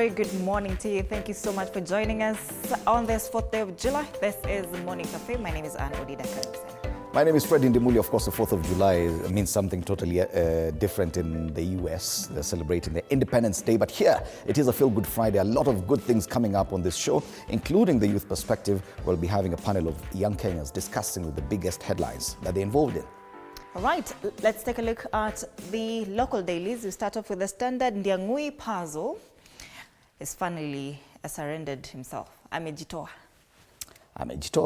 very good morning to you. Thank you so much for joining us on this 4th day of July. This is Morning Cafe. My name is Anne Odida. My name is Fred Indimuli. Of course, the 4th of July means something totally different in the US. They're celebrating their Independence Day. But here, it is a Feel Good Friday. A lot of good things coming up on this show, including the youth perspective. We'll be having a panel of young Kenyans discussing the biggest headlines that they're involved in. All right, let's take a look at the local dailies. We start off with the Standard. Ndiangui Puzzle is finally surrendered himself. Amejitoa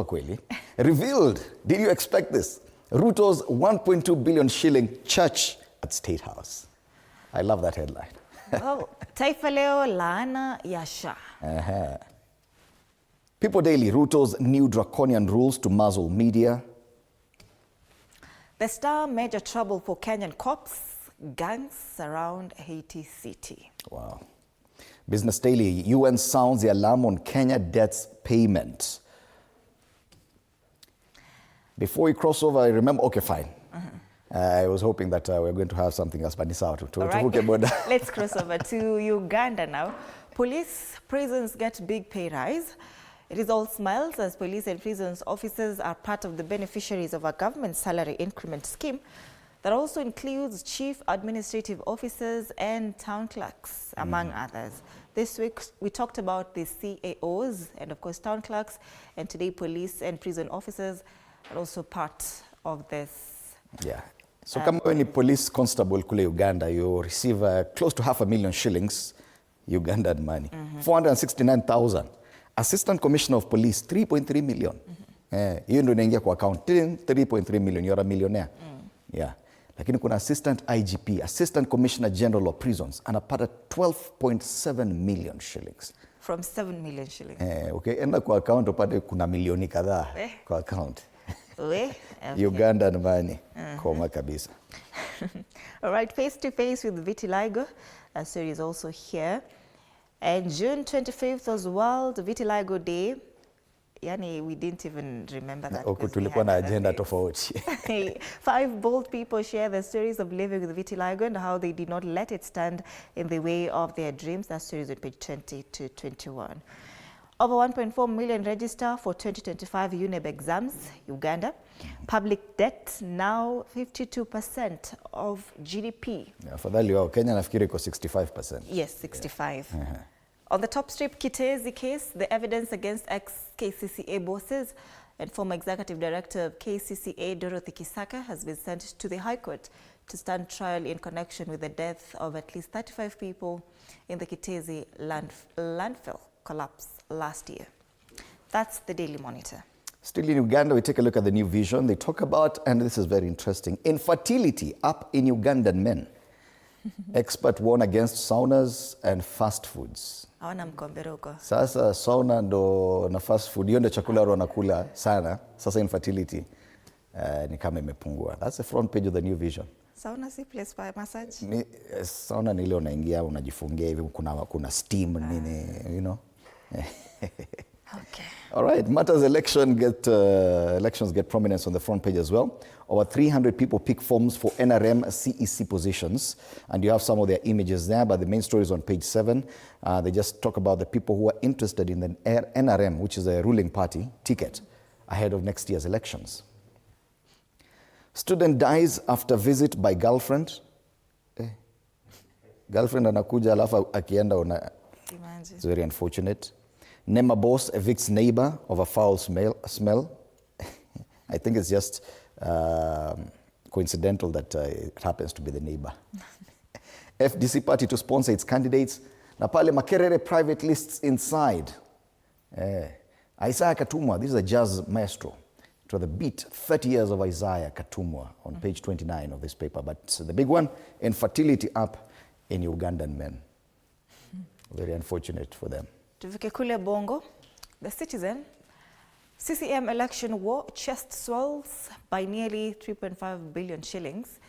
kweli. Revealed. Did you expect this? Ruto's 1.2 billion shilling church at State House. I love that headline. Oh, Taifa Leo laana ya Shah. People Daily, Ruto's new draconian rules to muzzle media. The Star, major trouble for Kenyan cops. Gangs surround Haiti city. Wow. Business Daily, UN sounds the alarm on Kenya debts payment. Before we cross over, I remember, okay, fine. I was hoping that we're going to have something else, but it's out. Let's cross over to Uganda now. Police, prisons get big pay rise. It is all smiles as police and prisons officers are part of the beneficiaries of a government salary increment scheme that also includes chief administrative officers and town clerks, among others. This week, we talked about the CAOs and, of course, town clerks, and today police and prison officers are also part of this. Yeah. So kama wewe ni police constable kule Uganda, you receive close to 500,000 shillings Ugandan money. 469,000. Assistant Commissioner of Police, 3.3 million. Hiyo ndio inaingia kwa account. 3.3 million, you're a millionaire. Yeah. Lakini kuna Assistant IGP, Assistant Commissioner General of Prisons, anapata 12.7 million shillings. From 7 million shillings. Okay, enda kwa account upate kuna milioni kadhaa kwa account. Okay. Ugandan money. Koma kabisa. All right, face to face with Vitiligo. Siri is also here. And June 25th was World Vitiligo Day. Yani, we didn't even remember that. Tulikuwa na agenda tofauti. 5 bold people share their stories of living with vitiligo and how they did not let it stand in the way of their dreams. That story is on page 20 to 21. Over 1.4 million register for 2025 UNEB exams, Uganda. Public debt now 52% of GDP. Afadhali wao, Kenya nafikiri iko 65%. Yes, 65. On the top strip Kitezi case, the evidence against ex-KCCA bosses and former executive director of KCCA, Dorothy Kisaka, has been sent to the High Court to stand trial in connection with the death of at least 35 people in the Kitezi landfill collapse last year. That's the Daily Monitor. Still in Uganda, we take a look at the New Vision. They talk about, and this is very interesting, infertility up in Ugandan men. Expert warn against saunas and fast foods. Hawana mkombero huko. Sasa sauna ndo na fast food, hiyo ndio chakula wanakula sana. Sasa infertility ni kama imepungua. That's the front page of the New Vision. Sauna si place by massage? Sauna ni ile unaingia unajifungia hivi, kuna steam nini, you know. Okay. All right, matters elections get prominence on the front page as well. Over 300 people pick forms for NRM CEC positions, and you have some of their images there, but the main story is on page 7. They just talk about the people who are interested in the NRM, which is a ruling party, ticket ahead of next year's elections. Student dies after visit by girlfriend. Girlfriend anakuja alafu akienda una. It's very unfortunate. Nema boss evicts neighbor of a foul smell. I think it's just coincidental that it happens to be the neighbor. FDC party to sponsor its candidates. Na pale Makerere private lists inside. Isaiah Katumwa, this is a jazz maestro. To the beat, 30 years of Isaiah Katumwa on page 29 of this paper. But the big one, infertility up in Ugandan men. Very unfortunate for them. Tufike kule Bongo, the Citizen, CCM election war chest swells by nearly 3.5 billion shillings.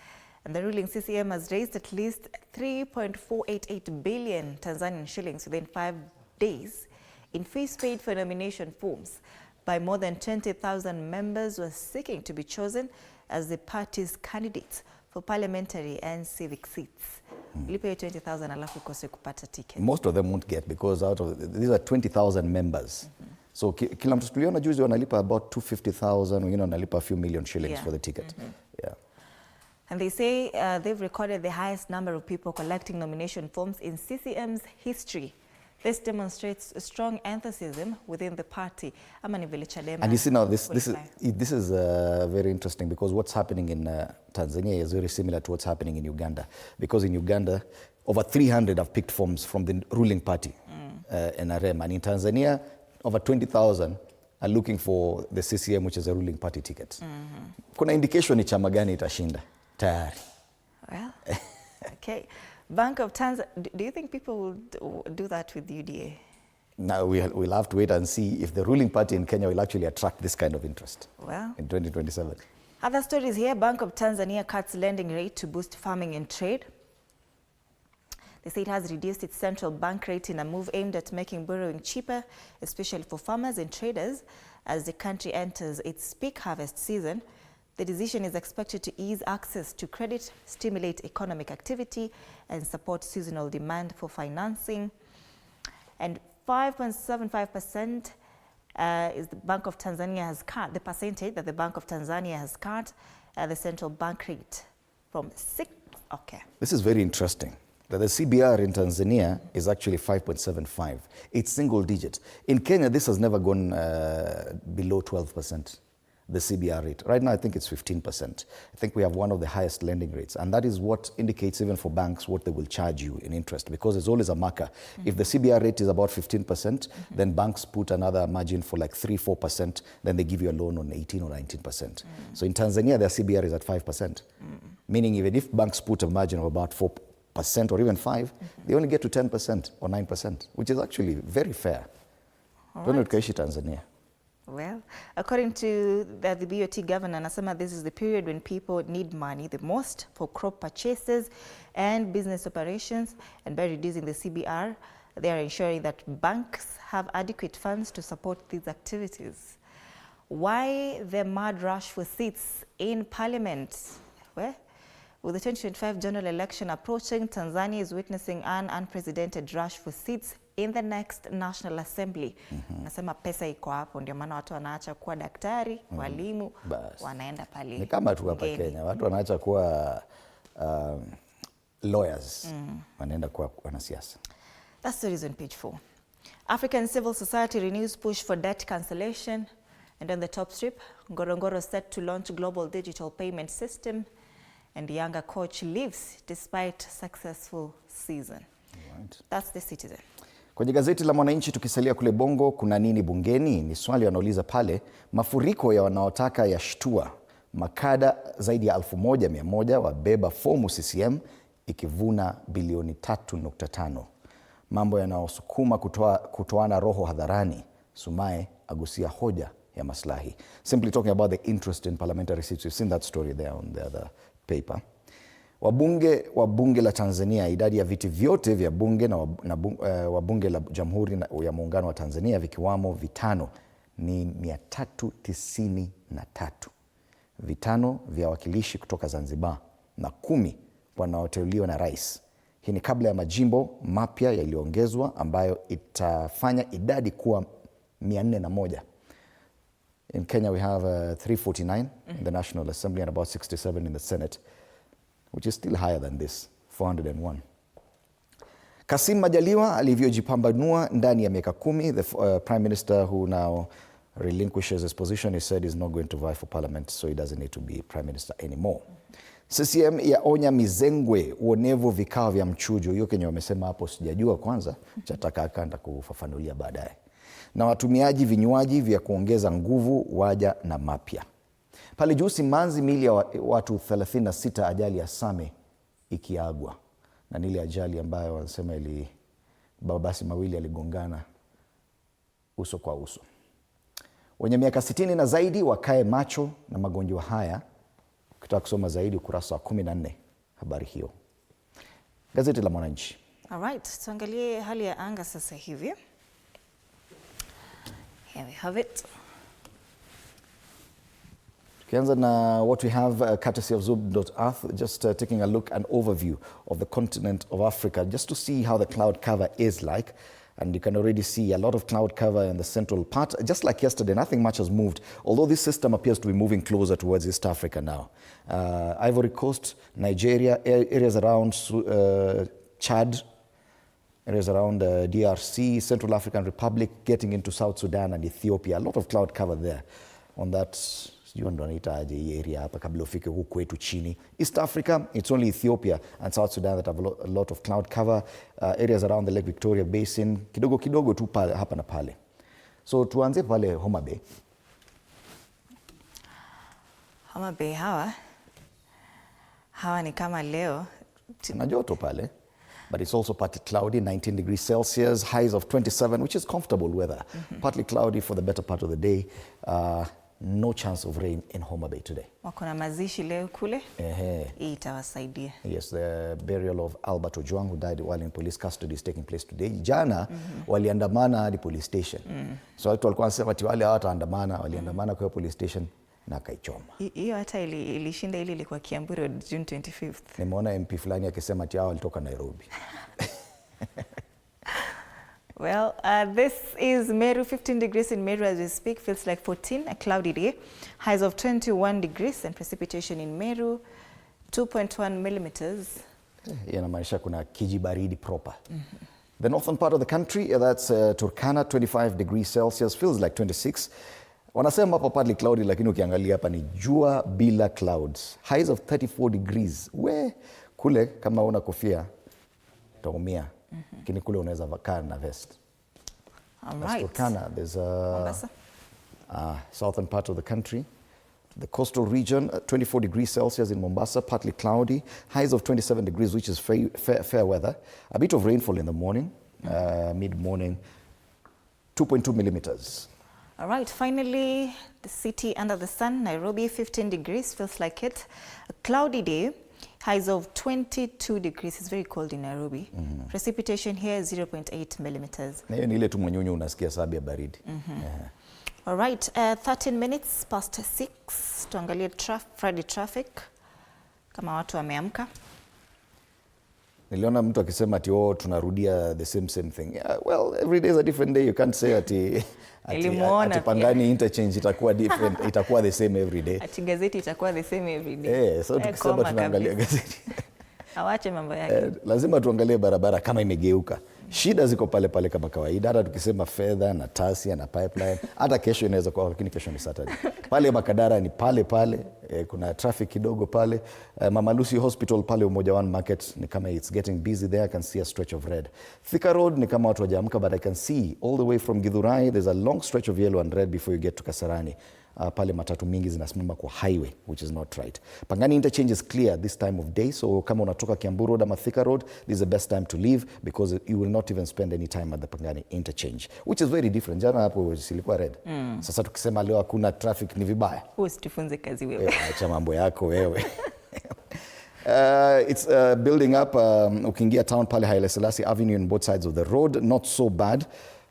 And the ruling CCM has raised at least 3.488 billion Tanzanian shillings within 5 days in fees paid for nomination forms by more than 20,000 members who are seeking to be chosen as the party's candidates for parliamentary and civic seats. ulipe 20,000 alafu ukose kupata ticket. Most of them won't get because out of these are 20,000 members. So kila mtu tuliona juzi wanalipa about 250,000, wengine wanalipa a few million shillings for the ticket. Yeah. And they say they've recorded the highest number of people collecting nomination forms in CCM's history. This demonstrates a strong enthusiasm within the party. And you see now, this is very interesting because what's happening in Tanzania is very similar to what's happening in Uganda. Because in Uganda, over 300 have picked forms from the ruling party, NRM. And in Tanzania, over 20,000 are looking for the CCM, which is a ruling party ticket. Kuna indication ni chama gani itashinda tayari. Well, okay. Bank of Tanzania, do you think people will do that with UDA? Now we'll have to wait and see if the ruling party in Kenya will actually attract this kind of interest in 2027. Other stories here. Bank of Tanzania cuts lending rate to boost farming and trade. They say it has reduced its central bank rate in a move aimed at making borrowing cheaper, especially for farmers and traders, as the country enters its peak harvest season. The decision is expected to ease access to credit, stimulate economic activity, and support seasonal demand for financing. And 5.75% is the Bank of Tanzania has cut, the percentage that the Bank of Tanzania has cut the central bank rate from 6. Okay. This is very interesting. That the CBR in Tanzania is actually 5.75. It's single digit. In Kenya, this has never gone below 12%. The CBR rate. Right now, I think it's 15%. I think we have one of the highest lending rates. And that is what indicates even for banks what they will charge you in interest, because there's always a marker. If the CBR rate is about 15%, then banks put another margin for like 3-4%, then they give you a loan on 18 or 19%. So in Tanzania, their CBR is at 5%, meaning even if banks put a margin of about 4% or even 5%, they only get to 10% or 9%, which is actually very fair. Don't know Tanzania. Well, according to the BOT governor, Nasema, this is the period when people need money the most for crop purchases and business operations. And by reducing the CBR, they are ensuring that banks have adequate funds to support these activities. Why the mad rush for seats in parliament? Well, with the 2025 general election approaching, Tanzania is witnessing an unprecedented rush for seats in the next National Assembly. Nasema pesa iko hapo, ndio maana watu wanaacha kuwa daktari, walimu, wanaenda pale. Ni kama tu hapa Kenya, watu wanaacha kuwa lawyers, wanaenda kuwa wanasiasa. That's the reason, page 4. African civil society renews push for debt cancellation. And on the top strip, Ngorongoro set to launch global digital payment system. And the younger coach leaves despite successful season. That's the Citizen. Kwenye gazeti la Mwananchi tukisalia kule Bongo, kuna nini bungeni? Ni swali wanauliza pale. Mafuriko ya wanaotaka yashtua. Makada zaidi ya 1,100 wabeba fomu CCM ikivuna bilioni 3.5. Mambo yanayosukuma kutoana roho hadharani. Sumaye agusia hoja ya maslahi. Simply talking about the interest in parliamentary seats. You've seen that story there on the other paper. Wabunge wa bunge la Tanzania, idadi ya viti vyote vya bunge na wabunge la Jamhuri ya Muungano wa Tanzania vikiwamo vitano ni 393. Vitano vya wakilishi kutoka Zanzibar na 10 wanaoteuliwa na rais. Hii ni kabla ya majimbo mapya yaliyoongezwa ambayo itafanya idadi kuwa 401. In Kenya we have 349 in the National Assembly and about 67 in the Senate, which is still higher than this, 401. Kassim Majaliwa alivyojipambanua ndani ya miaka 10, the Prime Minister who now relinquishes his position, he said he's not going to vie for parliament, so he doesn't need to be Prime Minister anymore. CCM yaonya mizengwe uonevu vikao vya mchujo. Hiyo Kenya wamesema hapo sijajua kwanza, chataka akanda kufafanulia baadaye. Na watumiaji vinywaji vya kuongeza nguvu waja na mapya. Pale juu simanzi mili ya watu 36 ajali ya Same ikiagwa. Na nile ajali ambayo wanasema mabasi mawili yaligongana uso kwa uso. Wenye miaka 60 na zaidi wakae macho na magonjwa haya. Ukitaka kusoma zaidi ukurasa wa 14 habari hiyo. Gazeti la Mwananchi. All right, tuangalie hali ya anga sasa hivi. Here we have it. Tukianza na what we have courtesy of Zoom.earth, just taking a look, an overview of the continent of Africa, just to see how the cloud cover is like. And you can already see a lot of cloud cover in the central part. Just like yesterday, nothing much has moved, although this system appears to be moving closer towards East Africa now. Ivory Coast, Nigeria, areas around Chad, areas around DRC, Central African Republic, getting into South Sudan and Ethiopia. A lot of cloud cover there on that. Sijui ndo wanaitaje hii area hapa kabla ufike huku kwetu chini. East Africa, it's only Ethiopia and South Sudan that have a lot of cloud cover. Areas around the Lake Victoria Basin, kidogo kidogo tu pale, hapa na pale. So tuanze pale Homa Bay. Homa Bay hawa ni kama leo. Na joto pale. But it's also partly cloudy, 19 degrees Celsius, highs of 27, which is comfortable weather. Partly cloudy for the better part of the day. No chance of rain in Homa Bay today. Wako na mazishi leo kule. Hii itawasaidia. Yes, the burial of Albert Ojwang, who died while in police custody, is taking place today. Jana waliandamana hadi police station. So watu walikuwa wanasema ati wale hawataandamana, waliandamana kwa police station na kaichoma. Hiyo hata ilishinda ile ilikuwa Kiambu Road June 25th. Nimeona MP fulani akisema ati hao walitoka Nairobi. Well, this is Meru, 15 degrees in Meru as we speak, feels like 14, a cloudy day. Highs of 21 degrees and precipitation in Meru, 2.1 millimeters. Inamaanisha kuna kijibaridi proper. The northern part of the country, that's Turkana, 25 degrees Celsius, feels like 26. Wanasema hapa partly cloudy, lakini ukiangalia hapa ni jua bila clouds. Highs of 34 degrees. We, kule kama una kofia, utaumia. Lakini kule unaweza vakaa na vest. All right. Turkana, there's southern part of the country. The coastal region, 24 degrees Celsius in Mombasa, partly cloudy. Highs of 27 degrees, which is fair weather. A bit of rainfall in the morning, mid-morning, 2.2 millimeters. All right, finally, the city under the sun, Nairobi, 15 degrees, feels like it. A cloudy day, highs of 22 degrees. It's very cold in Nairobi. Precipitation here, 0.8 millimeters. Na hiyo ni ile tu mwenyunyu unasikia sababu ya baridi. All right, 13 minutes past 6. Tuangalie Friday traffic. Kama watu wameamka. Niliona mtu akisema ati tunarudia the same thing. Yeah, well, every day is a different day. You can't say ati Pangani interchange itakuwa different, itakuwa the same every day. Ati gazeti itakuwa the same every day. So tukisema tunaangalia gazeti. Awache mambo yake. Lazima tuangalie barabara kama imegeuka. Shida ziko pale pale kama kawaida. Hata tukisema fedha na tasia na pipeline, hata kesho inaweza kuwa, lakini kesho ni Saturday. Pale Makadara ni pale pale, kuna traffic kidogo pale. Mama Lucy Hospital pale Umoja One Market ni kama it's getting busy there. I can see a stretch of red. Thika Road ni kama watu wajaamka, but I can see all the way from Githurai there's a long stretch of yellow and red before you get to Kasarani. Pale matatu mingi zinasimama kwa highway, which is not right. Pangani interchange is clear this time of day, so kama unatoka Kiambu Road ama Thika Road, this is the best time to leave because you will not even spend any time at the Pangani interchange, which is very different. Jana hapo silikuwa red. Sasa tukisema leo hakuna traffic ni vibaya. Usitufunze kazi wewe. Acha mambo yako wewe. It's building up. Ukiingia town pale Haile Selassie Avenue on both sides of the road, not so bad,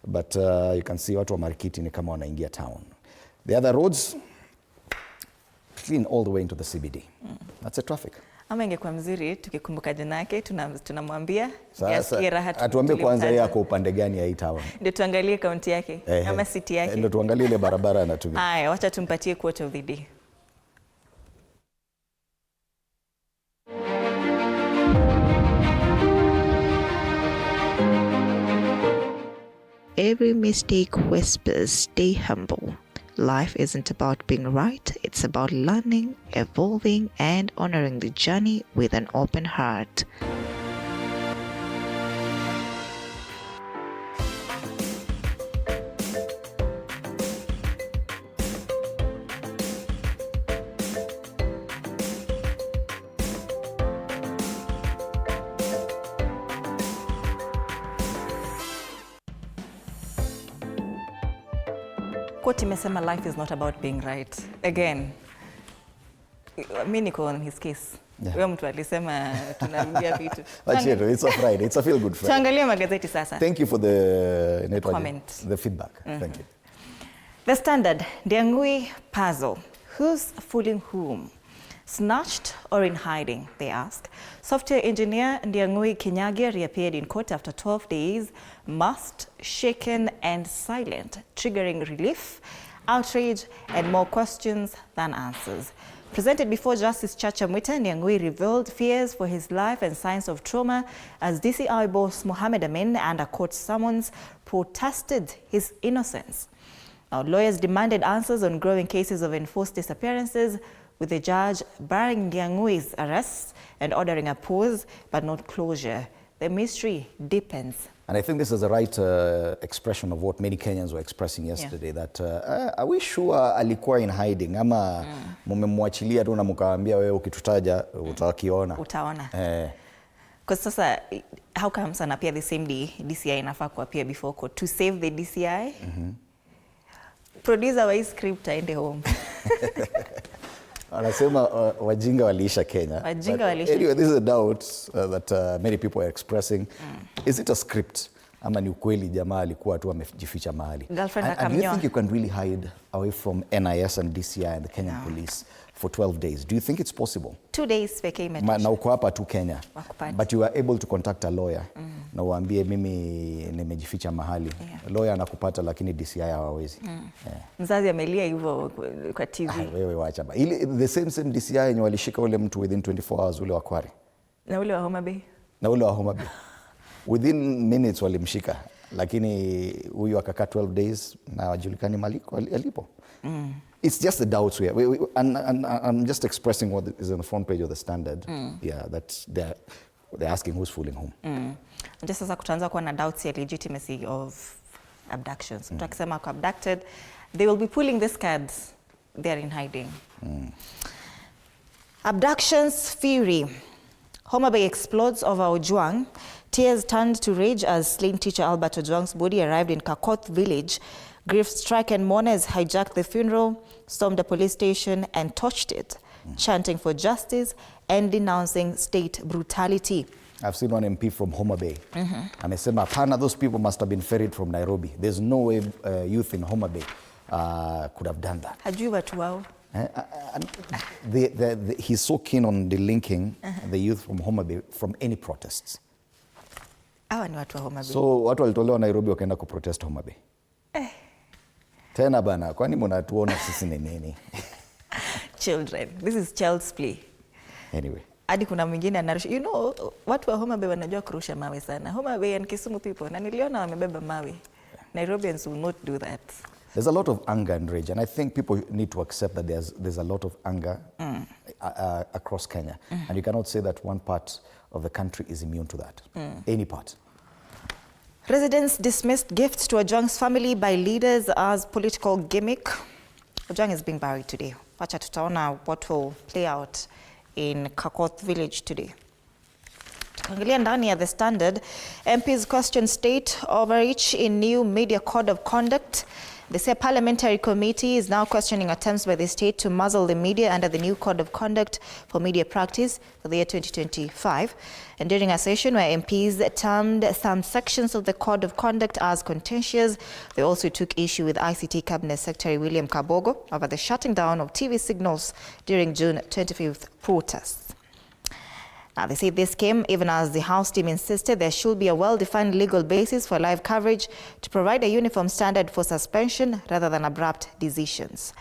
but you can see watu wa marikiti ni kama wanaingia town. The other roads, clean all the way into the CBD. That's the traffic. Ama ingekuwa mzuri tukikumbuka jina yake tunamwambia yasikie raha. Atuambie kwanza yeye ako upande gani ya hii town. Ndio tuangalie kaunti yake ama city yake. Ndio tuangalie ile barabara anatumia. Haya, wacha tumpatie quote of the day. Every mistake whispers, stay humble. Life isn't about being right, it's about learning, evolving, and honoring the journey with an open heart. Quote imesema life is not about being right. Again, mimi niko on his case. Wewe mtu alisema tunarudia vitu. It's a Friday. It's a feel good Friday. Tuangalie magazeti sasa. Thank you for the comment. The feedback. Thank you. The Standard, Ndiangui puzzle. who's fooling whom? Snatched or in hiding, they ask. Software engineer Ndiyang'ui Kinyage reappeared in court after 12 days, masked, shaken and silent, triggering relief, outrage and more questions than answers. Presented before Justice Chacha Mwita, Ndiyang'ui revealed fears for his life and signs of trauma as DCI boss Mohammed Amin, under court summons, protested his innocence. Now, lawyers demanded answers on growing cases of enforced disappearances, with the judge barring Ndiyang'ui's arrests and ordering a pause but not closure. The mystery deepens. And I think this is the right expression of what many Kenyans were expressing yesterday, that are we sure alikuwa in hiding ama mumemwachilia tu na mkaambia wewe ukitutaja utakiona. Utaona. Because sasa, how comes anappear the same day DCI inafaa kuappear before court to save the DCI? Producer wa hii script aende home. Anasema wajinga waliisha Kenya. Wajinga waliisha. Anyway, this is a doubt that many people are expressing. Is it a script? Ama ni ukweli jamaa alikuwa tu amejificha mahali? Girlfriend and do you think you can really hide away from NIS and DCI and the Kenyan police for 12 days? Do you think it's possible? 2 days pekee imetosha. Na uko hapa tu Kenya. Wakupati. But you are able to contact a lawyer. Na uambie mimi nimejificha mahali. Lawyer anakupata lakini DCI hawawezi. Mzazi amelia hivyo kwa TV. Wewe wacha ba. The same DCI yenye walishika ule mtu within 24 hours, ule wa Kware. Na ule wa Homa Bay. Na ule wa Homa Bay. Within minutes walimshika, lakini huyu akakaa 12 days na wajulikani maliko alipo. It's just the doubts here. And I'm just expressing what is on the front page of the Standard. Yeah, that they're asking who's fooling whom. Just sasa kutaanza kuwa na doubts ya legitimacy of abductions. Mtu akisema ako abducted, they will be pulling these cards. They're in hiding. Abductions fury. Homa Bay explodes over Ojwang. Tears turned to rage as slain teacher Albert Ojwang's body arrived in Kakoth village. Grief-stricken mourners hijacked the funeral, stormed a police station and torched it, chanting for justice and denouncing state brutality. I've seen one MP from Homa Bay. Amesema, hapana, those people must have been ferried from Nairobi. There's no way youth in Homa Bay could have done that. Hajui watu wao. He's so keen on delinking the youth from Homa Bay from any protests. Hawa ni watu wa Homa Bay. So watu walitolewa Nairobi wakaenda kuprotest Homa Bay. Tena bana, kwani mnatuona sisi ni nini? Children. This is child's play. Anyway. Hadi kuna mwingine anarusha. You know, watu wa Homa Bay wanajua kurusha mawe sana. Homa Bay and Kisumu people. Na niliona wamebeba mawe. Nairobians will not do that. There's a lot of anger and rage, and I think people need to accept that there's a lot of anger across Kenya, and you cannot say that one part of the country is immune to that. Any part. Residents dismissed gifts to Ojwang's family by leaders as political gimmick. Ojwang is being buried today. Wacha tutaona what will play out in Kakoth village today. Tukiangalia ndani ya The Standard, MPs question state overreach in new media code of conduct. The say parliamentary committee is now questioning attempts by the state to muzzle the media under the new code of conduct for media practice for the year 2025. And during a session where MPs termed some sections of the code of conduct as contentious, they also took issue with ICT Cabinet Secretary William Kabogo over the shutting down of TV signals during June 25th protests. Now, they say this came even as the House team insisted there should be a well-defined legal basis for live coverage to provide a uniform standard for suspension rather than abrupt decisions.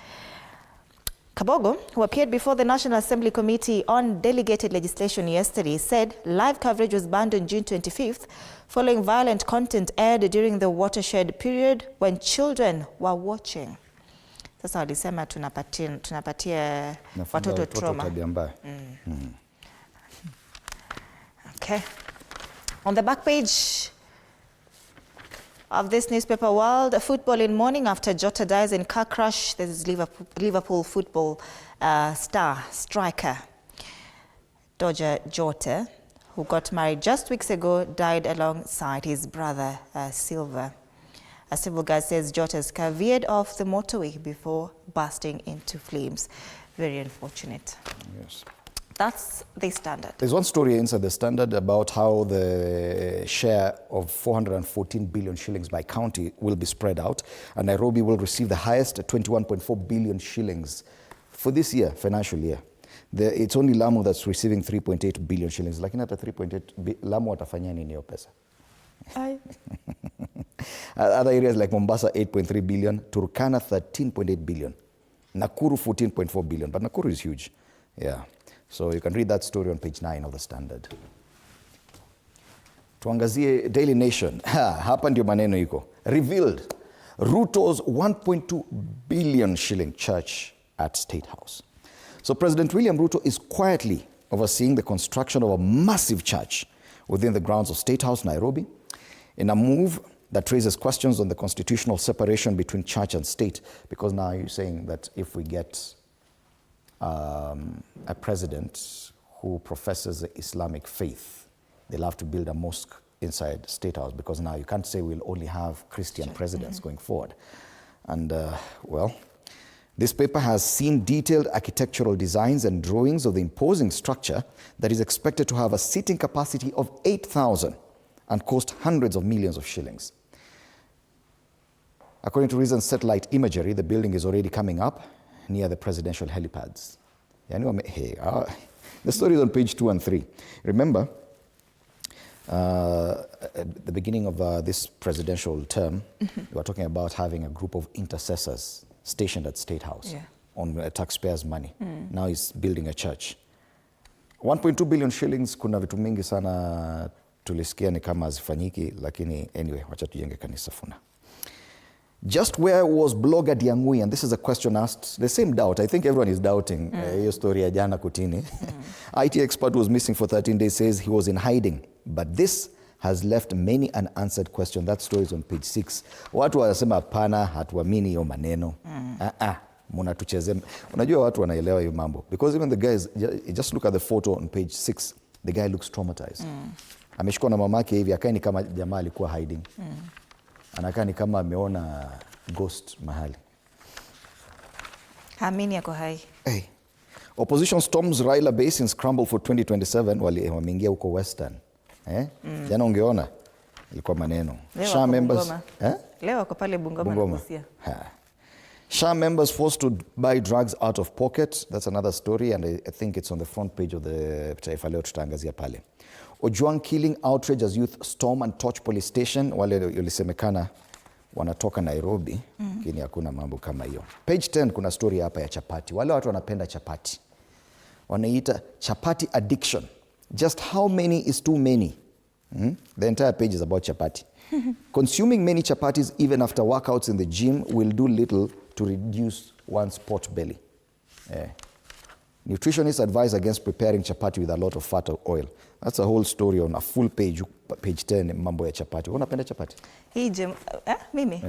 Kabogo, who appeared before the National Assembly Committee on Delegated Legislation yesterday, said live coverage was banned on June 25th following violent content aired during the watershed period when children were watching. Sasa walisema tunapatia watoto trauma. Okay. On the back page of this newspaper world, football in mourning after Jota dies in car crash. This is Liverpool football striker Dodger Jota, who got married just weeks ago, died alongside his brother Silver. A civil guard says Jota's car veered off the motorway before bursting into flames. Very unfortunate. Yes. That's the Standard. There's one story inside the Standard about how the share of 414 billion shillings by county will be spread out, and Nairobi will receive the highest 21.4 billion shillings for this year, financial year. It's only Lamu that's receiving 3.8 billion shillings. Lakini hata 3.8 Lamu watafanya nini hiyo pesa? Other areas like Mombasa 8.3 billion, Turkana 13.8 billion, Nakuru 14.4 billion, but Nakuru is huge. Yeah. So you can read that story on page 9 of the Standard. Tuangazie Daily Nation. Hapa ndio maneno iko. Revealed Ruto's 1.2 billion shilling church at State House. So President William Ruto is quietly overseeing the construction of a massive church within the grounds of State House, Nairobi, in a move that raises questions on the constitutional separation between church and state, because now you're saying that if we get a president who professes the Islamic faith, they'll have to build a mosque inside State House, because now you can't say we'll only have Christian presidents going forward. And well, this paper has seen detailed architectural designs and drawings of the imposing structure that is expected to have a seating capacity of 8,000 and cost hundreds of millions of shillings. According to recent satellite imagery, the building is already coming up near the presidential helipads. The story is on page 2 and 3. Remember, at the beginning of this presidential term, we were talking about having a group of intercessors stationed at State House on taxpayers' money. Now he's building a church. 1.2 billion shillings, kuna vitu mingi sana tulisikia ni kama hazifanyiki, lakini anyway, wacha tujenge kanisa funa. Just where was blogger Diangui? And this is a question asked, the same doubt. I think everyone is doubting your story ya jana kutini. IT expert was missing for 13 days, says he was in hiding. But this has left many unanswered questions. That story is on page 6. Watu wanasema hapana, hatuamini hiyo maneno. Mnatuchezea. Unajua watu wanaelewa hiyo mambo. Because even the guys, just look at the photo on page 6. The guy looks traumatized. Ameshikwa na mamake hivi, akae ni kama jamaa alikuwa hiding. Anakaa ni kama ameona ghost mahali. Hamini yako hai. Hey. Opposition storms Raila base in scramble for 2027. Wameingia huko Western. Jana ungeona ilikuwa maneno. SHA members leo wako pale Bungoma. SHA members forced to buy drugs out of pocket. That's another story, and I think it's on the front page of the Taifa Leo tutaangazia pale. Ojwang killing outrage as youth storm and torch police station. Wale yulisemekana wanatoka Nairobi, lakini hakuna mambo kama hiyo. Page 10 kuna story hapa ya chapati. Wale watu wanapenda chapati. Wanaita chapati addiction. Just how many is too many? The entire page is about chapati. Consuming many chapatis even after workouts in the gym will do little to reduce one's pot belly. Nutritionists advise against preparing chapati with a lot of fat or oil. That's a whole story on a full page, page 10, mambo ya chapati. Unapenda chapati? Mimi?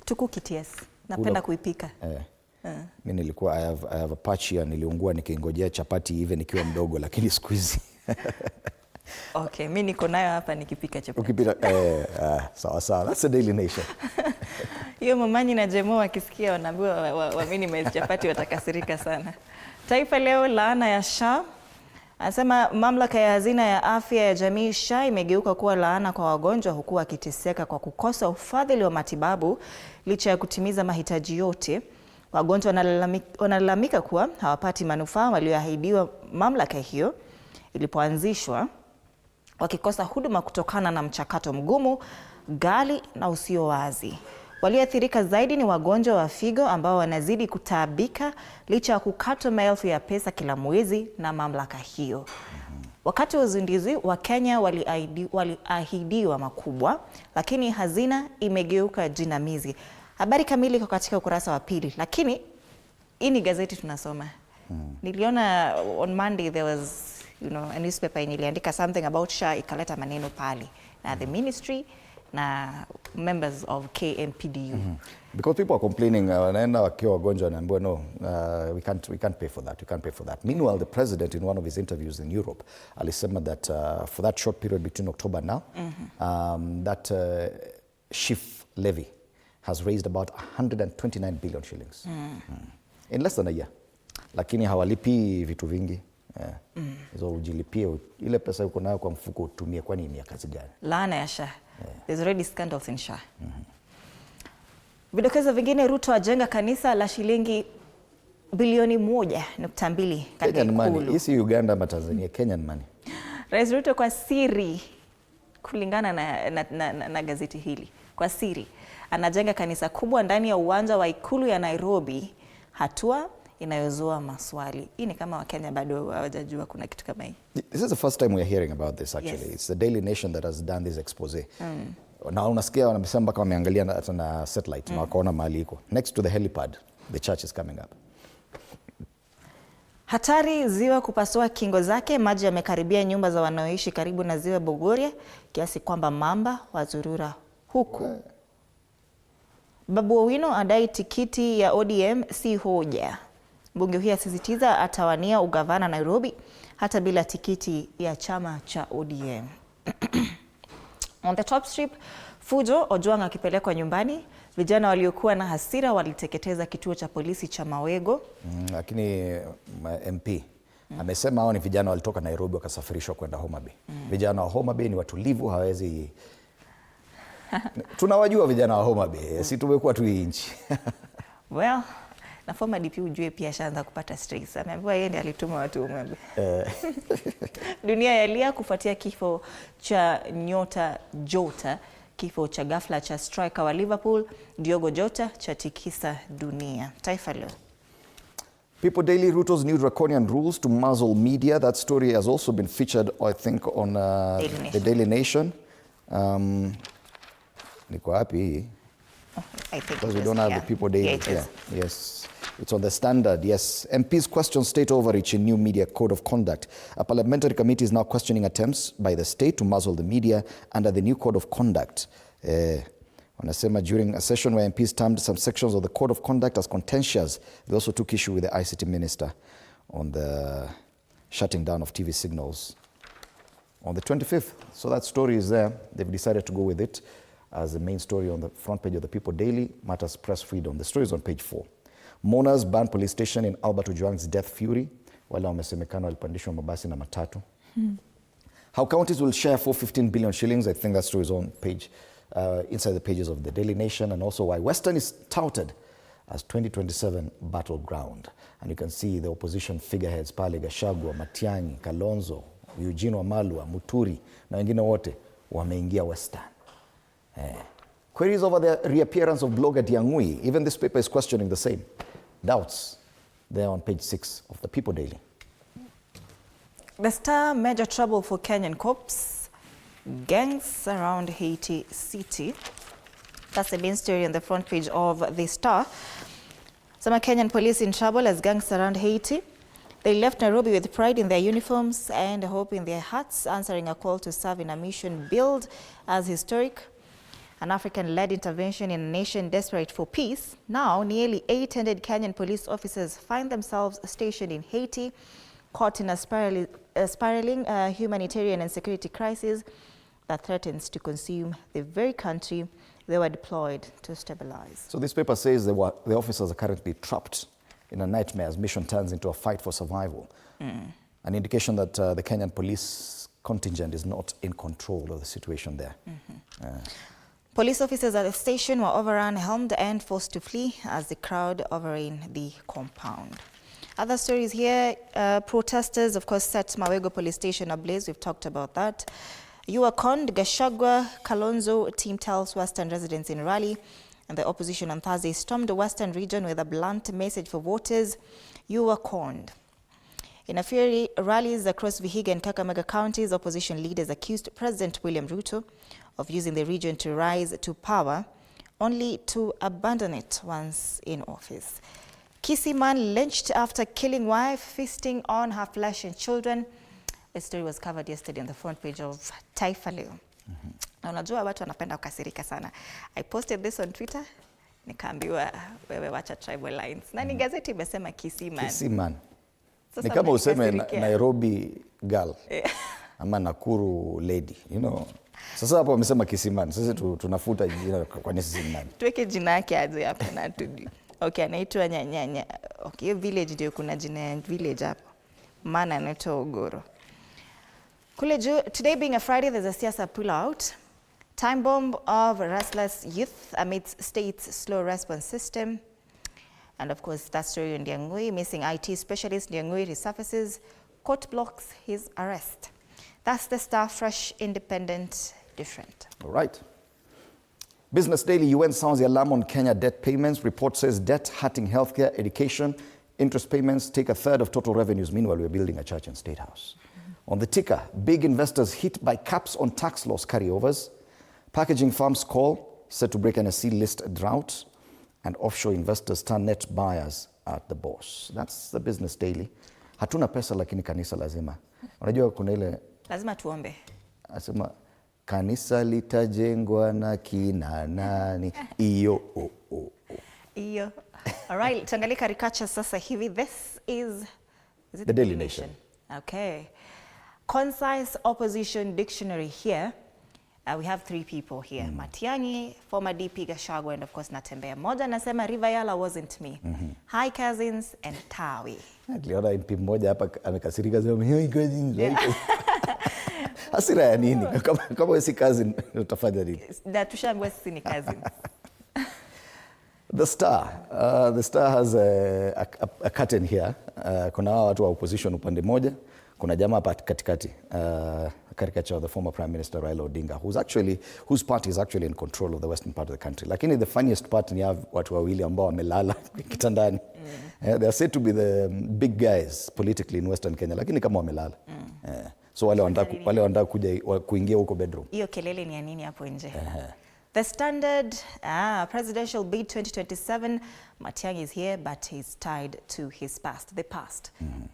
Tuku KTS. Napenda kuipika. Mimi nilikuwa, I have a patch here, niliungua nikingojea chapati even nikiwa mdogo, lakini siku hizi. Okay, mimi niko nayo hapa nikipika chapati. Ukipika, sawa sawa. That's a Daily Nation. Hiyo mamanyi na Jemo wakisikia wanaambiwa wa minimize chapati watakasirika sana. Taifa Leo, laana ya SHA. Anasema mamlaka ya hazina ya afya ya jamii SHA imegeuka kuwa laana kwa wagonjwa, huku wakiteseka kwa kukosa ufadhili wa matibabu licha ya kutimiza mahitaji yote. Wagonjwa wanalalamika kuwa hawapati manufaa walioahidiwa mamlaka hiyo ilipoanzishwa, wakikosa huduma kutokana na mchakato mgumu, ghali na usio wazi. Walioathirika zaidi ni wagonjwa wa figo ambao wanazidi kutaabika licha ya kukatwa maelfu ya pesa kila mwezi na mamlaka hiyo. Wakati wa uzinduzi wa Kenya waliahidiwa makubwa, lakini hazina imegeuka jinamizi. Habari kamili iko katika ukurasa wa 2, lakini hii ni gazeti tunasoma. Niliona on Monday there was a newspaper iliandika something about SHA, ikaleta maneno pale na the ministry na members of KMPDU. Because people are complaining, wanaenda wakiwa wagonjwa wanaambiwa no, we can't pay for that, we can't pay for that. Meanwhile, the president in one of his interviews in Europe alisema that for that short period between October now, that SHIF levy has raised about 129 billion shillings in less than a year. Lakini hawalipi vitu vingi. Hizo ujilipie ile pesa uko nayo kwa mfuko utumie, kwani ni ya kazi gani? Laana ya SHA. There's already scandals in SHA. Vidokezo vingine, Ruto ajenga kanisa la shilingi bilioni 1.2 katika Kenyan money. Ikulu. Hii Uganda ama Tanzania, Kenyan money. Rais Ruto kwa siri, kulingana na gazeti hili, kwa siri anajenga kanisa kubwa ndani ya uwanja wa Ikulu ya Nairobi, hatua inayozua maswali. Hii ni kama Wakenya bado hawajajua kuna kitu kama hii. This is the first time we're hearing about this actually. Yes. It's the Daily Nation that has done this expose. Na unasikia wanasema mpaka wameangalia na satellite na wakaona mahali iko. Next to the helipad, the church is coming up. Hatari ziwa kupasua kingo zake, maji yamekaribia nyumba za wanaoishi karibu na ziwa Bogoria kiasi kwamba mamba wazurura huku. Babu Owino adai tikiti ya ODM si hoja. Mbunge huyo asisitiza atawania ugavana Nairobi hata bila tikiti ya chama cha ODM. On the top strip, fujo, Ojwang akipelekwa nyumbani. Vijana waliokuwa na hasira waliteketeza kituo cha polisi cha Mawego. Lakini MP amesema hao ni vijana walitoka Nairobi wakasafirishwa kwenda Homa Bay. Vijana wa Homa Bay ni watulivu, hawezi tunawajua vijana wa Homa Bay, si tumekuwa tu inchi. Well, na former DP ujue pia shaanza kupata stress. Ameambiwa yeye ndiye alituma watu Homa Bay. Dunia yalia kufuatia kifo cha nyota Jota. Kifo cha ghafla cha striker wa Liverpool Diogo Jota cha tikisa dunia. Taifa Leo. People Daily, Ruto's new draconian rules to muzzle media. That story has also been featured, I think, on the Daily Nation. Niko happy hii? I think because we don't have the People Daily. Yeah, yes. It's on the Standard, yes. MPs question state overreach in new media code of conduct. A parliamentary committee is now questioning attempts by the state to muzzle the media under the new code of conduct. Wanasema during a session where MPs termed some sections of the code of conduct as contentious, they also took issue with the ICT minister on the shutting down of TV signals on the 25th. So that story is there. They've decided to go with it as the main story on the front page of the People Daily. Matters press freedom. The story is on page 4. Mourners ban police station in Albert Ojwang's death fury. Wale wamesemekana walipandishwa mabasi na matatu. How counties will share 415 billion shillings. I think that story is on page, inside the pages of the Daily Nation, and also why Western is touted as 2027 battleground. And you can see the opposition figureheads pale, Gachagua, Matiang'i, Kalonzo, Eugene Wamalwa, Muturi na wengine wote wameingia Western. Queries over the reappearance of blogger Diangui. Even this paper is questioning the same. Doubts. There on page 6 of the People Daily. The Star, major trouble for Kenyan cops. Gangs around Haiti City. That's the main story on the front page of the Star. Some Kenyan police in trouble as gangs surround Haiti. They left Nairobi with pride in their uniforms and hope in their hearts, answering a call to serve in a mission billed as historic. An African-led intervention in a nation desperate for peace. Now, nearly 800 Kenyan police officers find themselves stationed in Haiti, caught in a spiraling humanitarian and security crisis that threatens to consume the very country they were deployed to stabilize. So this paper says the officers are currently trapped in a nightmare as mission turns into a fight for survival. An indication that the Kenyan police contingent is not in control of the situation there. Police officers at the station were overrun, helmed and forced to flee as the crowd overran the compound. Other stories here, protesters of course set Mawego police station ablaze. We've talked about that. You were conned. Gachagua, Kalonzo team tells Western residents in rally, and the opposition on Thursday stormed the Western region with a blunt message for voters. You were conned. In a fury, rallies across Vihiga and Kakamega counties, opposition leaders accused President William Ruto of using the region to rise to power, only to abandon it once in office. Kisii man lynched after killing wife, feasting on her flesh and children. The story was covered yesterday on the front page of Taifa Leo. Na unajua watu wanapenda kukasirika sana. I posted this on Twitter, nikaambiwa wewe wacha tribal lines. Na ni gazeti imesema Kisii man. Kisii man. Sasa Ni kama useme Nairobi girl ama Nakuru lady, you know. Sasa hapo wamesema Kisii man. Sasa tunafuta jina kwa nini sisi nani? Tuweke jina yake aje hapo na tudi. Okay, anaitwa nyanya. Okay, village ndio kuna jina ya village hapo. Maana anaitwa Ogoro. Kule juu, today being a Friday, there's a siasa pullout. Time bomb of restless youth amidst state's slow response system. And of course, that story in Ndiangui, missing IT specialist Ndiangui resurfaces, court blocks his arrest. That's the Star, fresh, independent, different. All right. Business Daily, UN sounds the alarm on Kenya debt payments. Report says debt hurting healthcare, education, interest payments take a third of total revenues. Meanwhile, we're building a church and state house. On the ticker, big investors hit by caps on tax loss carryovers. Packaging firms call, set to break NSC list drought. And offshore investors turn net buyers at the boss. That's the Business Daily. Hatuna pesa lakini kanisa lazima. Unajua kuna ile lazima tuombe. Asema kanisa litajengwa na kina nani? Iyo Iyo. All right, tuangalie caricature sasa hivi. This is it the Daily Nation. Okay. Concise opposition dictionary here. We have three people here. Matiang'i, former DP Gachagua, and of course Natembeya. Moja nasema River Yala wasn't me. Hi cousins and Tawi. Niliona MP mmoja hapa amekasirika sema hi cousins. Hasira ya nini? Kama wewe si cousin utafanya nini? Na tushaambiwa sisi ni cousins. The Star has a curtain here. Kuna watu wa opposition upande moja. Kuna jamaa hapa katikati, caricature of the former Prime Minister Raila Odinga, whose party is actually in control of the western part of the country. Lakini the funniest part ni watu wawili ambao wamelala kitandani. They are said to be the big guys politically in Western Kenya, lakini kama wamelala. So wale wanataka kuingia huko bedroom. Hiyo kelele ni ya nini hapo nje? The Standard, presidential bid 2027, Matiang'i is here, but he's tied to his past, the past.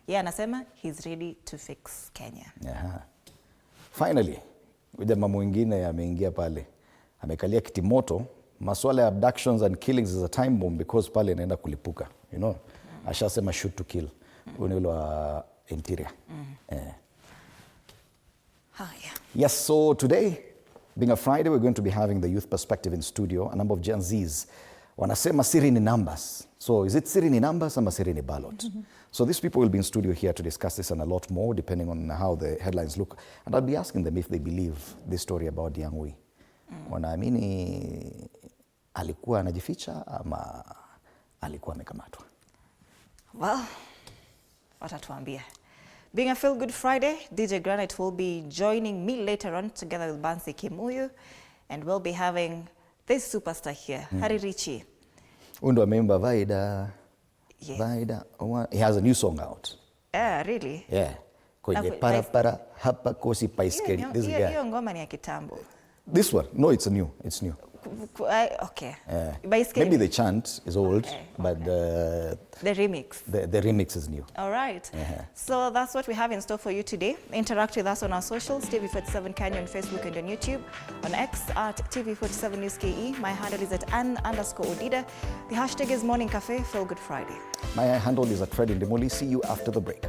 Yeah, anasema he's ready to fix Kenya. Finally, jamaa mwingine ameingia pale, amekalia kitimoto. Masuala ya abductions and killings is a time bomb because pale inaenda kulipuka. You know, ashasema shoot to kill. Ule wa interior. Yes, so today, being a Friday, we're going to be having the youth perspective in studio. A number of Gen Zs wanasema Siri ni numbers. So is it Siri ni numbers or Siri ni ballot? So these people will be in studio here to discuss this and a lot more, depending on how the headlines look. And I'll be asking them if they believe this story about Ndiangui. Wanaamini alikuwa anajificha ama alikuwa amekamatwa? Well, watatuambia. Being a Feel Good Friday, DJ Granite will be joining me later on together with Bansi Kimuyu, and we'll be having this superstar here, Harry Richie. Undo ameimba Vaida. Yes. Vaida. He has a new song out. Yeah, really? Yeah. Kwenye para hapa kosi paiskeli. This guy. Hiyo ngoma ni ya kitambo. This one? No, it's new. It's new. Okay. Maybe the chant is old, but the remix. The remix is new. All right. So that's what we have in store for you today. Interact with us on our socials, TV47 Kenya on Facebook and on YouTube. On X at TV47 News KE. My handle is at @Ann_Odida. The hashtag is Morning Cafe. Feel Good Friday. My handle is at Fred Indimuli. See you after the break.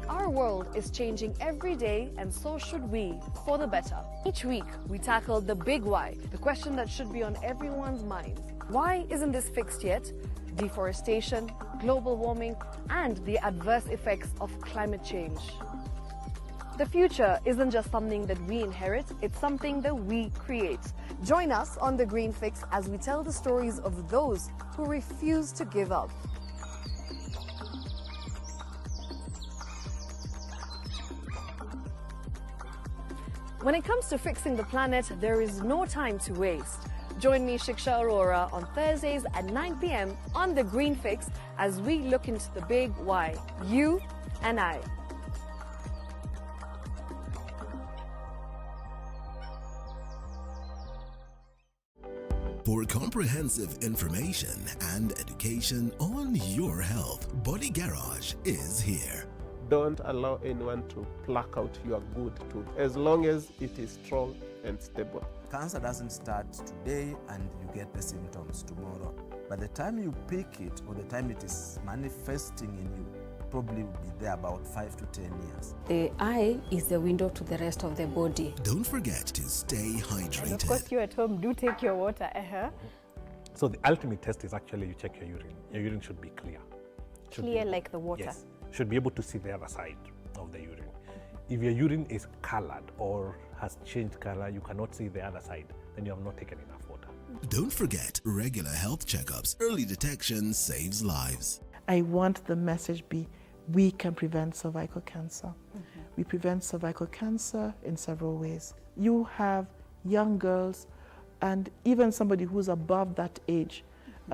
Our world is changing every day, and so should we, for the better. Each week, we tackle the big why, the question that should be on everyone's minds. Why isn't this fixed yet? Deforestation, global warming, and the adverse effects of climate change. The future isn't just something that we inherit, it's something that we create. Join us on The Green Fix as we tell the stories of those who refuse to give up. When it comes to fixing the planet, there is no time to waste. Join me, Shiksha Arora, on Thursdays at 9 p.m. on The Green Fix as we look into the big why, you and I. For comprehensive information and education on your health, Body Garage is here. Don't allow anyone to pluck out your good tooth as long as it is strong and stable. Cancer doesn't start today and you get the symptoms tomorrow. By the time you pick it or the time it is manifesting in you, probably will be there about 5 to 10 years. The eye is the window to the rest of the body. Don't forget to stay hydrated. And of course, you at home do take your water. So the ultimate test is actually you check your urine. Your urine should be clear. Clear like the water? Yes. Should be able to see the other side of the urine. If your urine is colored or has changed color, you cannot see the other side, then you have not taken enough water. Don't forget regular health checkups. Early detection saves lives. I want the message be, we can prevent cervical cancer. We prevent cervical cancer in several ways. You have young girls and even somebody who's above that age,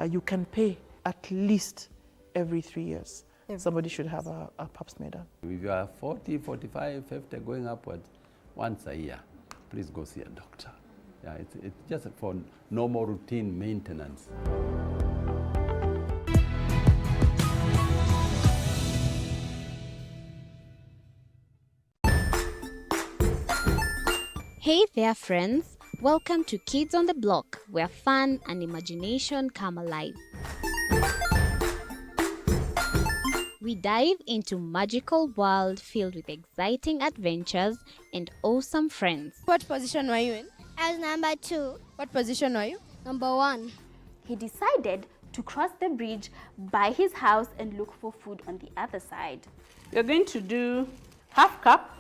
you can pay at least every 3 years. Somebody should have a pap smear done. If you are 40, 45, 50, going upward, once a year, please go see a doctor. Yeah, it's just for normal routine maintenance. Hey there, friends. Welcome to Kids on the Block, where fun and imagination come alive. We dive into magical world filled with exciting adventures and awesome friends. What position were you in? I was number 2. What position were you? Number 1. He decided to cross the bridge by his house and look for food on the other side. You're going to do half cup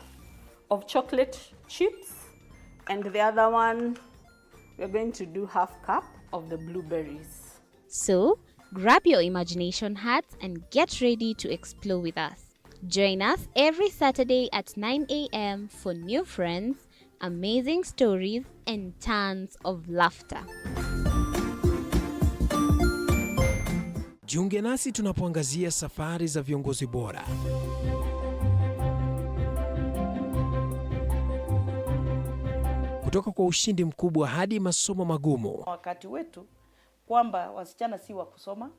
of chocolate chips, and the other one, we're going to do half cup of the blueberries. So, grab your imagination hats and get ready to explore with us. Join us every Saturday at 9 a.m. for new friends, amazing stories, and tons of laughter. Jiunge nasi tunapoangazia safari za viongozi bora. Kutoka kwa ushindi mkubwa hadi masomo magumu. Wakati wetu kwamba wasichana si wa kusoma,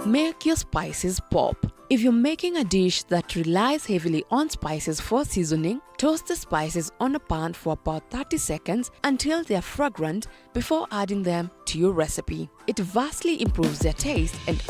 Make your spices pop. If you're making a dish that relies heavily on spices for seasoning, toast the spices on a pan for about 30 seconds until they are fragrant before adding them to your recipe. It vastly improves their taste and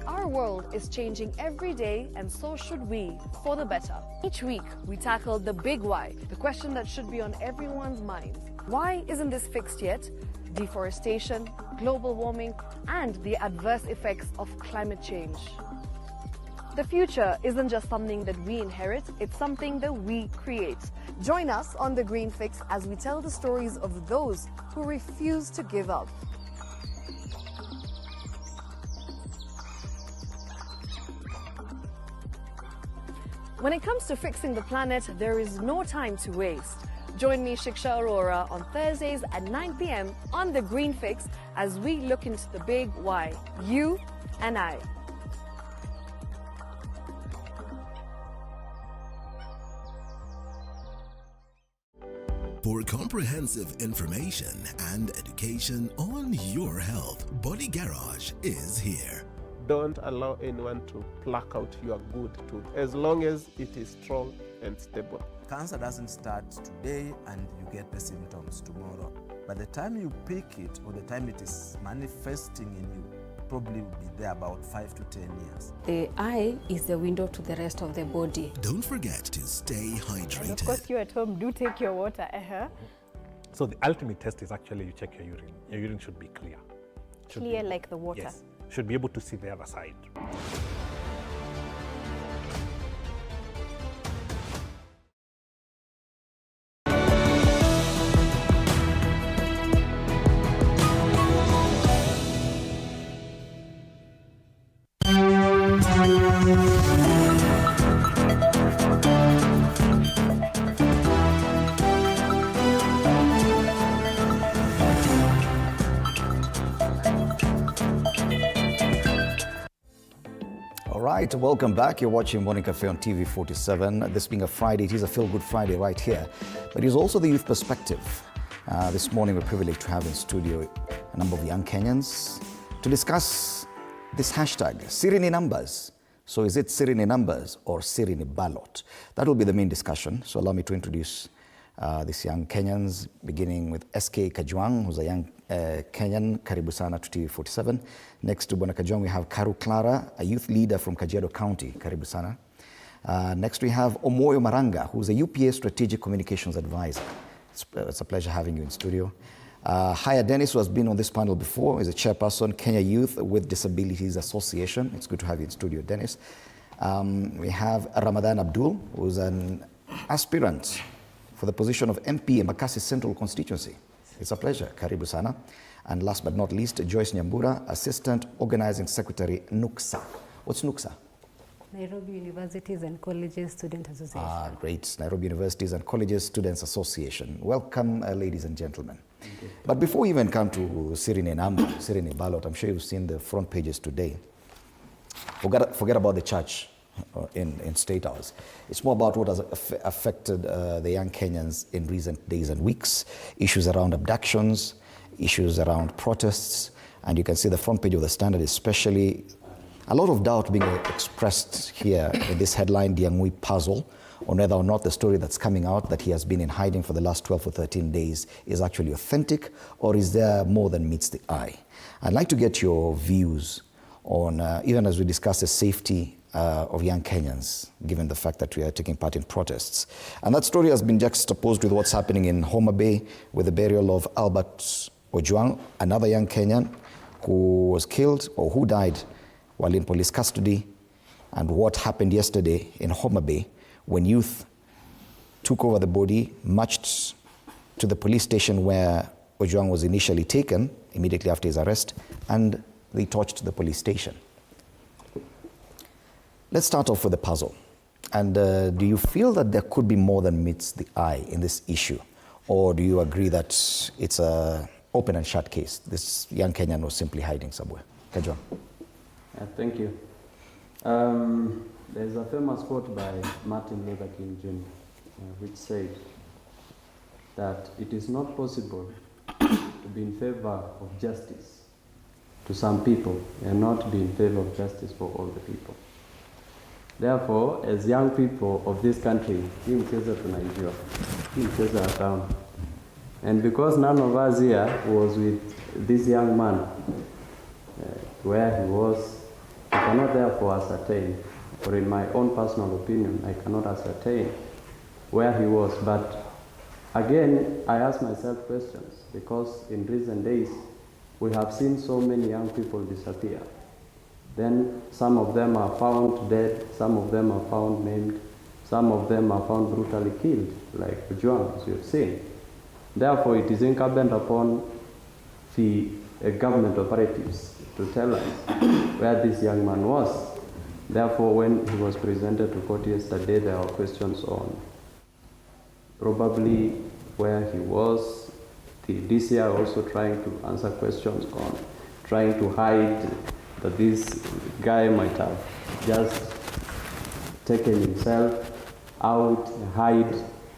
Our world is changing every day, and so should we, for the better. Each week, we tackle the big why, the question that should be on everyone's minds. Why isn't this fixed yet? Deforestation, global warming, and the adverse effects of climate change. The future isn't just something that we inherit, it's something that we create. Join us on The Green Fix as we tell the stories of those who refuse to give up. When it comes to fixing the planet, there is no time to waste. Join me, Shiksha Arora, on Thursdays at 9 p.m. on The Green Fix as we look into the big why, you and I. For comprehensive information and education on your health, Body Garage is here. Don't allow anyone to pluck out your good tooth as long as it is strong and stable. Cancer doesn't start today and you get the symptoms tomorrow. By the time you pick it or the time it is manifesting in you, probably will be there about 5 to 10 years. The eye is the window to the rest of the body. Don't forget to stay hydrated. And of course, you at home do take your water. So the ultimate test is actually you check your urine. Your urine should be clear. Clear like the water. Yes. Should be able to see the other side. Right, welcome back. You're watching Morning Cafe on TV 47. This being a Friday, it is a Feel Good Friday right here. But it is also the youth perspective. This morning, we're privileged to have in studio a number of young Kenyans to discuss this hashtag, Siri ni numbers. So is it Siri ni numbers or Siri ni ballot? That will be the main discussion. So allow me to introduce these young Kenyans, beginning with SK Kajwang, who's a young Kenyan. Karibu sana to TV 47. Next to Bwana Kajwang, we have Karu Clara, a youth leader from Kajiado County. Karibu sana. Next we have Omoyo Maranga, who's a UPA Strategic Communications Advisor. It's a pleasure having you in studio. Haya Dennis, who has been on this panel before, is a chairperson, Kenya Youth with Disabilities Association. It's good to have you in studio, Dennis. We have Ramadan Abdul, who's an aspirant for the position of MP in Makasi Central Constituency. It's a pleasure. Karibu sana. And last but not least, Joyce Nyambura, Assistant Organizing Secretary, NUCSA. What's NUCSA? Nairobi Universities and Colleges Student Association. Ah, great. Nairobi Universities and Colleges Students Association. Welcome, ladies and gentlemen. But before we even come to Siri ni number, Siri ni ballot, I'm sure you've seen the front pages today. Forget about the church in State House. It's more about what has affected the young Kenyans in recent days and weeks. Issues around abductions, issues around protests, and you can see the front page of the Standard, especially a lot of doubt being expressed here in this headline, Diangui puzzle, on whether or not the story that's coming out that he has been in hiding for the last 12 or 13 days is actually authentic, or is there more than meets the eye? I'd like to get your views on, even as we discuss the safety of young Kenyans, given the fact that we are taking part in protests. And that story has been juxtaposed with what's happening in Homa Bay with the burial of Albert Ojwang, another young Kenyan who was killed or who died while in police custody, and what happened yesterday in Homa Bay when youth took over the body, marched to the police station where Ojwang was initially taken immediately after his arrest, and they torched the police station. Let's start off with the puzzle. And do you feel that there could be more than meets the eye in this issue? Or do you agree that it's an open and shut case? This young Kenyan was simply hiding somewhere. Kajwa. Thank you. There's a famous quote by Martin Luther King Jr., which said that it is not possible to be in favor of justice to some people and not be in favor of justice for all the people. Therefore, as young people of this country, hii mchezo tunaijua, hii mchezo ya town. And because none of us here was with this young man, where he was, I cannot therefore ascertain, or in my own personal opinion, I cannot ascertain where he was. But again, I ask myself questions, because in recent days, we have seen so many young people disappear. Then some of them are found dead, some of them are found maimed, some of them are found brutally killed, like Juan, as you have seen. Therefore, it is incumbent upon the government operatives to tell us where this young man was. Therefore, when he was presented to court yesterday, there were questions on probably where he was. The DCI also trying to answer questions on trying to hide that this guy might have just taken himself out, hide,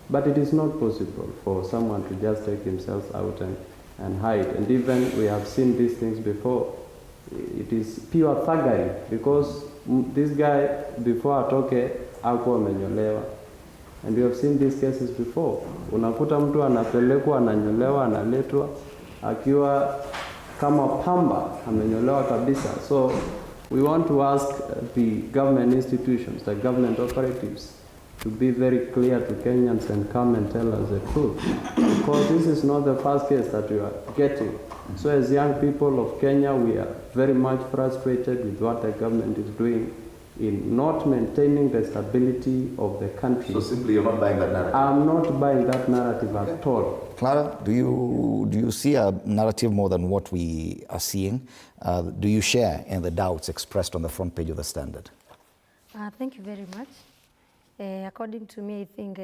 but it is not possible for someone to just take himself out and hide. And even we have seen these things before. It is pure thuggery, because this guy, before atoke, hakuwa amenyolewa. And we have seen these cases before. Unakuta mtu anapelekwa, ananyolewa, analetwa, akiwa kama pamba, amenyolewa kabisa. So we want to ask the government institutions, the government operatives, to be very clear to Kenyans and come and tell us the truth. Because this is not the first case that we are getting. So as young people of Kenya, we are very much frustrated with what the government is doing in not maintaining the stability of the country. So simply you're not buying that narrative? I'm not buying that narrative at all. Clara, do you see a narrative more than what we are seeing? Do you share in the doubts expressed on the front page of the Standard? Thank you very much. According to me, I think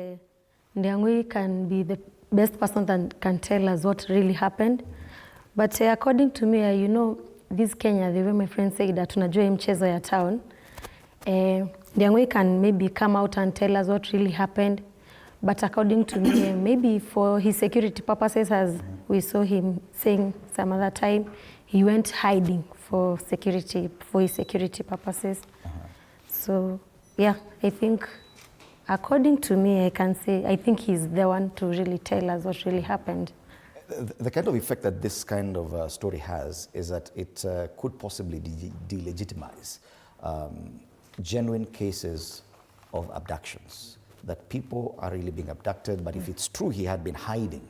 Ndiangui can be the best person that can tell us what really happened. But according to me, you know, this Kenya, the way my friend said that tunajua mchezo ya town, Ndiangui can maybe come out and tell us what really happened. But according to me, maybe for his security purposes, as we saw him saying some other time, he went hiding for his security purposes. So, yeah, I think, according to me, I can say, I think he's the one to really tell us what really happened. The kind of effect that this kind of story has is that it could possibly delegitimize genuine cases of abductions, that people are really being abducted, but if it's true he had been hiding,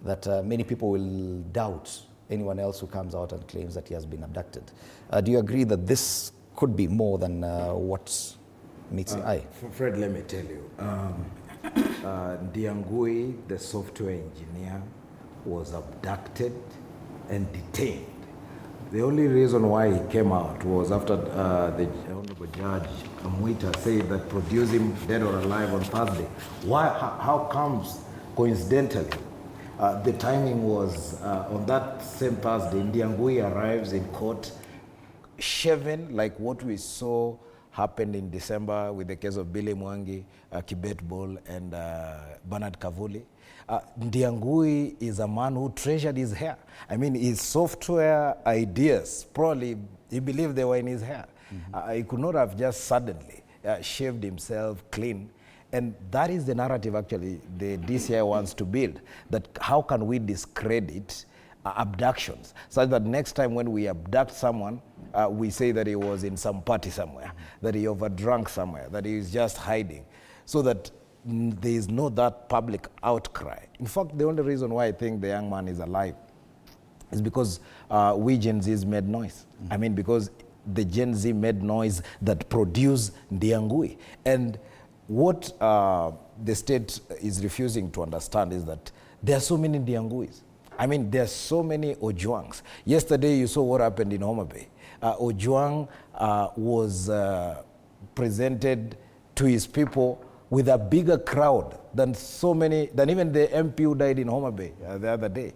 that many people will doubt anyone else who comes out and claims that he has been abducted. Do you agree that this could be more than what meets the eye? Fred, let me tell you, Ndiangui, the software engineer, was abducted and detained. The only reason why he came out was after the Honorable Judge Amwita said that produce him dead or alive on Thursday. How comes, coincidentally, the timing was on that same Thursday, Ndiangui arrives in court shaven like what we saw happened in December with the case of Billy Mwangi, Kibet Bol, and Bernard Kavuli. Ndiangui is a man who treasured his hair. I mean, his software ideas, probably he believed they were in his hair. He could not have just suddenly shaved himself clean. And that is the narrative, actually, the DCI wants to build, that how can we discredit abductions, such that next time when we abduct someone, we say that he was in some party somewhere, that he overdrank somewhere, that he is just hiding, so that there is no that public outcry. In fact, the only reason why I think the young man is alive is because we Gen Zs made noise. I mean, because the Gen Z made noise that produced Ndiangui. And what the state is refusing to understand is that there are so many Ndianguis. I mean, there's so many Ojwangs. Yesterday, you saw what happened in Homa Bay. Ojwang was presented to his people with a bigger crowd than even the MP who died in Homa Bay the other day.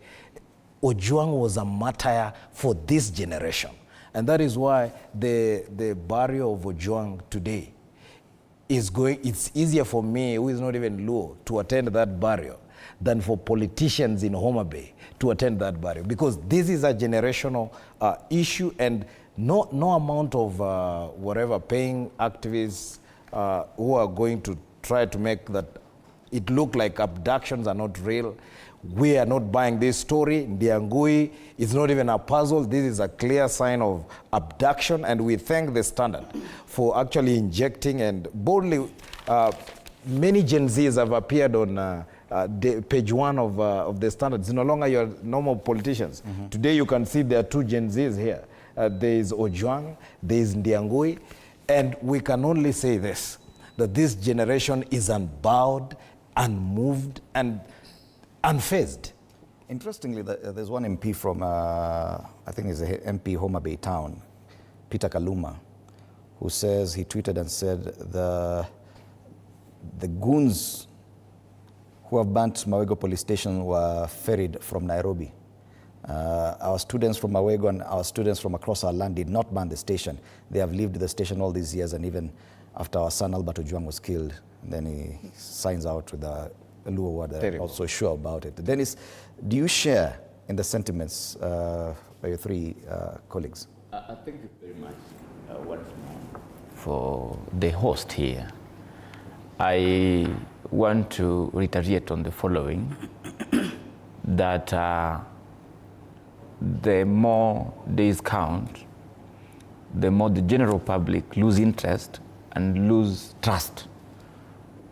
Ojwang was a martyr for this generation. And that is why the burial of Ojwang today it's easier for me, who is not even Luo, to attend that burial than for politicians in Homa Bay to attend that burial, because this is a generational issue, and no amount of whatever paying activists who are going to try to make that it look like abductions are not real. We are not buying this story. Ndiangui is not even a puzzle. This is a clear sign of abduction, and we thank the Standard for actually injecting and boldly. Many Gen Zs have appeared on page 1 of the Standard. It's no longer your normal politicians. Mm-hmm. Today you can see there are 2 Gen Zs here. There is Ojwang, there is Ndiangui, and we can only say this, that this generation is unbowed, unmoved, and unfazed. Interestingly, there's one MP from, I think he's a MP Homa Bay Town, Peter Kaluma, who says, he tweeted and said, the goons who have burnt Mawego police station were ferried from Nairobi. Our students from Mawego and our students from across our land did not burn the station. They have lived the station all these years, and even after our son Albert Ojwang was killed, then he signs out with a Luo word. They're also sure about it. Dennis, do you share in the sentiments by your 3 colleagues? I thank you very much once more for the host here. I want to reiterate on the following, that the more days count, the more the general public lose interest and lose trust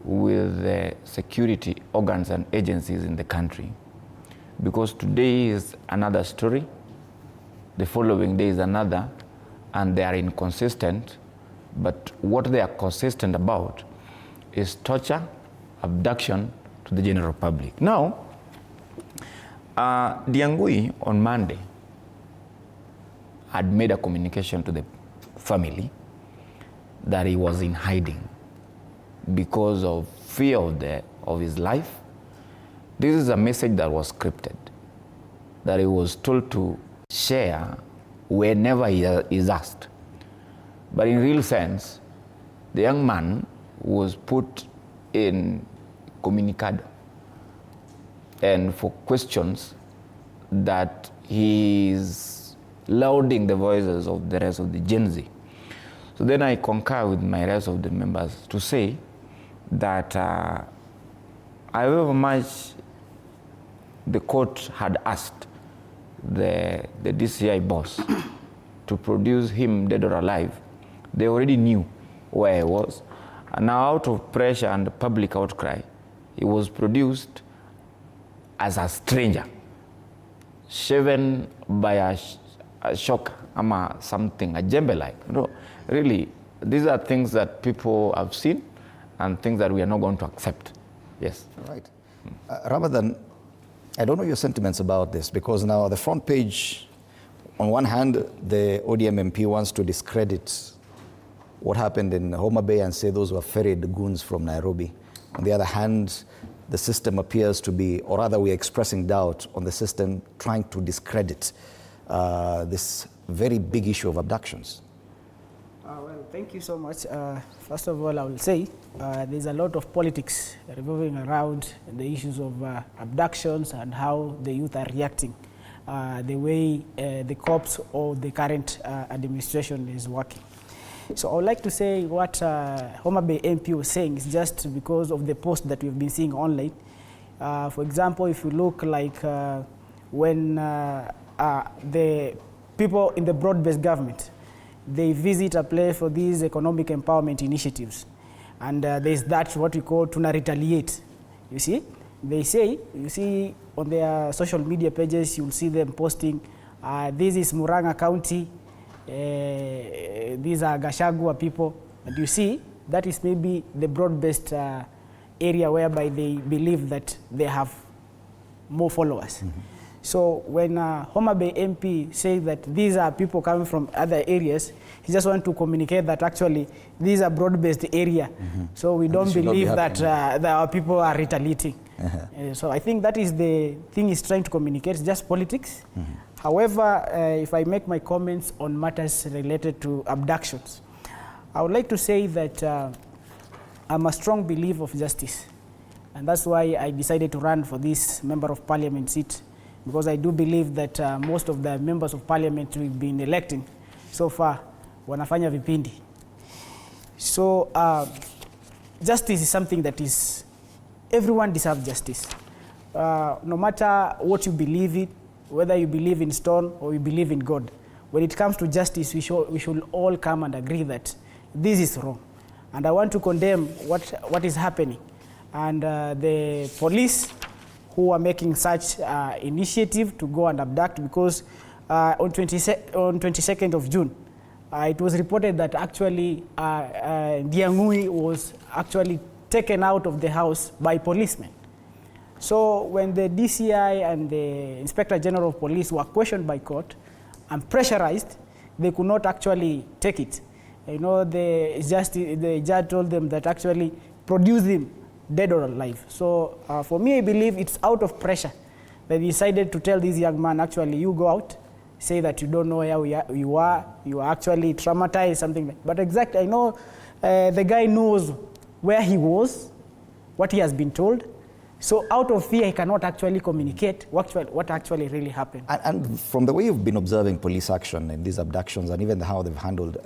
with the security organs and agencies in the country. Because today is another story, the following day is another, and they are inconsistent, but what they are consistent about is torture, abduction to the general public. Now, Ndiangui on Monday had made a communication to the family that he was in hiding because of fear of his life. This is a message that was scripted, that he was told to share whenever he is asked. But in real sense, the young man was put in communicado, and for questions that he is lauding the voices of the rest of the Gen Z. So then I concur with my rest of the members to say that however much the court had asked the DCI boss to produce him dead or alive, they already knew where he was. And now, out of pressure and public outcry, he was produced as a stranger, shaven by a shock, something, a jembe-like. No, really, these are things that people have seen and things that we are not going to accept. Yes. Right. Ramadan, I don't know your sentiments about this, because now the front page, on one hand, the ODM MP wants to discredit what happened in Homa Bay and say those were ferried goons from Nairobi. On the other hand, the system appears to be, or rather we are expressing doubt on the system trying to discredit this very big issue of abductions. Well, thank you so much. First of all, I will say there's a lot of politics revolving around the issues of abductions and how the youth are reacting, the way the cops or the current administration is working. So I would like to say what Homa Bay MP was saying is just because of the post that we've been seeing online. For example, if you look like when the people in the broad-based government, they visit a place for these economic empowerment initiatives. And there's that what we call tuna retaliate. You see, they say, you see on their social media pages, you'll see them posting, this is Murang'a County, these are Gachagua people. And you see, that is maybe the broad-based area whereby they believe that they have more followers. Mm-hmm. So when Homa Bay MP say that these are people coming from other areas, he just want to communicate that actually these are broad-based area. So we don't believe that our people are retaliating. So I think that is the thing he's trying to communicate, it's just politics. However, if I make my comments on matters related to abductions, I would like to say that I'm a strong believer of justice. And that's why I decided to run for this Member of Parliament seat, because I do believe that most of the members of Parliament we've been electing so far wanafanya vipindi. So justice is something that is, everyone deserves justice. No matter what you believe in, whether you believe in stone or you believe in God, when it comes to justice, we should all come and agree that this is wrong. And I want to condemn what is happening. And the police who are making such initiative to go and abduct, because on 22nd of June, it was reported that actually Ndiyang'ui was actually taken out of the house by policemen. So when the DCI and the Inspector General of Police were questioned by court and pressurized, they could not actually take it. You know, the judge told them that actually produce him dead or alive. So for me, I believe it's out of pressure. They decided to tell this young man, actually, you go out, say that you don't know where you are actually traumatized, something like that. But exactly, I know the guy knows where he was, what he has been told. So out of fear, he cannot actually communicate what actually really happened. And from the way you've been observing police action in these abductions and even how they've handled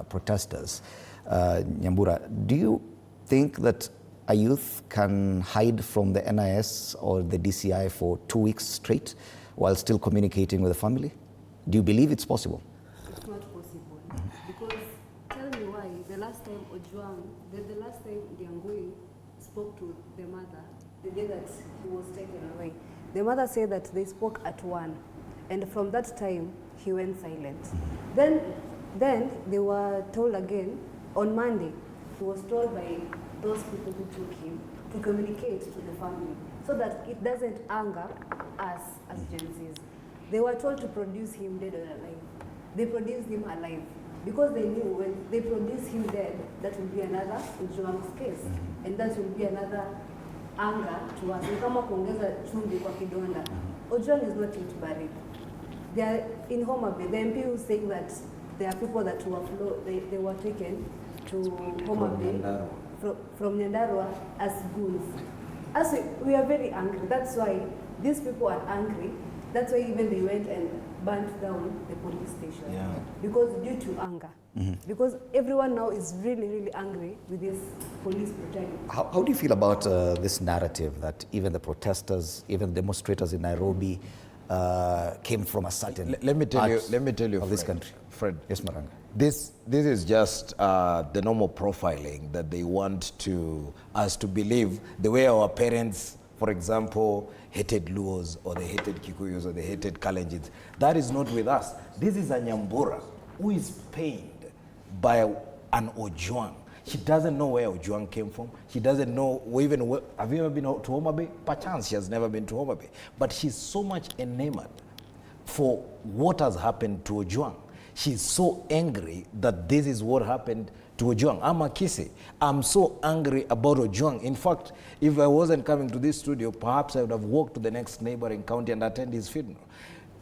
protesters, Nyambura, do you think that a youth can hide from the NIS or the DCI for 2 weeks straight while still communicating with the family? Do you believe it's possible? It's not possible. Because tell me why, the last time Ndiyang'ui spoke to the mother, the day that he was taken away, the mother said that they spoke at 1, and from that time he went silent. Then they were told again on Monday. He was told by those people who took him to communicate to the family so that it doesn't anger us as Gen Zs. They were told to produce him dead or alive. They produced him alive because they knew when they produce him dead, that will be another Ojwang's case, and that will be another anger to us. Ni kama kuongeza chumvi kwa kidonda. Ojwang is not yet buried. They are in Homa Bay. The MP who is saying that there are people that they were taken to Homa Bay from Nyandarua as goons. As we are very angry. That's why these people are angry. That's why even they went and burnt down the police station. Because due to anger. Because everyone now is really, really angry with this police brutality. How do you feel about this narrative that even the protesters, even demonstrators in Nairobi came from a certain let me tell you of this country? Fred. Yes, Maranga. This is just the normal profiling that they want us to believe the way our parents, for example, hated Luos or they hated Kikuyus or they hated Kalenjins. That is not with us. This is a Nyambura who is pained by an Ojwang. She doesn't know where Ojwang came from. She doesn't know have you ever been to Homa Bay? Perchance she has never been to Homa Bay. But she's so much enamored for what has happened to Ojwang. She's so angry that this is what happened to Ojwang. I'm a Kisi. I'm so angry about Ojwang. In fact, if I wasn't coming to this studio, perhaps I would have walked to the next neighboring county and attend his funeral.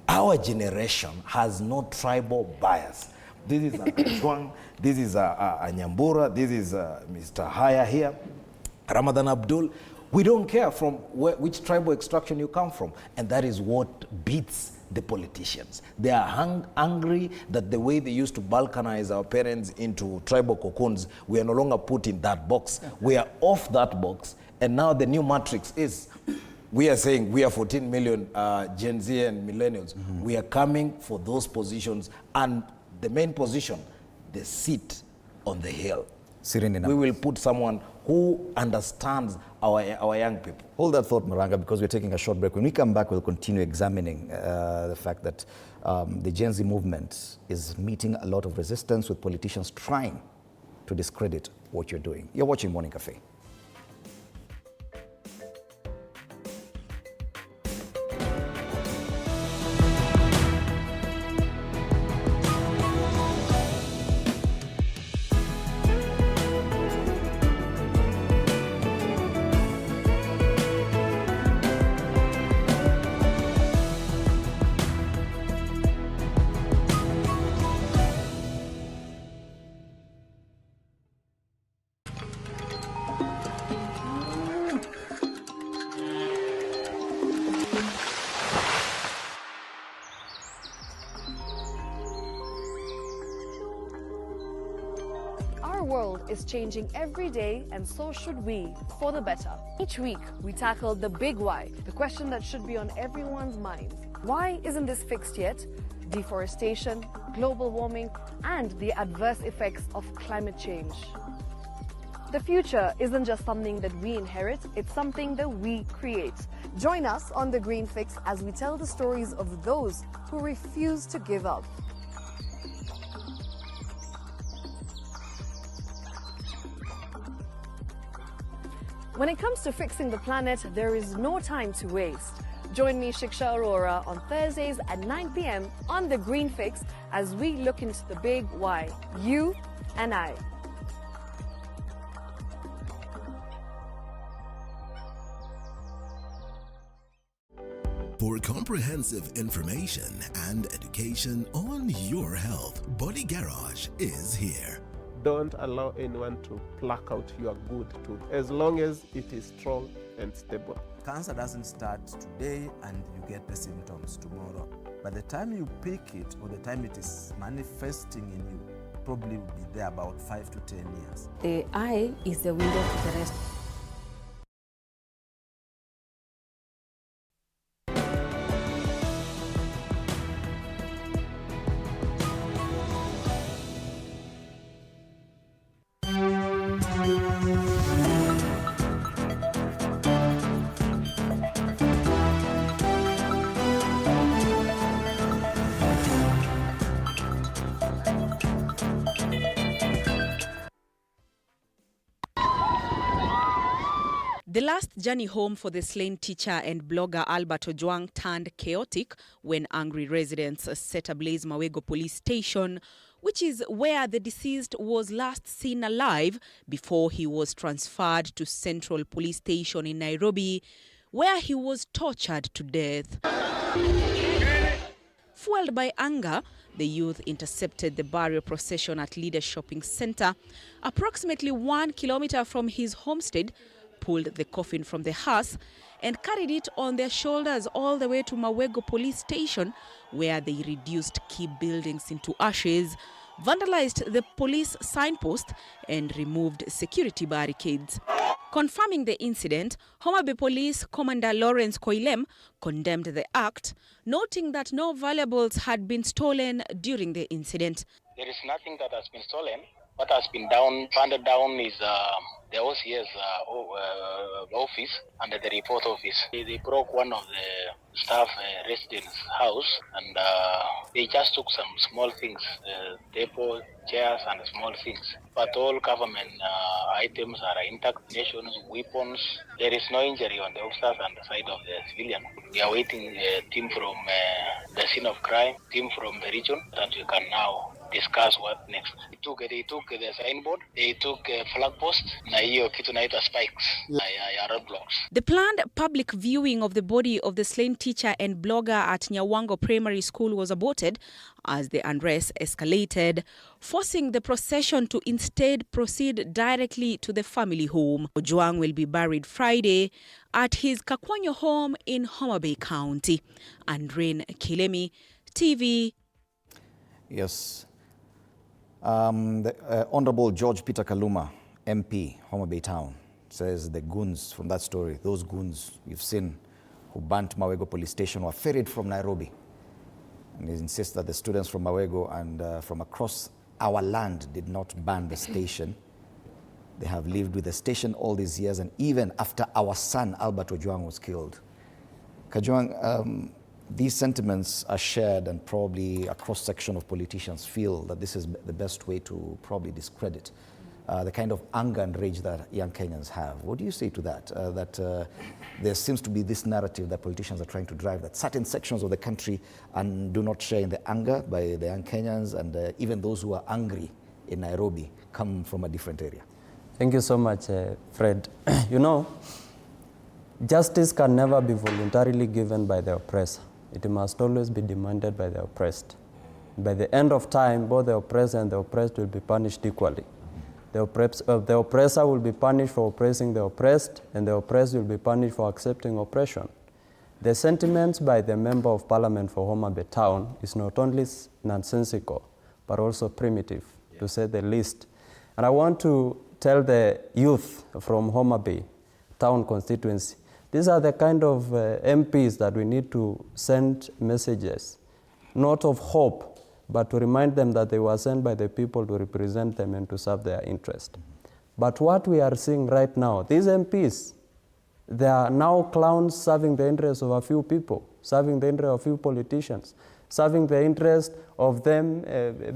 Our generation has no tribal bias. This is a Ojwang, this is a Nyambura, this is Mr. Haya here, Ramadan Abdul. We don't care from which tribal extraction you come from. And that is what beats the politicians. They are angry that the way they used to balkanize our parents into tribal cocoons, we are no longer put in that box. We are off that box, and now the new matrix is, we are saying we are 14 million Gen Z and millennials. We are coming for those positions, and the main position, the seat on the hill. We will put someone who understands our young people. Hold that thought, Maranga, because we're taking a short break. When we come back, we'll continue examining the fact that the Gen Z movement is meeting a lot of resistance with politicians trying to discredit what you're doing. You're watching Morning Cafe. is changing every day, and so should we, for the better. Each week, we tackle the big why, the question that should be on everyone's minds. Why isn't this fixed yet? Deforestation, global warming, and the adverse effects of climate change. The future isn't just something that we inherit, it's something that we create. Join us on The Green Fix as we tell the stories of those who refuse to give up. When it comes to fixing the planet, there is no time to waste. Join me, Shiksha Arora, on Thursdays at 9 p.m. on The Green Fix as we look into the big why, you and I. For comprehensive information and education on your health, Body Garage is here. Don't allow anyone to pluck out your good tooth as long as it is strong and stable. Cancer doesn't start today and you get the symptoms tomorrow. By the time you pick it or the time it is manifesting in you, probably will be there about 5 to 10 years. The eye is the window to the rest. The last journey home for the slain teacher and blogger Albert Ojwang turned chaotic when angry residents set ablaze Mawego police station, which is where the deceased was last seen alive before he was transferred to Central Police Station in Nairobi, where he was tortured to death. Fueled by anger, the youth intercepted the burial procession at Leader Shopping Center, approximately 1 kilometer from his homestead, pulled the coffin from the hearse and carried it on their shoulders all the way to Mawego police station, where they reduced key buildings into ashes, vandalized the police signpost and removed security barricades. Confirming the incident, Homa Bay Police Commander Lawrence Koilem condemned the act, noting that no valuables had been stolen during the incident. There is nothing that has been stolen. What has been handed down is the OCS office and the report office. They broke one of the staff residents' house and they just took some small things, table, chairs and small things. But all government items are intact, nations, weapons. There is no injury on the officers and the side of the civilian. We are waiting a team from the scene of crime, team from the region, that we can now discuss what next. They took the signboard, they took a flag post, na hiyo kitu naitwa spikes, ya roadblocks. The planned public viewing of the body of the slain teacher and blogger at Nyawango Primary School was aborted as the unrest escalated, forcing the procession to instead proceed directly to the family home. Ojwang will be buried Friday at his Kakwanyo home in Homa Bay County. Andrine Kilemi, TV. Yes. The Honorable George Peter Kaluma, MP, Homa Bay Town, says the goons from that story, those goons you've seen who burnt Mawego police station, were ferried from Nairobi. And he insists that the students from Mawego and from across our land did not burn the station. They have lived with the station all these years, and even after our son, Albert Ojwang, was killed. Kajwang, these sentiments are shared, and probably a cross-section of politicians feel that this is the best way to probably discredit the kind of anger and rage that young Kenyans have. What do you say to that? There seems to be this narrative that politicians are trying to drive, that certain sections of the country do not share in the anger by the young Kenyans, and even those who are angry in Nairobi come from a different area. Thank you so much, Fred. You know, justice can never be voluntarily given by the oppressor. It must always be demanded by the oppressed. By the end of time, both the oppressed and the oppressed will be punished equally. The oppressor will be punished for oppressing the oppressed, and the oppressed will be punished for accepting oppression. The sentiments by the Member of Parliament for Homa Bay Town is not only nonsensical, but also primitive, to say the least. And I want to tell the youth from Homa Bay town constituency, these are the kind of MPs that we need to send messages, not of hope, but to remind them that they were sent by the people to represent them and to serve their interest. But what we are seeing right now, these MPs, they are now clowns serving the interests of a few people, serving the interest of a few politicians, serving the interest of them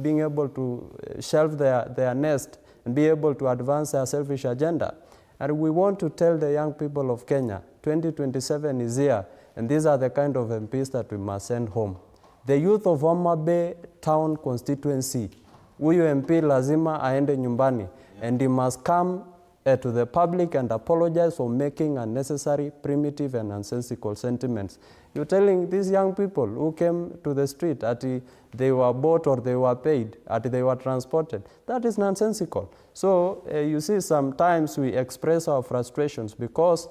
being able to shelve their nest and be able to advance their selfish agenda. And we want to tell the young people of Kenya, 2027 is here, and these are the kind of MPs that we must send home. The youth of Homa Bay town constituency, huyu MP lazima aende nyumbani, and he must come to the public and apologize for making unnecessary, primitive and nonsensical sentiments. You're telling these young people who came to the street that they were bought or they were paid, that they were transported. That is nonsensical. So you see, sometimes we express our frustrations because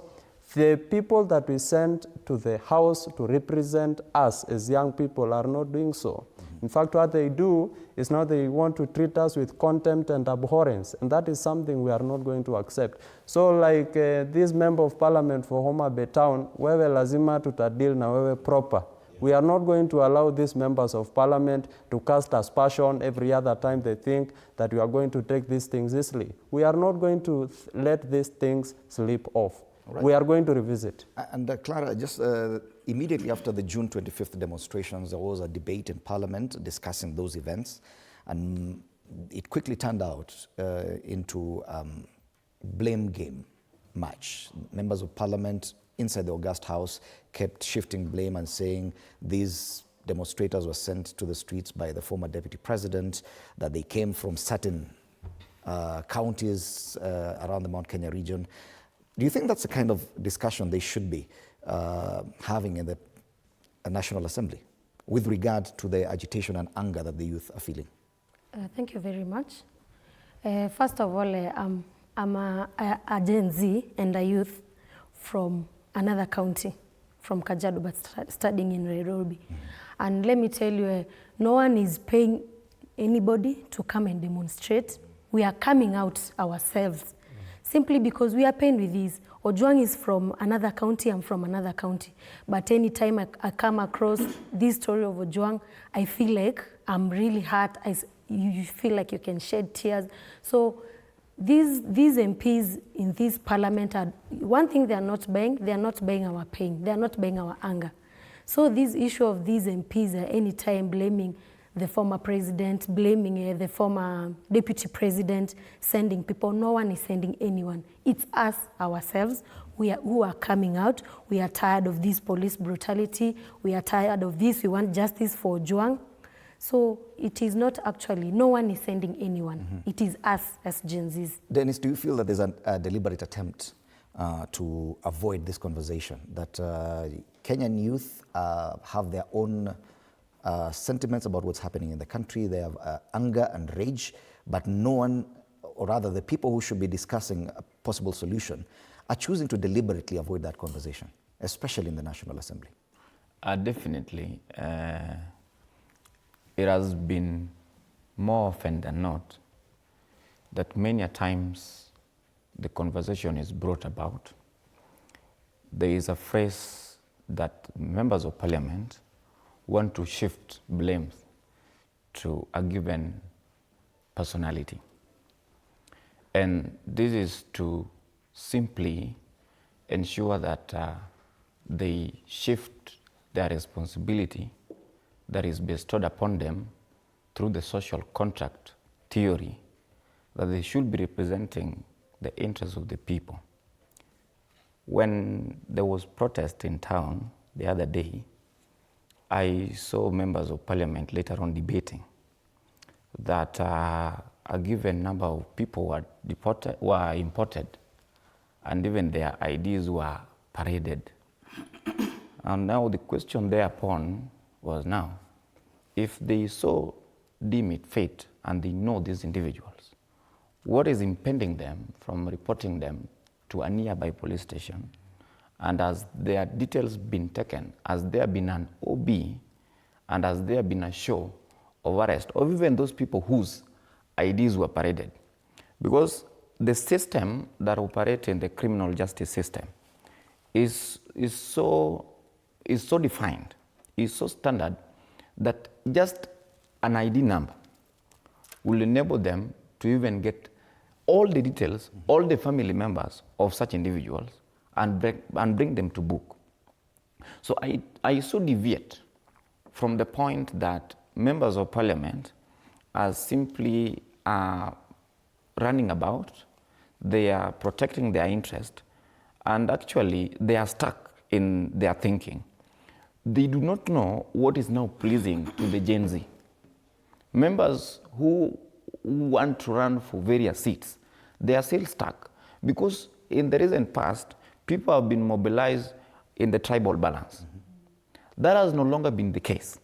the people that we send to the house to represent us as young people are not doing so. In fact, what they do is now they want to treat us with contempt and abhorrence, and that is something we are not going to accept. So like this member of parliament for Homa Bay Town, wewe lazima tutadil na wewe proper. We are not going to allow these members of parliament to cast aspersion every other time they think that we are going to take these things easily. We are not going to let these things slip off. Right. We are going to revisit. And Clara, just immediately after the June 25th demonstrations, there was a debate in Parliament discussing those events, and it quickly turned out into blame game match. Members of Parliament inside the August House kept shifting blame and saying these demonstrators were sent to the streets by the former Deputy President, that they came from certain counties around the Mount Kenya region. Do you think that's the kind of discussion they should be having in the National Assembly with regard to the agitation and anger that the youth are feeling? Thank you very much. First of all, I'm a Gen Z and a youth from another county, from Kajiado, but studying in Nairobi. And let me tell you, no one is paying anybody to come and demonstrate. We are coming out ourselves. Simply because we are pained with this. Ojwang is from another county, I'm from another county. But anytime I come across this story of Ojwang, I feel like I'm really hurt. You feel like you can shed tears. So these MPs in this parliament, one thing they are not buying our pain, they are not buying our anger. So this issue of these MPs are anytime blaming the former president, blaming the former deputy president, sending people. No one is sending anyone. It's us, ourselves, who are coming out. We are tired of this police brutality. We are tired of this. We want justice for Ojwang. So it is not actually, no one is sending anyone. It is us as Gen Zs. Dennis, do you feel that there's a deliberate attempt to avoid this conversation, that Kenyan youth have their own sentiments about what's happening in the country, they have anger and rage, but no one, or rather the people who should be discussing a possible solution, are choosing to deliberately avoid that conversation, especially in the National Assembly? Definitely. It has been more often than not that many a times the conversation is brought about. There is a phrase that members of parliament want to shift blames to a given personality. And this is to simply ensure that they shift their responsibility that is bestowed upon them through the social contract theory, that they should be representing the interests of the people. When there was protest in town the other day, I saw members of parliament later on debating that a given number of people were imported, and even their IDs were paraded. And now the question thereupon was, now, if they so deem it fate and they know these individuals, what is impeding them from reporting them to a nearby police station? And has their details been taken? Has there been an OB? And has there been a show of arrest of even those people whose IDs were paraded? Because the system that operates in the criminal justice system is so defined, is so standard, that just an ID number will enable them to even get all the details, all the family members of such individuals, and bring them to book. So I so deviate from the point that members of parliament are simply running about, they are protecting their interest, and actually they are stuck in their thinking. They do not know what is now pleasing to the Gen Z. Members who want to run for various seats, they are still stuck, because in the recent past, people have been mobilized in the tribal balance. That has no longer been the case.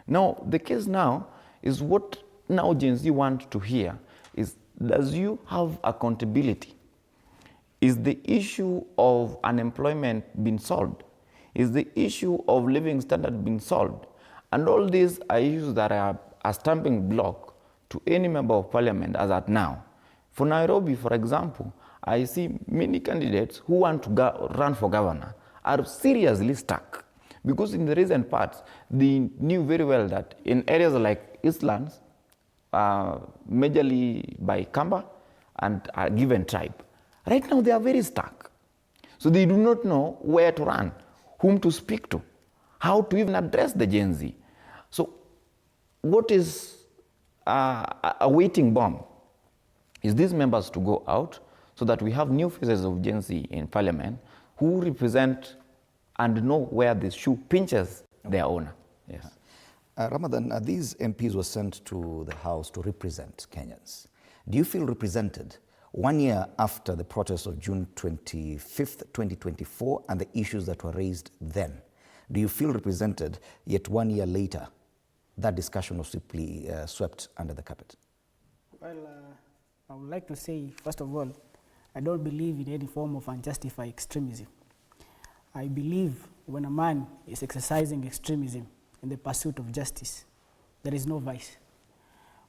Now, the case now is what now Gen Z want to hear is, does you have accountability? Is the issue of unemployment been solved? Is the issue of living standard been solved? And all these are issues that are a stamping block to any member of parliament as at now. For Nairobi, for example, I see many candidates who want to run for governor are seriously stuck, because in the recent past, they knew very well that in areas like Eastlands, majorly by Kamba and a given tribe, right now they are very stuck. So they do not know where to run, whom to speak to, how to even address the Gen Z. So what is a waiting bomb is these members to go out so that we have new faces of Gen Z in parliament who represent and know where the shoe pinches their owner. Yes. Ramadan, these MPs were sent to the House to represent Kenyans. Do you feel represented 1 year after the protests of June 25th, 2024, and the issues that were raised then? Do you feel represented, yet 1 year later, that discussion was simply swept under the carpet? Well, I would like to say, first of all, I don't believe in any form of unjustified extremism. I believe when a man is exercising extremism in the pursuit of justice, there is no vice.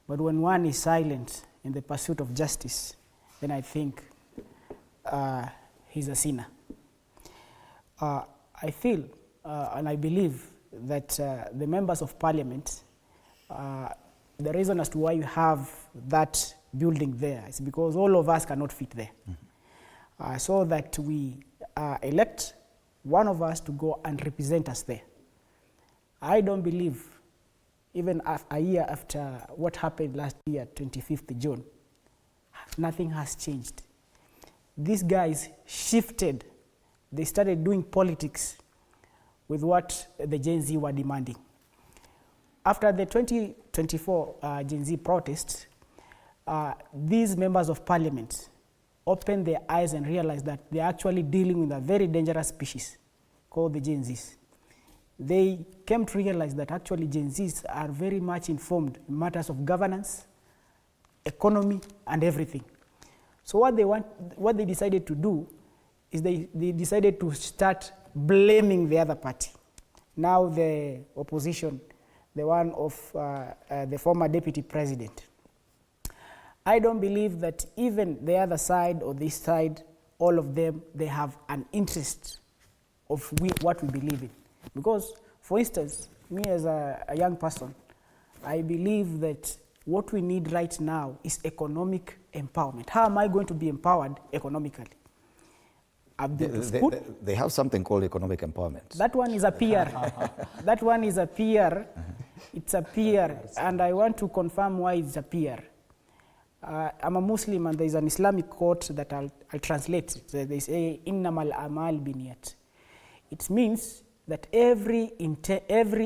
But when one is silent in the pursuit of justice, then I think he's a sinner. I feel and I believe that the members of parliament, the reason as to why you have that building there is because all of us cannot fit there. So that we elect one of us to go and represent us there. I don't believe, even a year after what happened last year, 25th June, nothing has changed. These guys shifted. They started doing politics with what the Gen Z were demanding. After the 2024 Gen Z protests, these members of parliament opened their eyes and realized that they're actually dealing with a very dangerous species called the Gen Zs. They came to realize that actually Gen Zs are very much informed in matters of governance, economy, and everything. So what they decided to do is they decided to start blaming the other party. Now the opposition, the one of the former deputy president. I don't believe that even the other side or this side, all of them, they have an interest of what we believe in. Because, for instance, me as a young person, I believe that what we need right now is economic empowerment. How am I going to be empowered economically? They have something called economic empowerment. That one is a PR. That one is a PR. It's a PR, and I want to confirm why it's a PR. I'm a Muslim, and there's an Islamic quote that I'll translate. They say, "Innamal amal biniyat." It means that every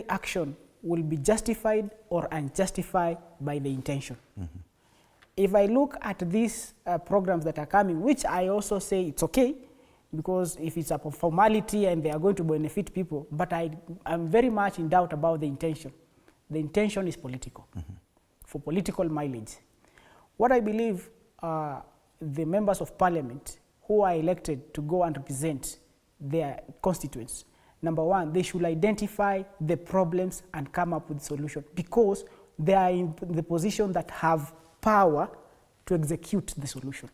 action will be justified or unjustified by the intention. If I look at these programs that are coming, which I also say it's okay, because if it's a formality and they are going to benefit people, but I'm very much in doubt about the intention. The intention is political, for political mileage. What I believe the members of parliament who are elected to go and represent their constituents, number one, they should identify the problems and come up with solutions, because they are in the position that have power to execute the solution.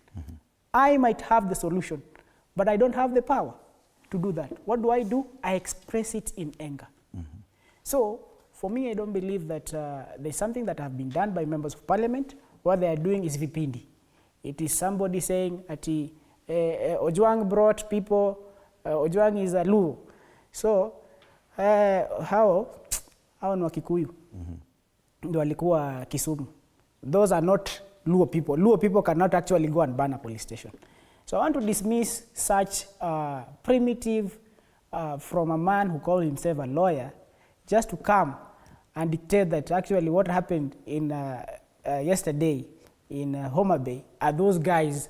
I might have the solution, but I don't have the power to do that. What do? I express it in anger. So, for me, I don't believe that there's something that have been done by members of parliament. What they are doing is vipindi. It is somebody saying that Ojwang brought people, Ojwang is a Luo. So, hao ni Wakikuyu. Ndio walikuwa Kisumu. Those are not Luo people. Luo people cannot actually go and ban a police station. So I want to dismiss such primitive from a man who called himself a lawyer just to come and dictate that actually what happened in yesterday in Homa Bay are those guys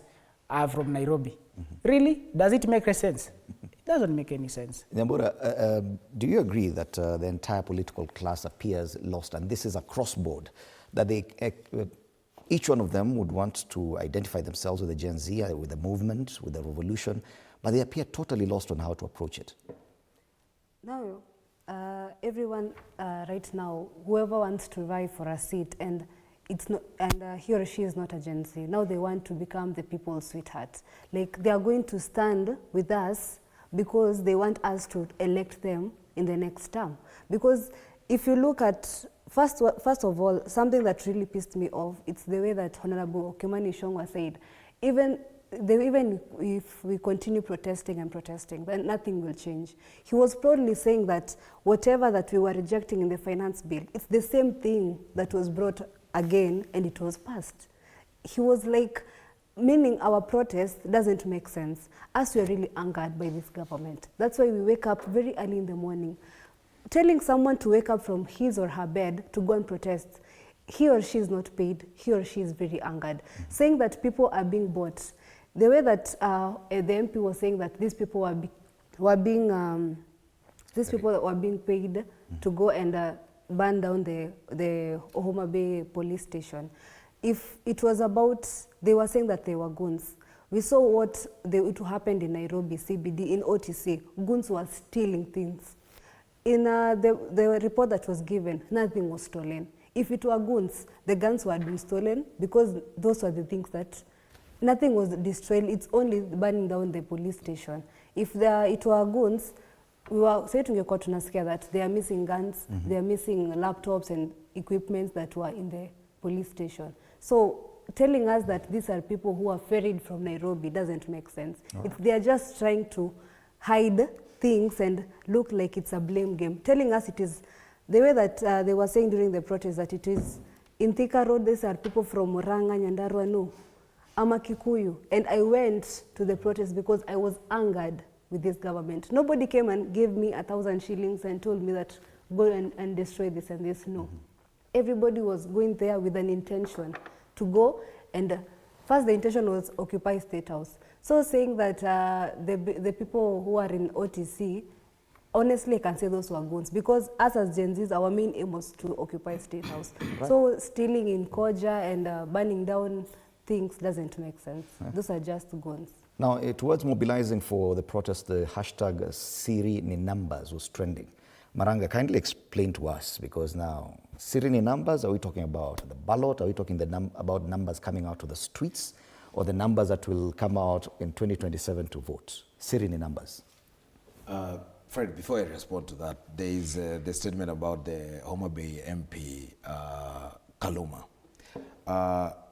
are from Nairobi. Really? Does it make sense? It doesn't make any sense. Nyambura, do you agree that the entire political class appears lost, and this is across board, that they, each one of them would want to identify themselves with the Gen Z, with the movement, with the revolution, but they appear totally lost on how to approach it? No, everyone right now, whoever wants to vie for a seat, and it's not, and he or she is not a Gen Z. Now they want to become the people's sweethearts. Like they are going to stand with us because they want us to elect them in the next term. Because if you look at, first of all, something that really pissed me off, it's the way that Honorable Kimani Ichung'wah said, even if we continue protesting and protesting, then nothing will change. He was proudly saying that whatever that we were rejecting in the finance bill, it's the same thing that was brought again and it was passed. He was like, meaning our protest doesn't make sense. As we are really angered by this government. That's why we wake up very early in the morning. Telling someone to wake up from his or her bed to go and protest, he or she is not paid, he or she is very angered. Saying that people are being bought. The way that the MP was saying that these people were being paid to go and burn down the Homa Bay police station. If it was about, they were saying that they were goons. We saw what it happened in Nairobi, CBD, in OTC. Goons were stealing things. In the report that was given, nothing was stolen. If it were goons, the guns were being stolen because those were the things that, nothing was destroyed. It's only burning down the police station. If it were goons, we were saying to tungekuwa tunasikia that they are missing guns, they are missing laptops and equipment that were in the police station. So telling us that these are people who are ferried from Nairobi doesn't make sense. They are just trying to hide things and look like it's a blame game. Telling us it is, the way that they were saying during the protest that it is in Thika Road, these are people from Murang'a, Nyandarua, no. I'm a Kikuyu, and I went to the protest because I was angered with this government. Nobody came and gave me 1,000 shillings and told me that go and destroy this and this, no. Everybody was going there with an intention to go, and first the intention was occupy State House. So saying that the people who are in OTC, honestly I can say those were goons, because us as Gen Zs, our main aim was to occupy State House. Right. So stealing in Koja and burning down things doesn't make sense. Those are just goons. Now, towards mobilizing for the protest, the hashtag Siri ni numbers was trending. Maranga, kindly explain to us, because now, Siri ni numbers, are we talking about the ballot? Are we talking about numbers coming out to the streets, or the numbers that will come out in 2027 to vote? Siri ni numbers. Fred, before I respond to that, there is the statement about the Homa Bay MP, Kaluma.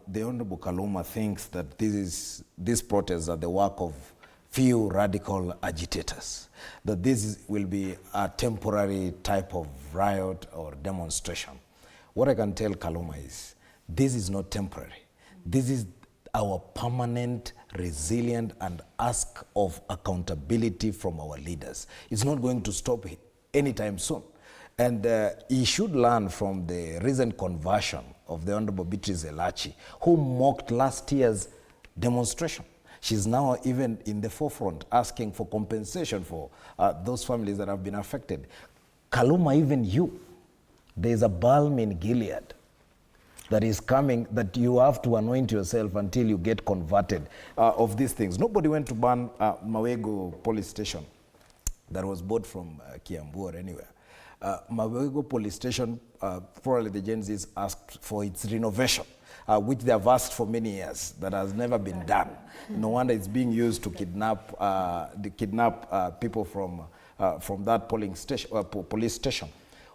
The Honorable Kaluma thinks that these protests are the work of few radical agitators, that this will be a temporary type of riot or demonstration. What I can tell Kaluma is, this is not temporary. This is our permanent, resilient, and ask of accountability from our leaders. It's not going to stop anytime soon. And he should learn from the recent conversion of the Honorable Beatrice Elachi, who mocked last year's demonstration. She's now even in the forefront asking for compensation for those families that have been affected. Kaluma, even you, there's a balm in Gilead that is coming, that you have to anoint yourself until you get converted of these things. Nobody went to ban Mawego police station that was bought from Kiambu or anywhere. Mawego police station, probably the Gen Zs asked for its renovation. which they have asked for many years, that has never been done. No wonder it's being used to kidnap people from that polling station, police station.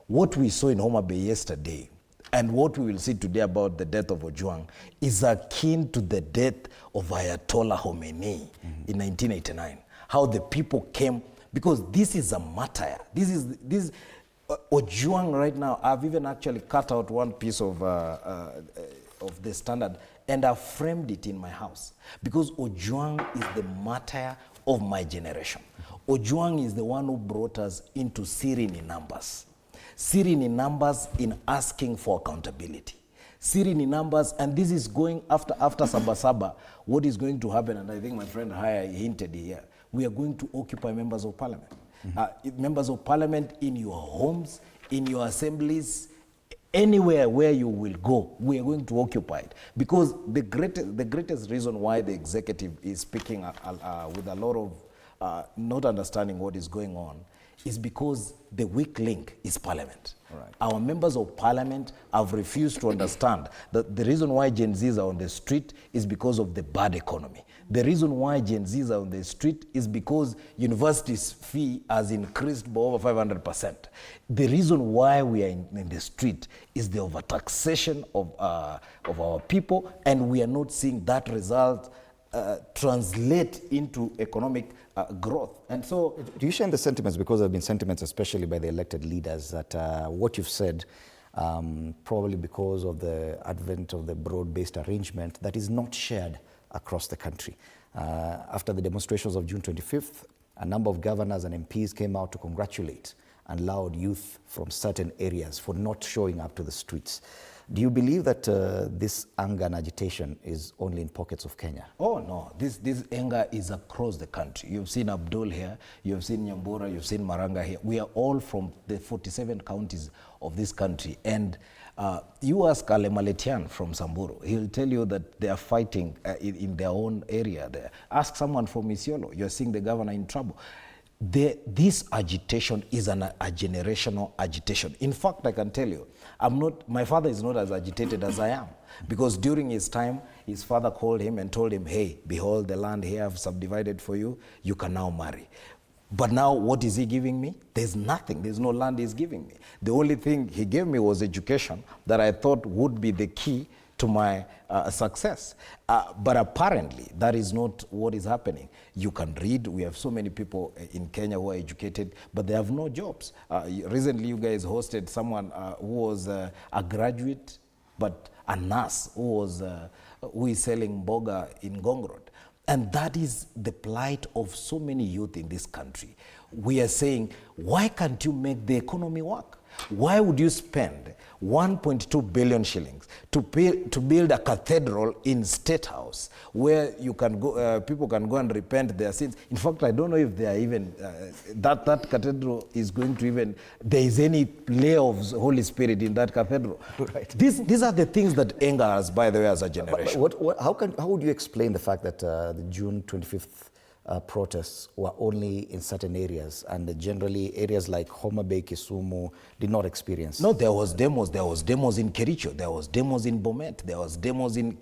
What we saw in Homa Bay yesterday and what we will see today about the death of Ojwang is akin to the death of Ayatollah Khomeini in 1989. How the people came, because this is a martyr. This Ojwang right now, I've even actually cut out one piece of the Standard and I've framed it in my house, because Ojwang is the martyr of my generation. Ojwang is the one who brought us into Siri in numbers. Siri in numbers in asking for accountability. Siri in numbers, and this is going after Sabasaba, what is going to happen, and I think my friend Haya hinted here, we are going to occupy members of parliament. Members of parliament in your homes, in your assemblies, anywhere where you will go, we are going to occupy it. Because the greatest reason why the executive is speaking with a lot of not understanding what is going on is because the weak link is parliament. Right. Our members of parliament have refused to understand that the reason why Gen Zs are on the street is because of the bad economy. The reason why Gen Zs are on the street is because university's fee has increased by over 500%. The reason why we are in the street is the overtaxation of our people, and we are not seeing that result translate into economic growth. And so, do you share the sentiments, because there have been sentiments, especially by the elected leaders, that what you've said, probably because of the advent of the broad-based arrangement, that is not shared across the country? After the demonstrations of June 25th, a number of governors and MPs came out to congratulate and laud youth from certain areas for not showing up to the streets. Do you believe that this anger and agitation is only in pockets of Kenya? Oh no, this anger is across the country. You've seen Abdul here, you've seen Nyambura, you've seen Maranga here. We are all from the 47 counties of this country. And you ask Ale Maletian from Samburu, he'll tell you that they are fighting in their own area there. Ask someone from Isiolo, you're seeing the governor in trouble. This agitation is a generational agitation. In fact, I can tell you, my father is not as agitated as I am, because during his time, his father called him and told him, hey, behold the land here I've subdivided for you, you can now marry. But now what is he giving me? There's nothing, there's no land he's giving me. The only thing he gave me was education that I thought would be the key to my success. But apparently, that is not what is happening. You can read, we have so many people in Kenya who are educated, but they have no jobs. Recently, you guys hosted someone who was a graduate, but a nurse who is selling boga in Ngong Road. And that is the plight of so many youth in this country. We are saying, why can't you make the economy work? Why would you spend 1.2 billion shillings to build a cathedral in State House where you can go, people can go and repent their sins? In fact, I don't know if they are even, that cathedral is going to even, there is any layer of Holy Spirit in that cathedral. Right. These are the things that anger us, by the way, as a generation. How would you explain the fact that the June 25th protests were only in certain areas, and generally areas like Homa Bay, Kisumu did not experience? No, there was demos. There was demos in Kericho. There was demos in Bomet. There was demos in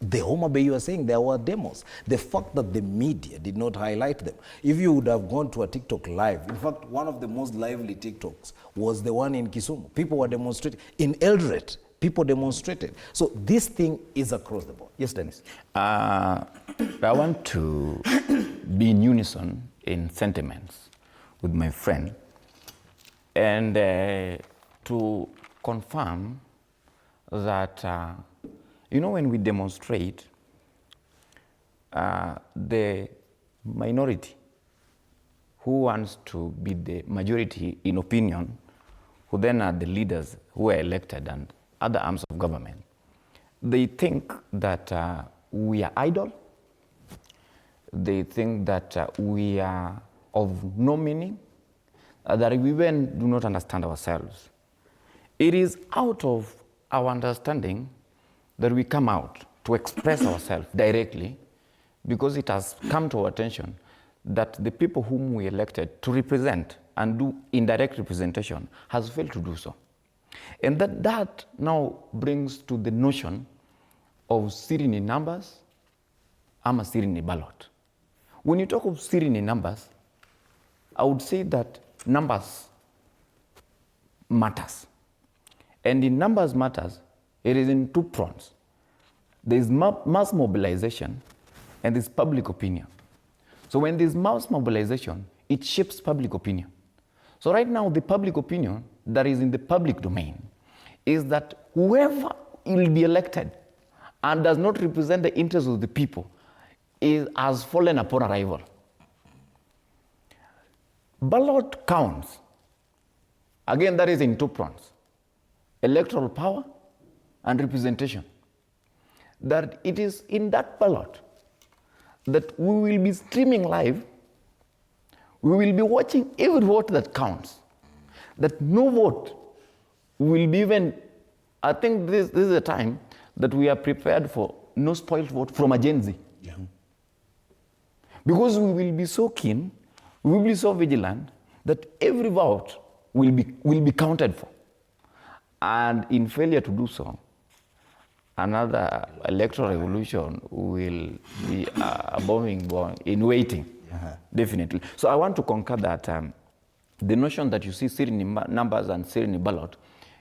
the Homa Bay. You are saying there were demos. The fact that the media did not highlight them. If you would have gone to a TikTok live, in fact, one of the most lively TikToks was the one in Kisumu. People were demonstrating. In Eldoret, people demonstrated. So this thing is across the board. Yes, Dennis? I want to be in unison in sentiments with my friend and to confirm that, when we demonstrate, the minority who wants to be the majority in opinion, who then are the leaders who are elected and other arms of government, they think that we are idle. They think that we are of no meaning, that we even do not understand ourselves. It is out of our understanding that we come out to express ourselves directly, because it has come to our attention that the people whom we elected to represent and do indirect representation has failed to do so. And that now brings to the notion of Siri ni numbers ama Siri ni ballot. When you talk of Siri ni numbers, I would say that numbers matters. And in numbers matters, it is in two fronts. There is mass mobilization and there's public opinion. So when there's mass mobilization, it shapes public opinion. So right now, the public opinion that is in the public domain is that whoever will be elected and does not represent the interests of the people has fallen upon arrival. Ballot counts. Again, that is in two fronts. Electoral power and representation. That it is in that ballot that we will be streaming live. We will be watching every vote that counts. That no vote will be even, I think this is a time that we are prepared for no spoiled vote from a Gen Z. Yeah. Because we will be so keen, we will be so vigilant that every vote will be counted for. And in failure to do so, another electoral revolution will be a bombing in waiting, definitely. So I want to concur that the notion that you see Siri numbers and Siri ballot,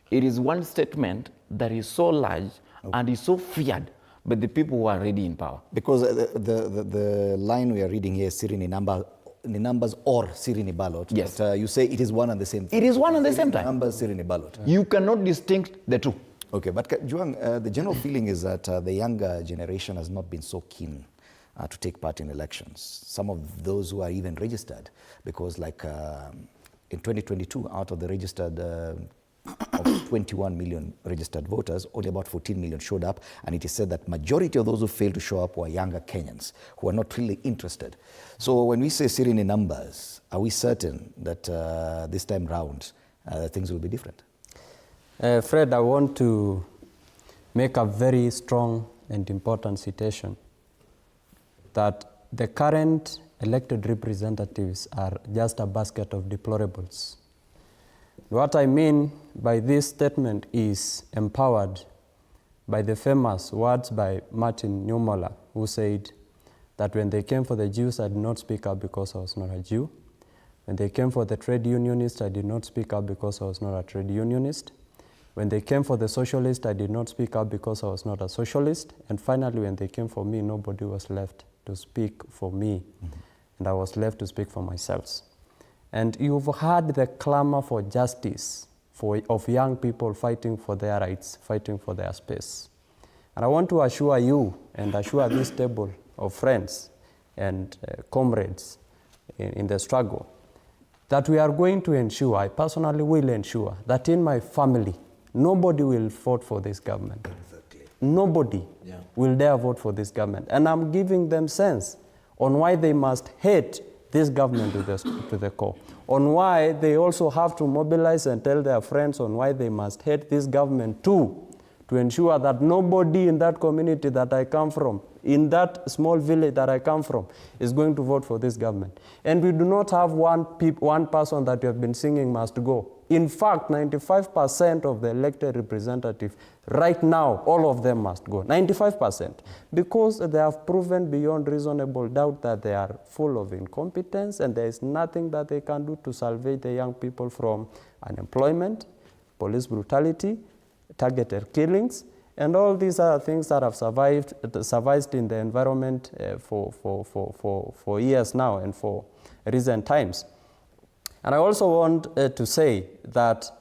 it is one statement that is so large and is so feared by the people who are already in power. Because the line we are reading here is Siri numbers or Siri ballot. Yes. But, you say it is one and the same thing. It is one and the same time. Numbers, Siri ballot. You cannot distinguish the two. Okay, but Juang, the general feeling is that the younger generation has not been so keen to take part in elections. Some of those who are even registered, because like in 2022, out of the registered of 21 million registered voters, only about 14 million showed up, and it is said that majority of those who failed to show up were younger Kenyans who are not really interested. So when we say Siri numbers, are we certain that this time round things will be different? Fred, I want to make a very strong and important citation that the current elected representatives are just a basket of deplorables. What I mean by this statement is empowered by the famous words by Martin Niemöller, who said that when they came for the Jews, I did not speak up because I was not a Jew. When they came for the trade unionists, I did not speak up because I was not a trade unionist. When they came for the socialist, I did not speak up because I was not a socialist. And finally, when they came for me, nobody was left to speak for me. And I was left to speak for myself. And you've heard the clamor for justice of young people fighting for their rights, fighting for their space. And I want to assure you and assure this table of friends and comrades in the struggle that we are going to ensure, I personally will ensure, that in my family, nobody will vote for this government. Exactly. Nobody will dare vote for this government. And I'm giving them sense on why they must hate this government to the core, on why they also have to mobilize and tell their friends on why they must hate this government too, to ensure that nobody in that community that I come from, in that small village that I come from, is going to vote for this government. And we do not have one person that we have been singing must go. In fact, 95% of the elected representatives right now, all of them must go, 95%, because they have proven beyond reasonable doubt that they are full of incompetence and there is nothing that they can do to salvage the young people from unemployment, police brutality, targeted killings, and all these are things that have survived in the environment for years now and for recent times. And I also want to say that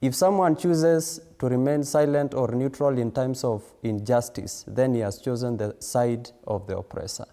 if someone chooses to remain silent or neutral in times of injustice, then he has chosen the side of the oppressor.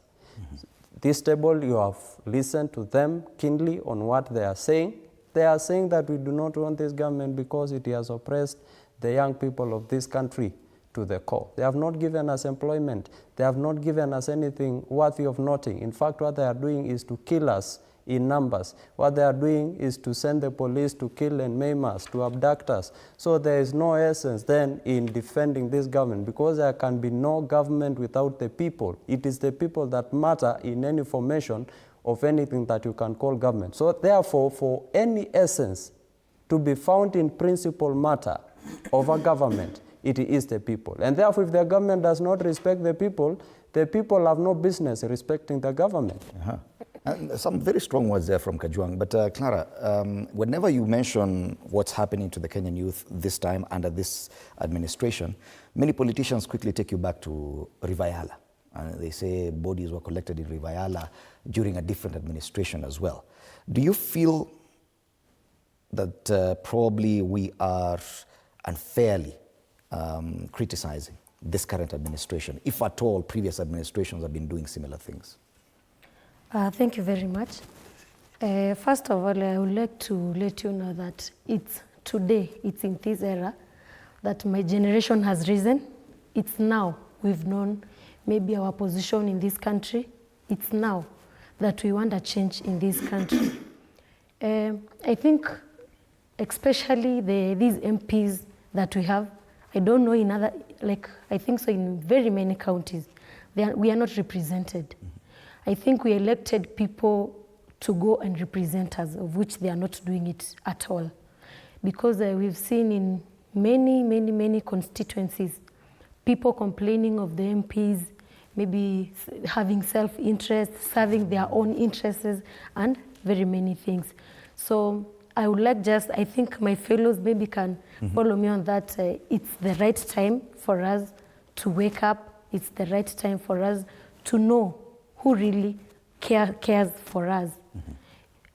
This table, you have listened to them keenly on what they are saying. They are saying that we do not want this government because it has oppressed the young people of this country to the core. They have not given us employment. They have not given us anything worthy of noting. In fact, what they are doing is to kill us in numbers. What they are doing is to send the police to kill and maim us, to abduct us. So there is no essence then in defending this government, because there can be no government without the people. It is the people that matter in any formation of anything that you can call government. So therefore, for any essence to be found in principal matter of a government, it is the people. And therefore, if the government does not respect the people have no business respecting the government. And some very strong words there from Kajwang. But Clara, whenever you mention what's happening to the Kenyan youth this time under this administration, many politicians quickly take you back to Rivayala. They say bodies were collected in Rivayala during a different administration as well. Do you feel that probably we are unfairly criticizing this current administration, if at all previous administrations have been doing similar things? Thank you very much. First of all, I would like to let you know that it's today, it's in this era that my generation has risen. It's now we've known maybe our position in this country. It's now that we want a change in this country. I think especially these MPs that we have, I don't know in other, I think so in very many counties, we are not represented. I think we elected people to go and represent us, of which they are not doing it at all. Because we've seen in many constituencies, people complaining of the MPs, maybe having self-interest, serving their own interests, and very many things. So I would like I think my fellows maybe can follow me on that. It's the right time for us to wake up. It's the right time for us to know who really cares for us.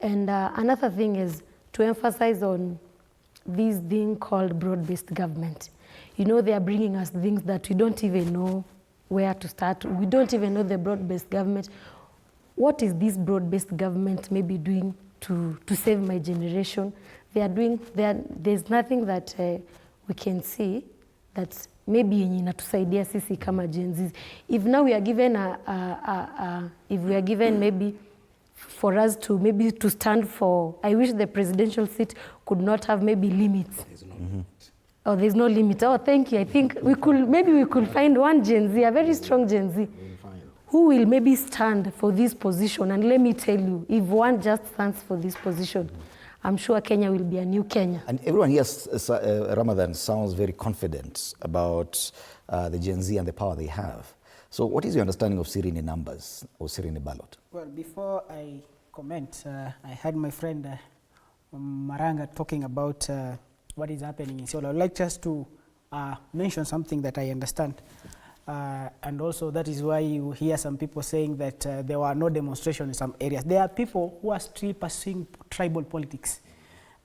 And another thing is to emphasize on this thing called broad-based government. You know, they are bringing us things that we don't even know where to start. We don't even know the broad-based government. What is this broad-based government maybe doing to save my generation? There's nothing that we can see that maybe inatusaidia sisi kama Gen Zs. If now we are given if we are given maybe for us to maybe to stand for, I wish the presidential seat could not have maybe limits. There's no limit. Oh, there's no limit. Oh, thank you. I think we could find one Gen Z, a very strong Gen Z, who will maybe stand for this position. And let me tell you, if one just stands for this position, I'm sure Kenya will be a new Kenya. And everyone here, Ramadan, sounds very confident about the Gen Z and the power they have. So what is your understanding of Siri numbers or Siri ballot? Well, before I comment, I had my friend Maranga talking about what is happening in Isiolo. I'd like just to mention something that I understand. And also that is why you hear some people saying that there were no demonstrations in some areas. There are people who are still pursuing tribal politics.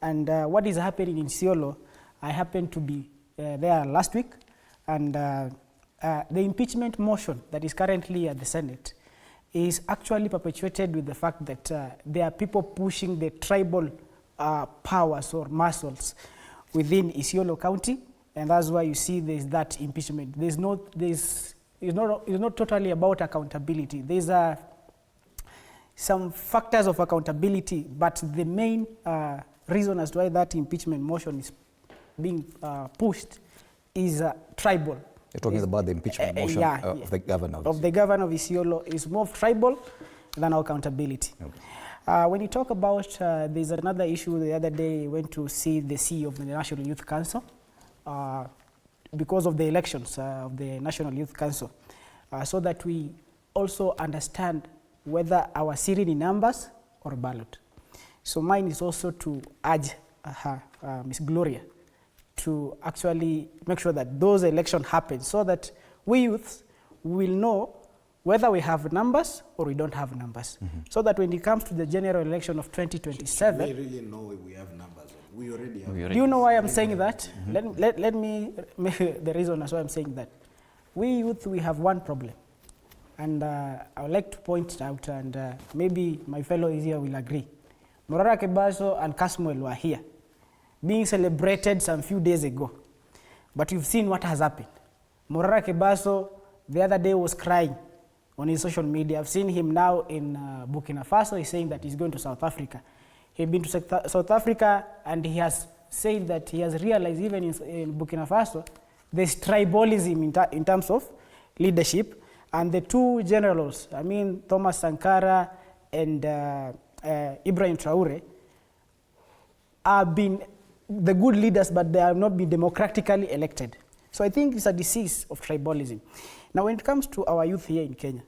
And what is happening in Isiolo, I happened to be there last week, and the impeachment motion that is currently at the Senate is actually perpetuated with the fact that there are people pushing the tribal powers or muscles within Isiolo County. And that's why you see there's that impeachment. It's not totally about accountability. There's some factors of accountability, but the main reason as to why that impeachment motion is being pushed is tribal. You're talking about the impeachment motion of the governor of the governor of Isiolo is more tribal than accountability. Okay. When you talk about, there's another issue. The other day I went to see the CEO of the National Youth Council. Because of the elections of the National Youth Council, so that we also understand whether our Siri numbers or ballot. So mine is also to urge Ms. Gloria to actually make sure that those elections happen so that we youths will know whether we have numbers or we don't have numbers. So that when it comes to the general election of 2027... We really know if we have numbers. We already have. Do you know why I'm saying that? Let me make the reason as why I'm saying that. We youth, we have one problem. And I would like to point it out, and maybe my fellows here will agree. Morara Kebaso and Kasmuel were here, being celebrated some few days ago. But you've seen what has happened. Morara Kebaso the other day was crying on his social media. I've seen him now in Burkina Faso. He's saying that he's going to South Africa. He's been to South Africa, and he has said that he has realized even in Burkina Faso, there's tribalism in terms of leadership. And the two generals, I mean Thomas Sankara and Ibrahim Traore, have been the good leaders, but they have not been democratically elected. So I think it's a disease of tribalism. Now, when it comes to our youth here in Kenya,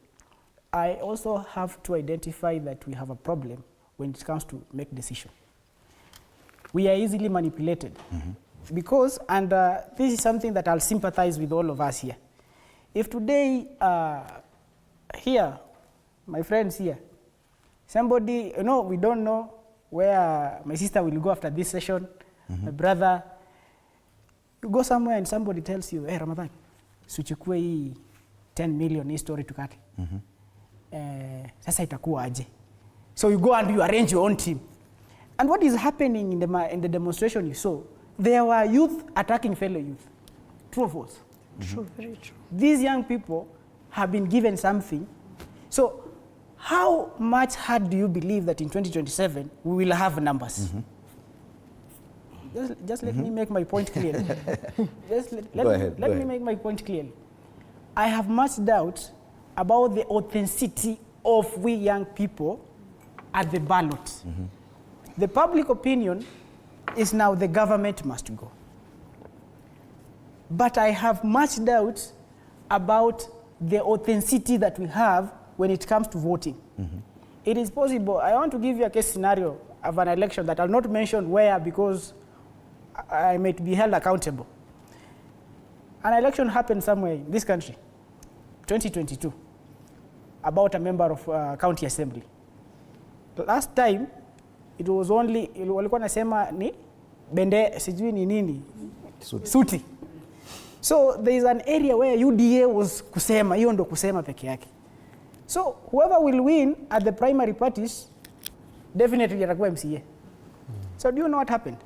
I also have to identify that we have a problem when it comes to make decisions. We are easily manipulated because, and this is something that I'll sympathize with all of us here. If today, here, my friends here, somebody, we don't know where my sister will go after this session, my brother, you go somewhere and somebody tells you, hey, Ramadan, suchukue hii 10 million hii story tukate. Sasa itakuwa aje. So you go and you arrange your own team. And what is happening in the demonstration you saw, there were youth attacking fellow youth. True or false? True, very true. These young people have been given something. So how much hard do you believe that in 2027 we will have numbers? Just let me make my point clearly. Let me make my point clearly. I have much doubt about the authenticity of we young people at the ballot. The public opinion is now the government must go. But I have much doubt about the authenticity that we have when it comes to voting. It is possible. I want to give you a case scenario of an election that I'll not mention where because I might be held accountable. An election happened somewhere in this country, 2022, about a member of county assembly. Last time, it was only, walikuwa nasema ni bende, sijui ni nini, suti. So there is an area where UDA was kusema, hiyo ndo kusema peke yake. So whoever will win at the primary parties, definitely atakuwa MCA. So do you know what happened?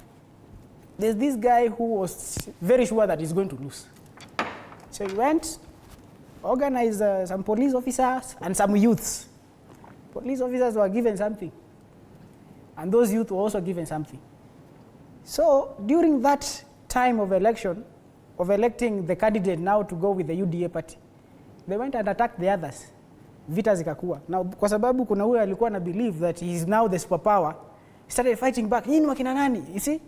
There's this guy who was very sure that he's going to lose. So he went, organized some police officers and some youths. Police officers were given something. And those youth were also given something. So during that time of election, of electing the candidate now to go with the UDA party, they went and attacked the others. Vita zikakuwa. Now, kwa sababu kuna huyo alikuwa na believe that he is now the superpower, he started fighting back. Nini wakina nani? You see?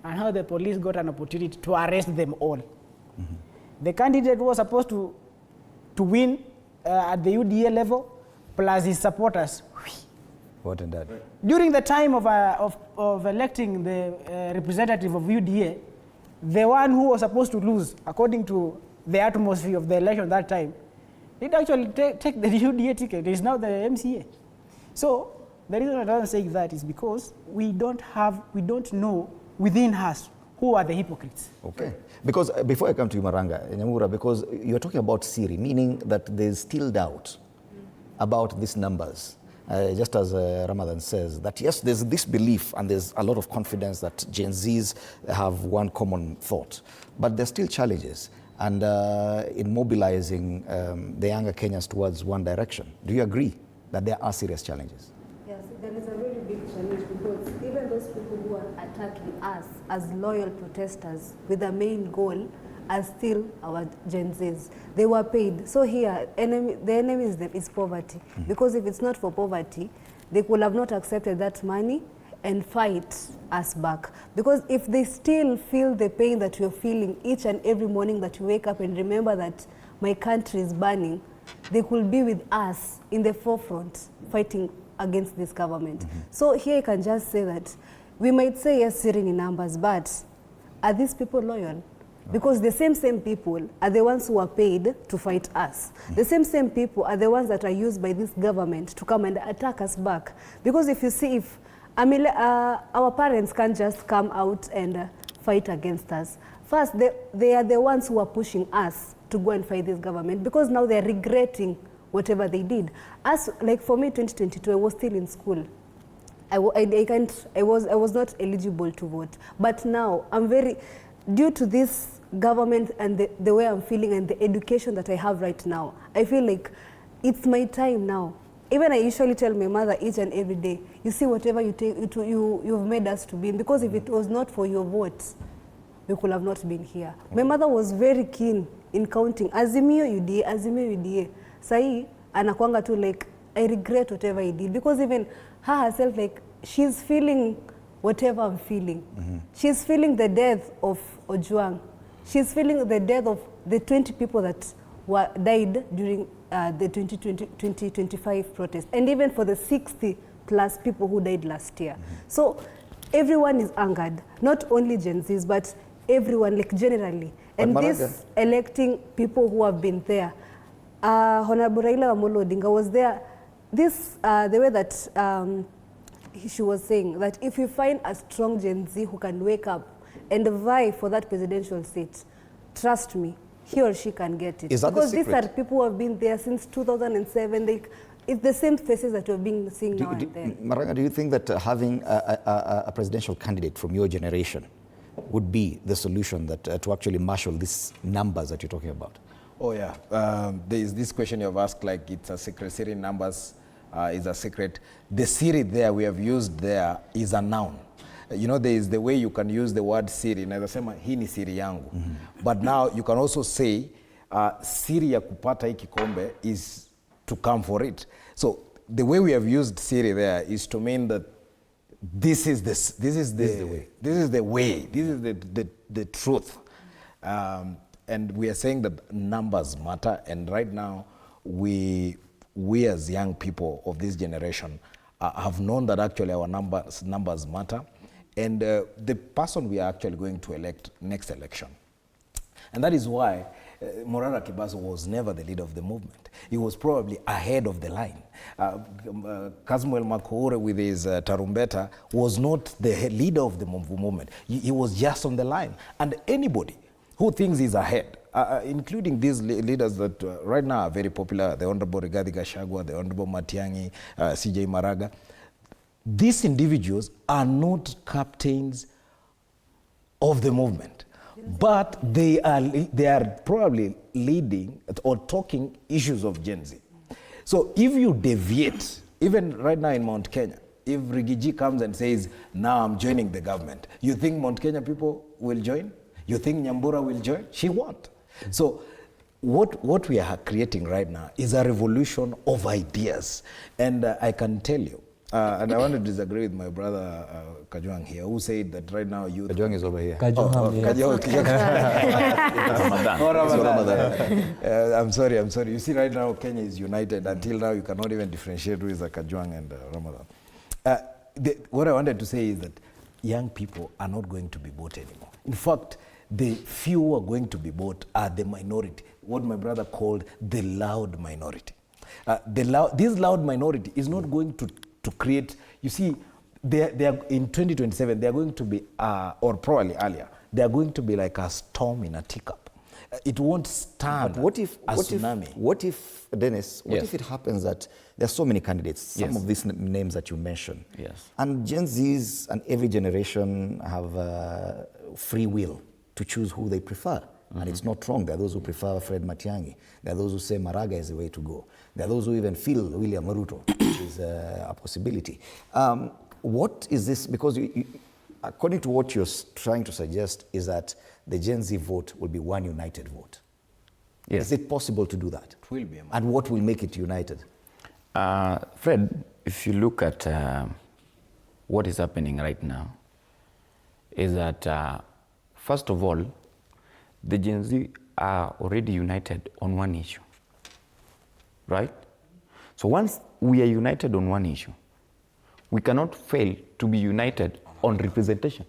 And how the police got an opportunity to arrest them all. The candidate was supposed to win at the UDA level, plus his supporters. What in that? During the time of electing the representative of UDA, the one who was supposed to lose, according to the atmosphere of the election that time, did actually take the UDA ticket. He is now the MCA. So the reason I don't say that is because we don't know within us who are the hypocrites. Okay. Because before I come to you, Maranga, Nyamura, because you're talking about Siri, meaning that there's still doubt about these numbers. Just as Ramadan says, that yes, there's this belief and there's a lot of confidence that Gen Zs have one common thought, but there's still challenges and in mobilizing the younger Kenyans towards one direction. Do you agree that there are serious challenges? Yes, there is a very big challenge because even those people who are attacking us as loyal protesters with the main goal are still our Gen Zs. They were paid. So here, the enemy is poverty. Because if it's not for poverty, they could have not accepted that money and fight us back. Because if they still feel the pain that you're feeling each and every morning that you wake up and remember that my country is burning, they could be with us in the forefront fighting against this government. So here I can just say that we might say yes, sitting in numbers, but are these people loyal? Because the same people are the ones who are paid to fight us. The same people are the ones that are used by this government to come and attack us back. Because if you see, our parents can't just come out and fight against us. First, they are the ones who are pushing us to go and fight this government because now they're regretting whatever they did. As like for me, 2022, I was still in school. I was not eligible to vote. But now due to this government and the way I'm feeling and the education that I have right now, I feel like it's my time now. Even I usually tell my mother each and every day, you see whatever you've made us to be, because if it was not for your votes, we could have not been here. My mother was very keen in counting, Azimio UDA, Azimio UDA. Sahi, anakuanga tu like, I regret whatever I did, because even her herself, like, she's feeling whatever I'm feeling. She's feeling the death of Ojwang. she's feeling the death of the 20 people that died during the 2025 protest, and even for the 60 plus people who died last year. So everyone is angered, not only Gen Zs, but everyone, like generally. And this electing people who have been there. Honorable Raila Amolo Odinga was there. This, the way that she was saying, that if we find a strong Gen Z who can wake up and vie for that presidential seat, trust me, he or she can get it. Is that because the secret? these are people who have been there since 2007. It's the same faces that we've been seeing now and then. Maranga, do you think that having a presidential candidate from your generation would be the solution that to actually marshal these numbers that you're talking about? Oh yeah, there is this question you've asked, like it's a secret. Siri numbers is a secret. The Siri there we have used there is a noun. You know, there is the way you can use the word Siri. Naweza sema hii ni Siri yangu. But now you can also say Siri ya kupata hii kikombe is to come for it. So the way we have used Siri there is to mean that this is the way. This is the truth. And we are saying that numbers matter, and right now we as young people of this generation have known that actually our numbers matter, and the person we are actually going to elect next election. And that is why Morara Kibaso was never the leader of the movement. He was probably ahead of the line. Kasmuel Makoure with his Tarumbeta was not the leader of the movement. He was just on the line. And anybody who thinks he's ahead, including these leaders that right now are very popular, the Honorable Rigathi Gachagua, the Honorable Matiang'i, CJ Maraga, these individuals are not captains of the movement, but they are probably leading or talking issues of Gen Z. So if you deviate, even right now in Mount Kenya, if Rigiji comes and says, now I'm joining the government, you think Mount Kenya people will join? You think Nyambura will join? She won't. So what we are creating right now is a revolution of ideas. And I can tell you, and I want to disagree with my brother Kajwang here, who said that right now youth... Kajwang is over here. I'm sorry. You see, right now Kenya is united. Until now, you cannot even differentiate who is a Kajwang and Ramadan. What I wanted to say is that young people are not going to be bought anymore. In fact, the few who are going to be bought are the minority, what my brother called the loud minority. This loud minority is not going to create, you see, they are in 2027, they are going to be, or probably earlier, they are going to be like a storm in a teacup. It won't stand a tsunami. What if, Dennis, what if it happens that there are so many candidates, some of these names that you mentioned, and Gen Zs and every generation have free will to choose who they prefer. And it's not wrong. There are those who prefer Fred Matiang'i. There are those who say Maraga is the way to go. There are those who even feel William Ruto is a possibility. What is this? Because according to what you're trying to suggest is that the Gen Z vote will be one united vote. Yes. Is it possible to do that? It will be. And what will make it united? Fred, if you look at what is happening right now, is that first of all, the Gen Z are already united on one issue, right? So once we are united on one issue, we cannot fail to be united on representation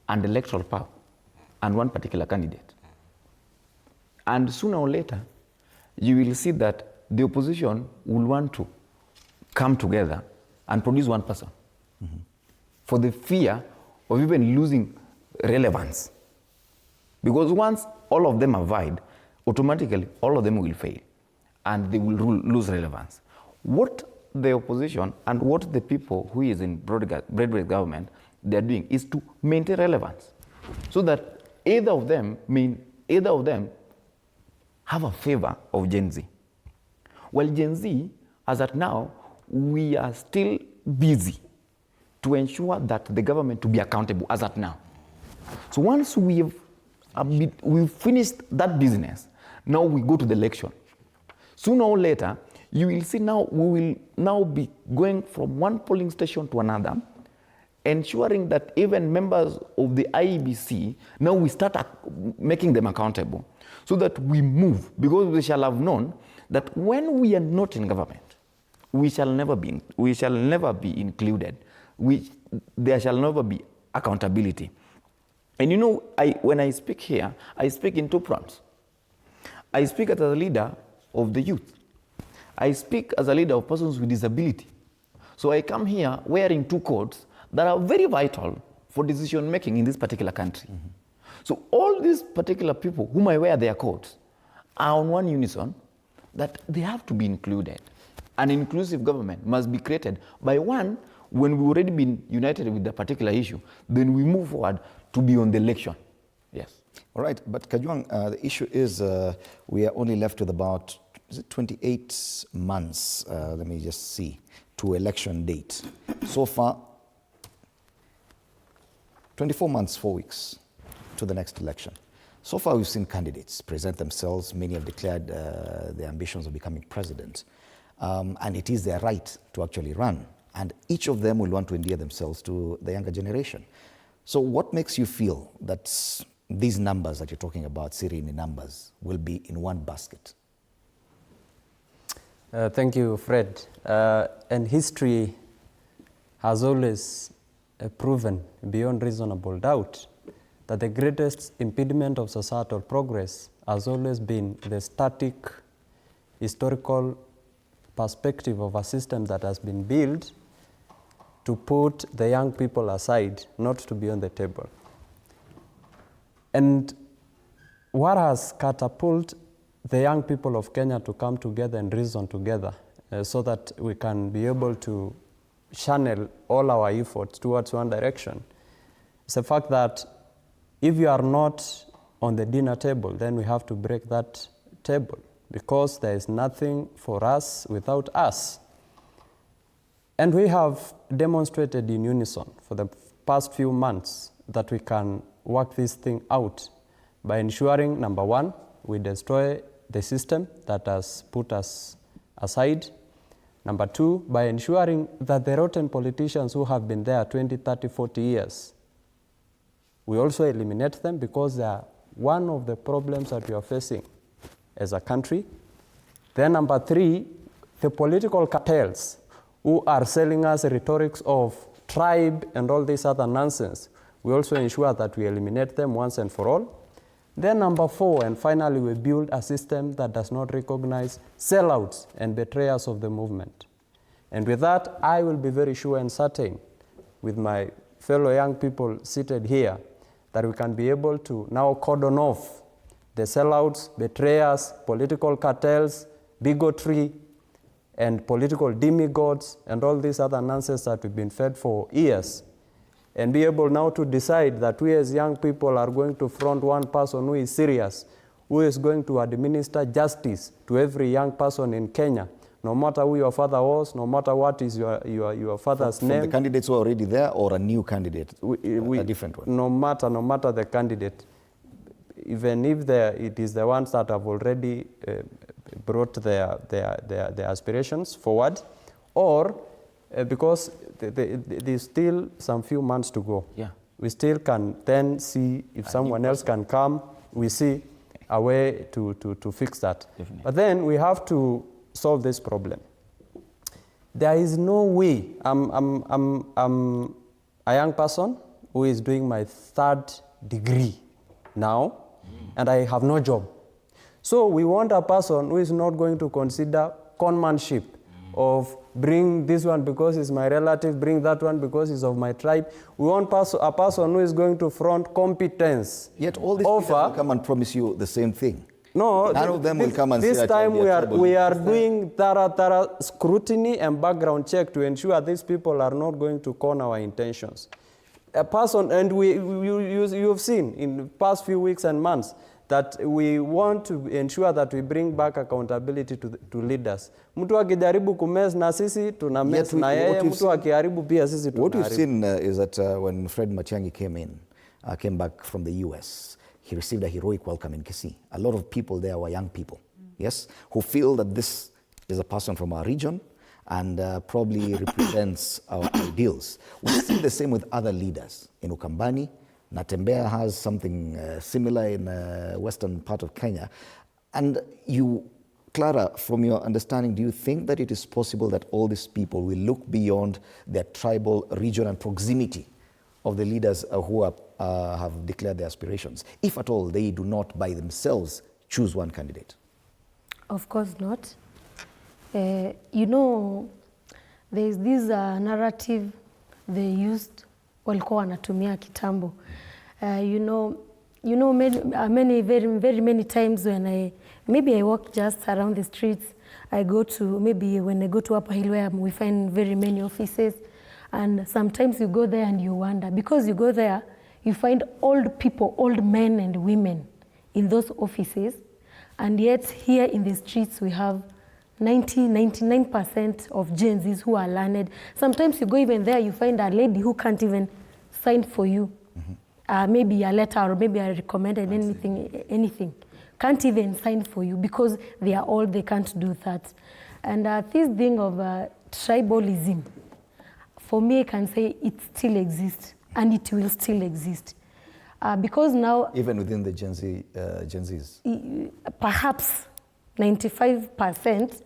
and electoral power and one particular candidate. And sooner or later, you will see that the opposition will want to come together and produce one person for the fear of even losing relevance. Because once all of them are vied, automatically all of them will fail and they will lose relevance. What the opposition and what the people who is in broad-based government, they are doing is to maintain relevance so that either of them have a favor of Gen Z. Well, Gen Z, as at now, we are still busy to ensure that the government to be accountable as at now. So once we've finished that business, now we go to the election. Sooner or later, you will see now we will now be going from one polling station to another, ensuring that even members of the IEBC, now we start making them accountable so that we move, because we shall have known that when we are not in government, we shall never be included. There shall never be accountability. And you know, when I speak here, I speak in two fronts. I speak as a leader of the youth. I speak as a leader of persons with disability. So I come here wearing two coats that are very vital for decision making in this particular country. Mm-hmm. So all these particular people whom I wear their coats are on one unison that they have to be included. An inclusive government must be created by one, when we've already been united with the particular issue, then we move forward to be on the election. Yes. All right, but Kajwang, the issue is we are only left with about 28 months, let me just see, to election date. So far, 24 months, 4 weeks to the next election. So far, we've seen candidates present themselves. Many have declared their ambitions of becoming president. And it is their right to actually run. And each of them will want to endear themselves to the younger generation. So what makes you feel that these numbers that you're talking about, Siri, numbers, will be in one basket? Thank you, Fred. And history has always proven beyond reasonable doubt that the greatest impediment of societal progress has always been the static historical perspective of a system that has been built to put the young people aside, not to be on the table. And what has catapulted the young people of Kenya to come together and reason together so that we can be able to channel all our efforts towards one direction is the fact that if you are not on the dinner table, then we have to break that table, because there is nothing for us without us. And we have demonstrated in unison for the past few months that we can work this thing out by ensuring, number one, we destroy the system that has put us aside. Number two, by ensuring that the rotten politicians who have been there 20, 30, 40 years, we also eliminate them, because they are one of the problems that we are facing as a country. Then number three, the political cartels who are selling us rhetorics of tribe and all this other nonsense, we also ensure that we eliminate them once and for all. Then number four, and finally, we build a system that does not recognize sellouts and betrayers of the movement. And with that, I will be very sure and certain with my fellow young people seated here that we can be able to now cordon off the sellouts, betrayers, political cartels, bigotry, and political demigods, and all this other nonsense that we've been fed for years, and be able now to decide that we as young people are going to front one person who is serious, who is going to administer justice to every young person in Kenya, no matter who your father was, no matter what is your father's name. From the candidates who are already there, or a new candidate, a different one? No matter the candidate, even if it is the ones that have already brought their aspirations forward, or because there's still some few months to go. Yeah. We still can then see if someone else can come, we see a way to fix that. Definitely. But then we have to solve this problem. There is no way. I'm a young person who is doing my 3rd degree now, and I have no job. So we want a person who is not going to consider conmanship of bring this one because he's my relative, bring that one because he's of my tribe. We want a person who is going to front competence. Yet all these people will come and promise you the same thing. No, none of them will come and this say time we are doing thorough scrutiny and background check to ensure these people are not going to con our intentions. A person, and you have seen in the past few weeks and months that we want to ensure that we bring back accountability to leaders. Mtu akijaribu kumess na sisi tuna mess na yeye, mtu akiharibu pia sisi tunaharibu. What we've seen is that when Fred Matiang'i came back from the US, he received a heroic welcome in Kisii. A lot of people there were young people, yes, who feel that this is a person from our region, and probably represents our ideals. We see the same with other leaders. In Ukambani, Natembea has something similar in western part of Kenya. And you, Clara, from your understanding, do you think that it is possible that all these people will look beyond their tribal, region, and proximity of the leaders who have declared their aspirations, if at all they do not by themselves choose one candidate? Of course not. You know, there's this narrative they used, walikuwa wanatumia kitambo. You know, very many times when maybe I walk just around the streets, I go to, maybe when I go to Upper Hill where we find very many offices, and sometimes you go there and you wonder, because you go there, you find old people, old men and women in those offices, and yet here in the streets we have 99% of Gen Zs who are learned. Sometimes you go even there, you find a lady who can't even sign for you. Maybe a letter or maybe a recommended anything. Can't even sign for you because they are old, they can't do that. And this thing of tribalism, for me I can say it still exists and it will still exist. Because now... Even within the Gen Zs? Perhaps 95%,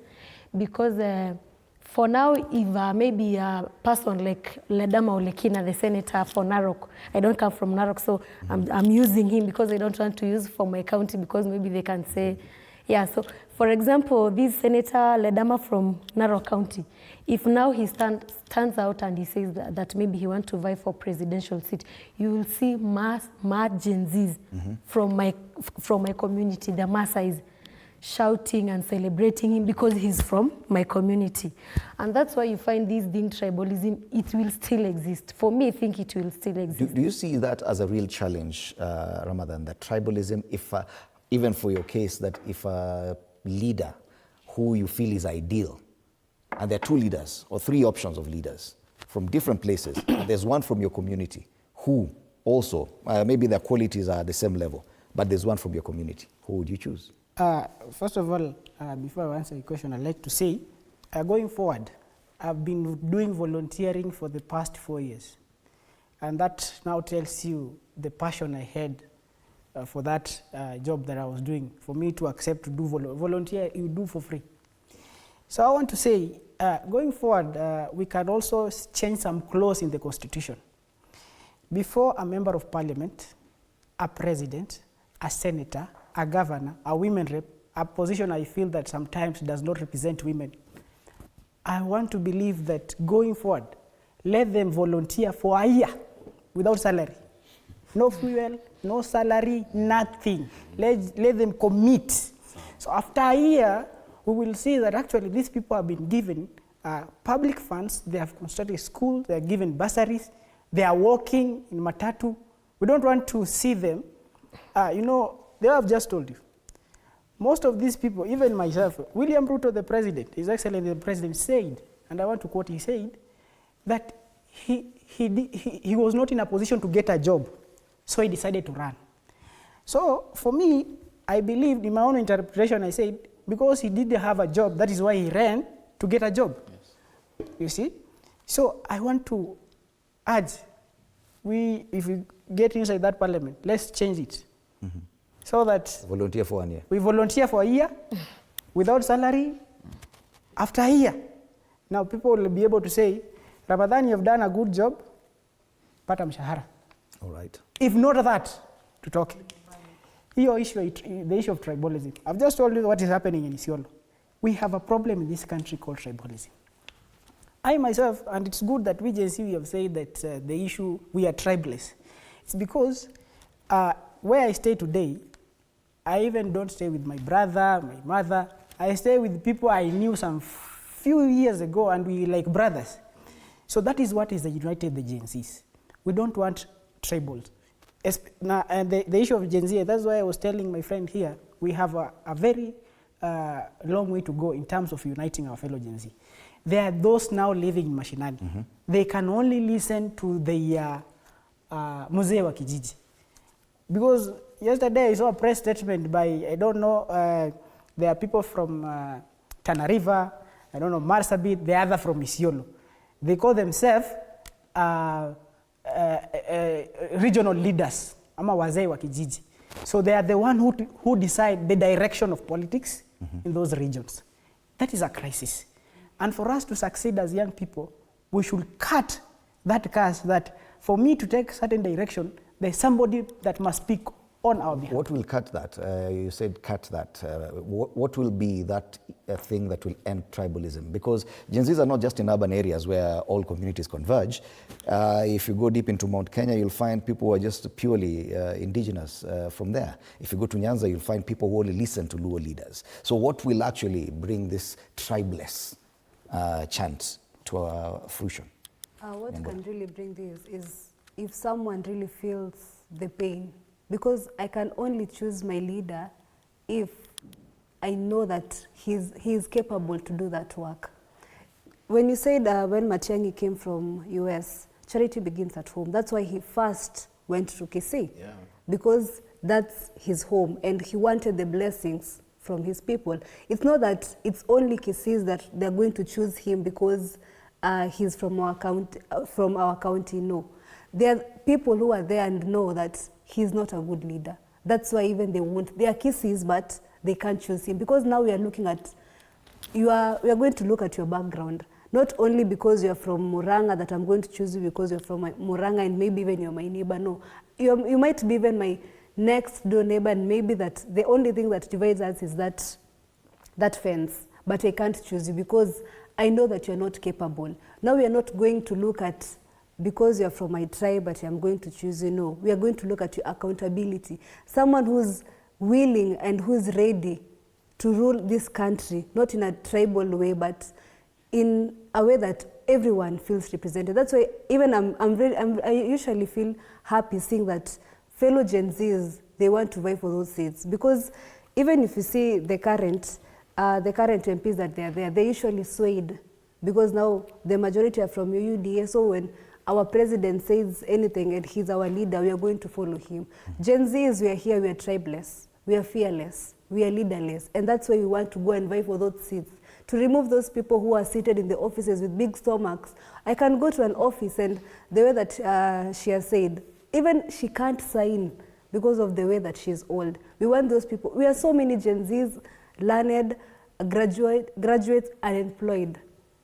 because for now, if maybe a person like Ledama Olekina, the senator for Narok, I don't come from Narok, so I'm using him because I don't want to use for my county because maybe they can say, yeah. So, for example, this Senator Ledama from Narok County, if now he stands out and he says that maybe he wants to vie for presidential seat, you will see mad Gen Zs from my community, the Maasais, shouting and celebrating him because he's from my community. And that's why you find this thing, tribalism, it will still exist. For me, I think it will still exist. Do you see that as a real challenge, Ramadan, that tribalism, if even for your case, that if a leader who you feel is ideal, and there are two leaders or three options of leaders from different places, and there's one from your community who also, maybe their qualities are at the same level, but there's one from your community, who would you choose? First of all, before I answer your question, I'd like to say, going forward, I've been doing volunteering for the past 4 years. And that now tells you the passion I had for that job that I was doing. For me to accept to do volunteer, you do for free. So I want to say, going forward, we can also change some clause in the Constitution. Before a member of parliament, a president, a senator, a governor, a women rep, a position I feel that sometimes does not represent women. I want to believe that going forward, let them volunteer for a year without salary. No fuel, no salary, nothing. Let them commit. So after a year, we will see that actually these people have been given public funds, they have constructed schools, they are given bursaries, they are working in matatu. We don't want to see them, you know, they have just told you. Most of these people, even myself, William Ruto, the president, His Excellency the President said, and I want to quote, he said, that he was not in a position to get a job, so he decided to run. So for me, I believed in my own interpretation, I said, because he didn't have a job, that is why he ran to get a job. Yes. You see? So I want to urge, if we get inside that parliament, let's change it. So that volunteer for 1 year. We volunteer for a year without salary. After a year, now people will be able to say, Ramadan, you've done a good job, pata mshahara. All right. If not that, to talk. Your issue, the issue of tribalism. I've just told you what is happening in Isiolo. We have a problem in this country called tribalism. I myself, and it's good that we GNC have said that the issue, we are tribeless. It's because where I stay today, I even don't stay with my brother, my mother. I stay with people I knew some few years ago, and we like brothers. So that is what is united the Gen Zs. We don't want tribals. Now, and the issue of Gen Z, that's why I was telling my friend here, we have a very long way to go in terms of uniting our fellow Gen Z. There are those now living in mashinani. They can only listen to the Mzee wa Kijiji. Because yesterday I saw a press statement by, I don't know, there are people from Tana River, I don't know, Marsabit, the other from Isiolo. They call themselves regional leaders, ama wazee wa kijiji. So they are the one who decide the direction of politics in those regions. That is a crisis. And for us to succeed as young people, we should cut that curse that for me to take certain direction, there's somebody that must speak on our behalf. What will cut that? You said cut that. What will be that thing that will end tribalism? Because Gen Zs are not just in urban areas where all communities converge. If you go deep into Mount Kenya, you'll find people who are just purely indigenous from there. If you go to Nyanza, you'll find people who only listen to Luo leaders. So what will actually bring this tribeless chant to fruition? What can really bring this is if someone really feels the pain. Because I can only choose my leader if I know that he is capable to do that work. When you said when Matiang'i came from US, charity begins at home. That's why he first went to Kisii. Yeah. Because that's his home and he wanted the blessings from his people. It's not that it's only Kisiis that they're going to choose him because he's from our county, no. There are people who are there and know that he's not a good leader. That's why even they won't. They are Kisiis, but they can't choose him. Because now we are looking at, we are going to look at your background. Not only because you're from Murang'a that I'm going to choose you because you're from Murang'a and maybe even you're my neighbor. No, you might be even my next door neighbor and maybe that the only thing that divides us is that fence. But I can't choose you because I know that you're not capable. Now we are not going to look at because you're from my tribe, but I'm going to choose you. No, we are going to look at your accountability. Someone who's willing and who's ready to rule this country, not in a tribal way, but in a way that everyone feels represented. That's why even I usually feel happy seeing that fellow Gen Zs, they want to vie for those seats. Because even if you see the current MPs that they are there, they usually swayed. Because now the majority are from UDA, so when our president says anything and he's our leader, we are going to follow him. Gen Zs, we are here, we are tribeless, we are fearless, we are leaderless. And that's why we want to go and vie for those seats. To remove those people who are seated in the offices with big stomachs. I can go to an office and the way that she has said, even she can't sign because of the way that she's old. We want those people. We are so many Gen Zs, learned, graduates, unemployed.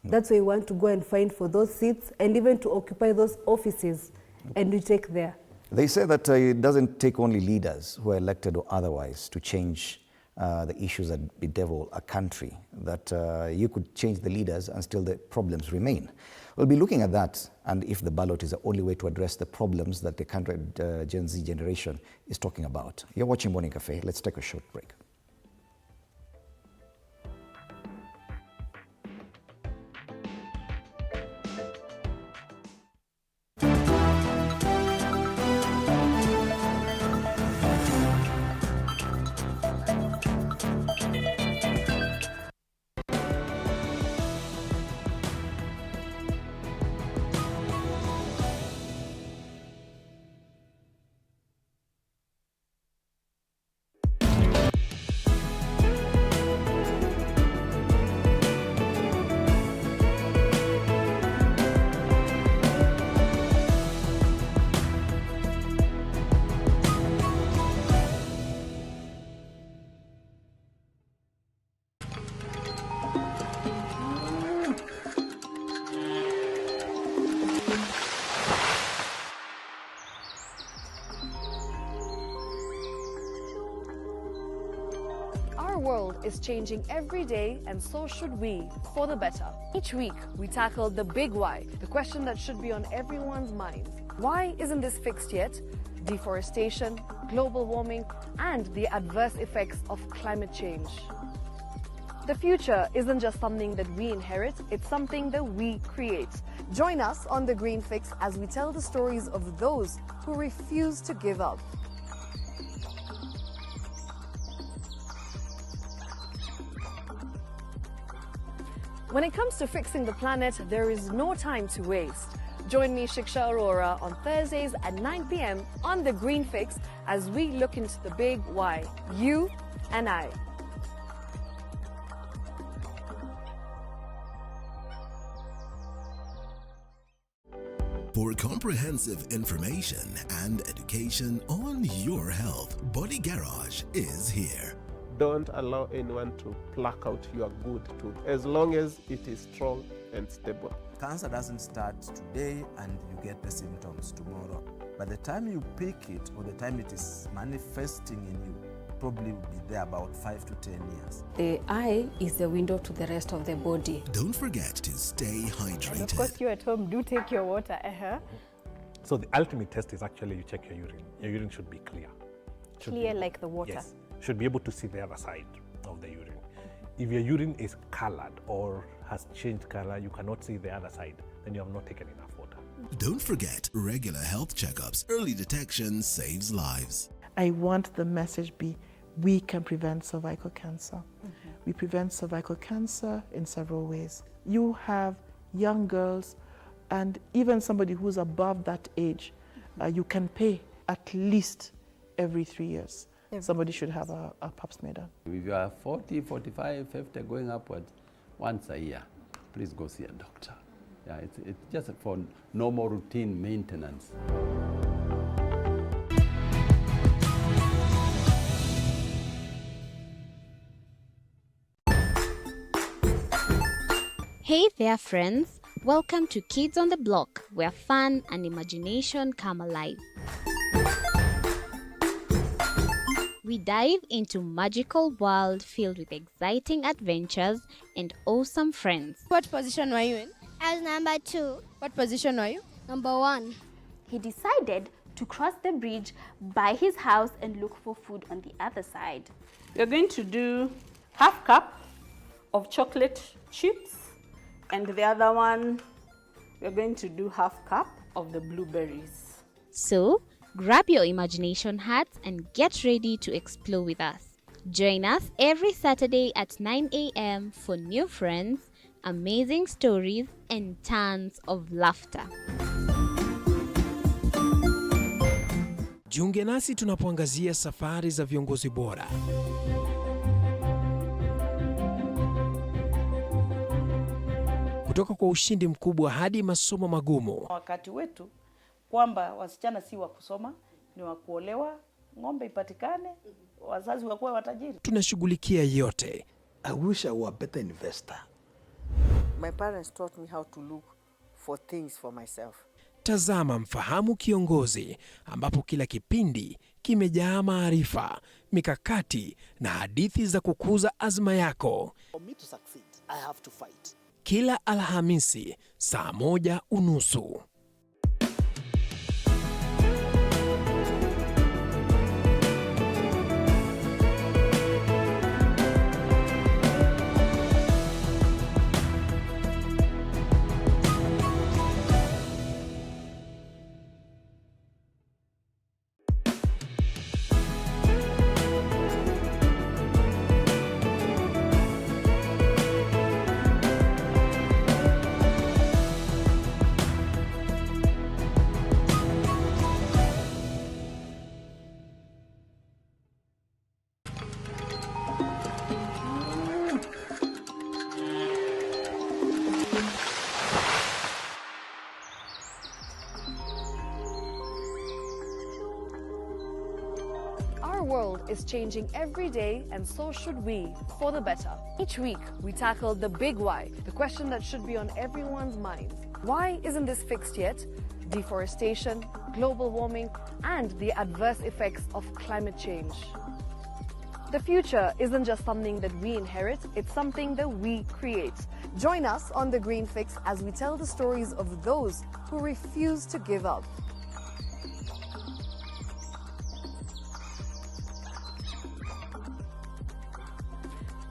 That's why we want to go and find for those seats and even to occupy those offices and we take there. They say that it doesn't take only leaders who are elected or otherwise to change the issues that bedevil a country, that you could change the leaders and still the problems remain. We'll be looking at that and if the ballot is the only way to address the problems that the current Gen Z generation is talking about. You're watching Morning Cafe. Let's take a short break. Our world is changing every day, and so should we, for the better. Each week, we tackle the big why, the question that should be on everyone's minds. Why isn't this fixed yet? Deforestation, global warming, and the adverse effects of climate change. The future isn't just something that we inherit, it's something that we create. Join us on The Green Fix as we tell the stories of those who refuse to give up. When it comes to fixing the planet, there is no time to waste. Join me, Shiksha Arora, on Thursdays at 9 p.m. on The Green Fix as we look into the big why, you and I. For comprehensive information and education on your health, Body Garage is here. Don't allow anyone to pluck out your good tooth as long as it is strong and stable. Cancer doesn't start today and you get the symptoms tomorrow. By the time you pick it or the time it is manifesting in you, probably will be there about 5 to 10 years. The eye is the window to the rest of the body. Don't forget to stay hydrated. And of course, you at home do take your water. So the ultimate test is actually you check your urine. Your urine should be clear. Clear like the water? Yes. Should be able to see the other side of the urine. If your urine is colored or has changed color, you cannot see the other side, then you have not taken enough water. Don't forget regular health checkups. Early detection saves lives. I want the message be, we can prevent cervical cancer. We prevent cervical cancer in several ways. You have young girls and even somebody who's above that age, you can pay at least every 3 years. Somebody should have a pap smear done. If you are 40, 45, 50, going upwards, once a year, please go see a doctor. Yeah, it's just for normal routine maintenance. Hey there, friends. Welcome to Kids on the Block, where fun and imagination come alive. We dive into magical world filled with exciting adventures and awesome friends. What position were you in? I was number 2. What position were you? Number 1. He decided to cross the bridge by his house and look for food on the other side. We're going to do half cup of chocolate chips, and the other one, we're going to do half cup of the blueberries. So, grab your imagination hats and get ready to explore with us. Join us every Saturday at 9 a.m. for new friends, amazing stories, and tons of laughter. Jiunge nasi tunapoangazia safari za viongozi bora. Kutoka kwa ushindi mkubwa hadi masomo magumu. Wakati wetu kwamba wasichana si wa kusoma, ni wa kuolewa, ng'ombe ipatikane, wazazi wakuwe watajiri. Tunashughulikia yote. I wish I were a better investor. My parents taught me how to look for things for myself. Tazama Mfahamu Kiongozi, ambapo kila kipindi kimejaa maarifa, mikakati na hadithi za kukuza azma yako. For me to succeed, I have to fight. Kila Alhamisi saa 1:30. Our world is changing every day, and so should we, for the better. Each week, we tackle the big why, the question that should be on everyone's minds. Why isn't this fixed yet? Deforestation, global warming, and the adverse effects of climate change. The future isn't just something that we inherit, it's something that we create. Join us on The Green Fix as we tell the stories of those who refuse to give up.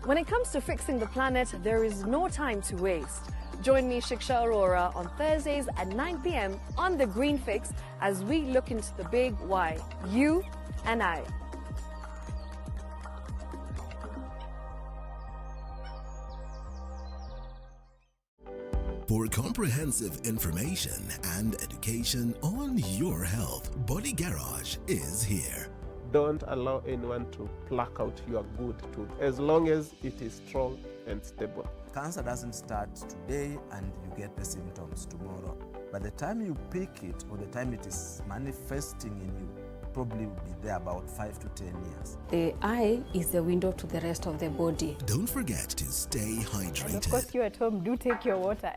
When it comes to fixing the planet, there is no time to waste. Join me, Shiksha Arora, on Thursdays at 9 p.m. on The Green Fix as we look into the big why, you and I. For comprehensive information and education on your health, Body Garage is here. Don't allow anyone to pluck out your good tooth as long as it is strong and stable. Cancer doesn't start today and you get the symptoms tomorrow. By the time you pick it or the time it is manifesting in you, probably will be there about 5 to 10 years. The eye is the window to the rest of the body. Don't forget to stay hydrated. And of course, you at home, do take your water.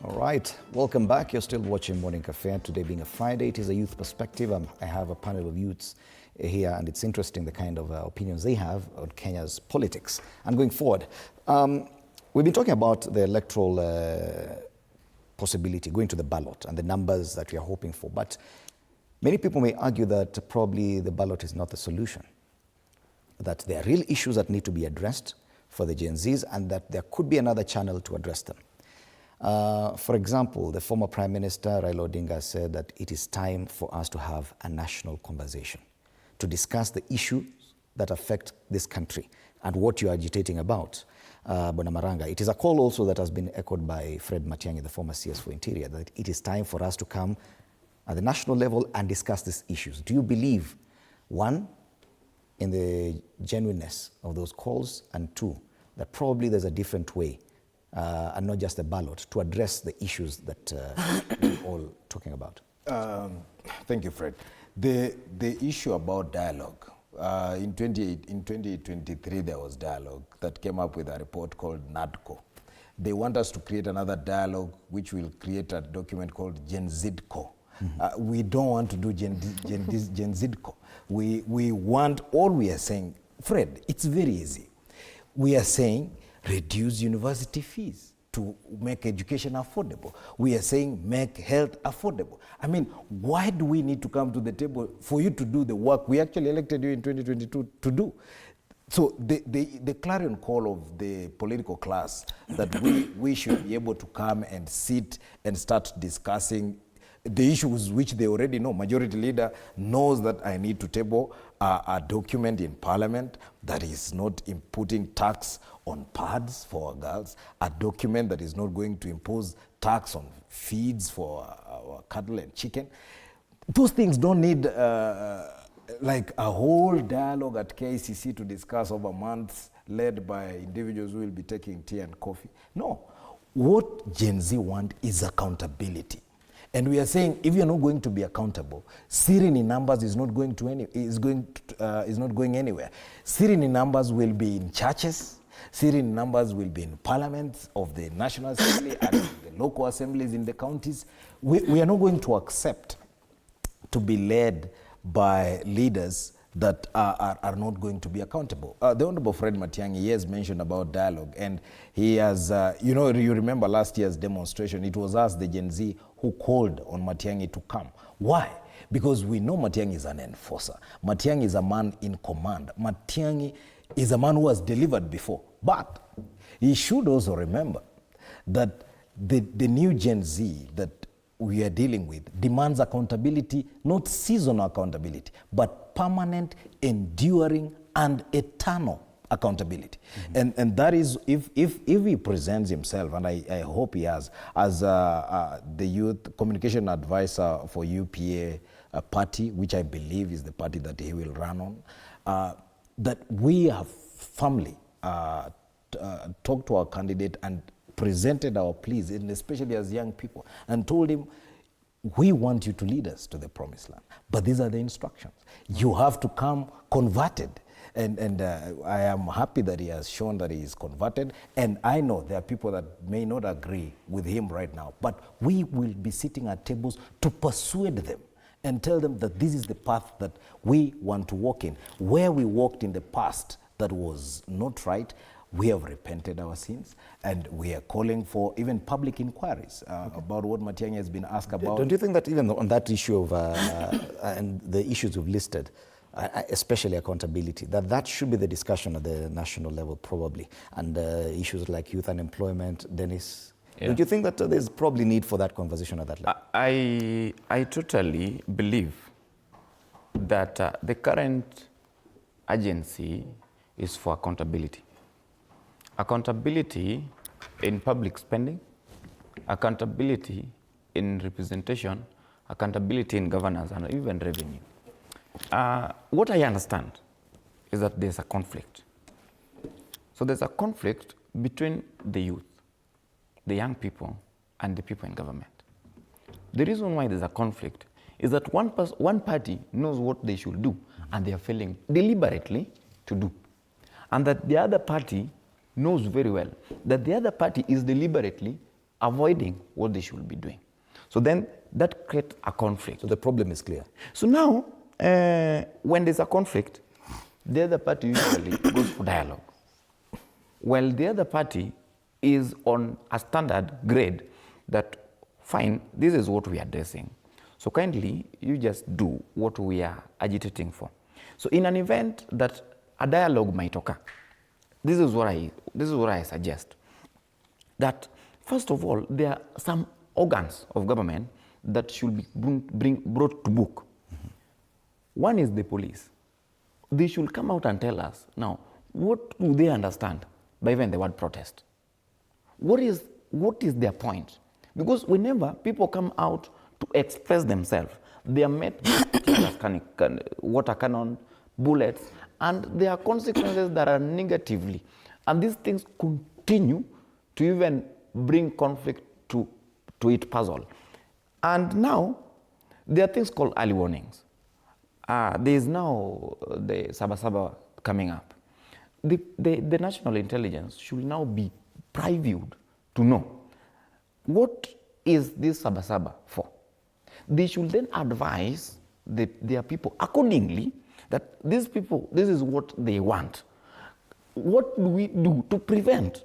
Right, welcome back. You're still watching Morning Cafe, and today being a Friday, it is a youth perspective. I have a panel of youths here, and it's interesting the kind of opinions they have on Kenya's politics. And going forward, we've been talking about the electoral possibility, going to the ballot, and the numbers that we are hoping for. But many people may argue that probably the ballot is not the solution, that there are real issues that need to be addressed for the Gen Zs, and that there could be another channel to address them. For example, the former Prime Minister, Raila Odinga, said that it is time for us to have a national conversation to discuss the issues that affect this country and what you are agitating about, Bonamaranga. It is a call also that has been echoed by Fred Matiang'i, the former CS for Interior, that it is time for us to come at the national level and discuss these issues. Do you believe, one, in the genuineness of those calls, and two, that probably there's a different way and not just a ballot to address the issues that we're all talking about? Thank you, Fred. The issue about dialogue, in 2023 there was dialogue that came up with a report called NADCO. They want us to create another dialogue which will create a document called Gen Zidco. We don't want to do Gen Zidco. We want, all we are saying, Fred, it's very easy. We are saying reduce university fees to make education affordable. We are saying make health affordable. I mean, why do we need to come to the table for you to do the work we actually elected you in 2022 to do? So the clarion call of the political class that we should be able to come and sit and start discussing the issues which they already know. Majority leader knows that I need to table a document in parliament that is not putting tax on pads for our girls, a document that is not going to impose tax on feeds for our cattle and chicken. Those things don't need like a whole dialogue at KCC to discuss over months, led by individuals who will be taking tea and coffee. No, what Gen Z want is accountability. And we are saying, if you're not going to be accountable, Siri in numbers is not going anywhere. Siri in numbers will be in churches. Siri in numbers will be in parliaments of the National Assembly and the local assemblies in the counties. We are not going to accept to be led by leaders that are not going to be accountable. The Honorable Fred Matiang'i, he has mentioned about dialogue, and he has, you remember last year's demonstration, it was us, the Gen Z, who called on Matiang'i to come. Why? Because we know Matiang'i is an enforcer. Matiang'i is a man in command. Matiang'i is a man who has delivered before. But he should also remember that the new Gen Z that we are dealing with demands accountability, not seasonal accountability, but permanent, enduring, and eternal accountability. And that is, if he presents himself, and I hope he has, as the youth communication advisor for UPA party, which I believe is the party that he will run on, that we have firmly talked to our candidate and presented our pleas, and especially as young people, and told him, we want you to lead us to the promised land, but these are the instructions. You have to come converted. And I am happy that he has shown that he is converted, and I know there are people that may not agree with him right now, but we will be sitting at tables to persuade them and tell them that this is the path that we want to walk in. Where we walked in the past that was not right, we have repented our sins, and we are calling for even public inquiries about what Matiang'i has been asked about. Don't you think that even on that issue of and the issues we've listed, especially accountability, that should be the discussion at the national level probably, and issues like youth unemployment, Dennis? Yeah. Don't you think that there's probably need for that conversation at that level? I totally believe that the current agency is for accountability. Accountability in public spending, accountability in representation, accountability in governance, and even revenue. What I understand is that there's a conflict. So there's a conflict between the youth, the young people, and the people in government. The reason why there's a conflict is that one party knows what they should do, and they are failing deliberately to do. And that the other party knows very well that the other party is deliberately avoiding what they should be doing. So then that creates a conflict. So the problem is clear. So now, when there's a conflict, the other party usually goes for dialogue. While the other party is on a standard grade that, fine, this is what we are addressing. So kindly, you just do what we are agitating for. So in an event that a dialogue might occur, this is what I suggest. That first of all, there are some organs of government that should be brought to book. Mm-hmm. One is the police. They should come out and tell us now, what do they understand by even the word protest? What is their point? Because whenever people come out to express themselves, they are met with water cannon, bullets, and there are consequences that are negatively. And these things continue to even bring conflict to each puzzle. And now, there are things called early warnings. There is now the Sabasaba coming up. The national intelligence should now be previewed to know what is this Sabasaba for. They should then advise their people accordingly that these people, this is what they want. What do we do to prevent?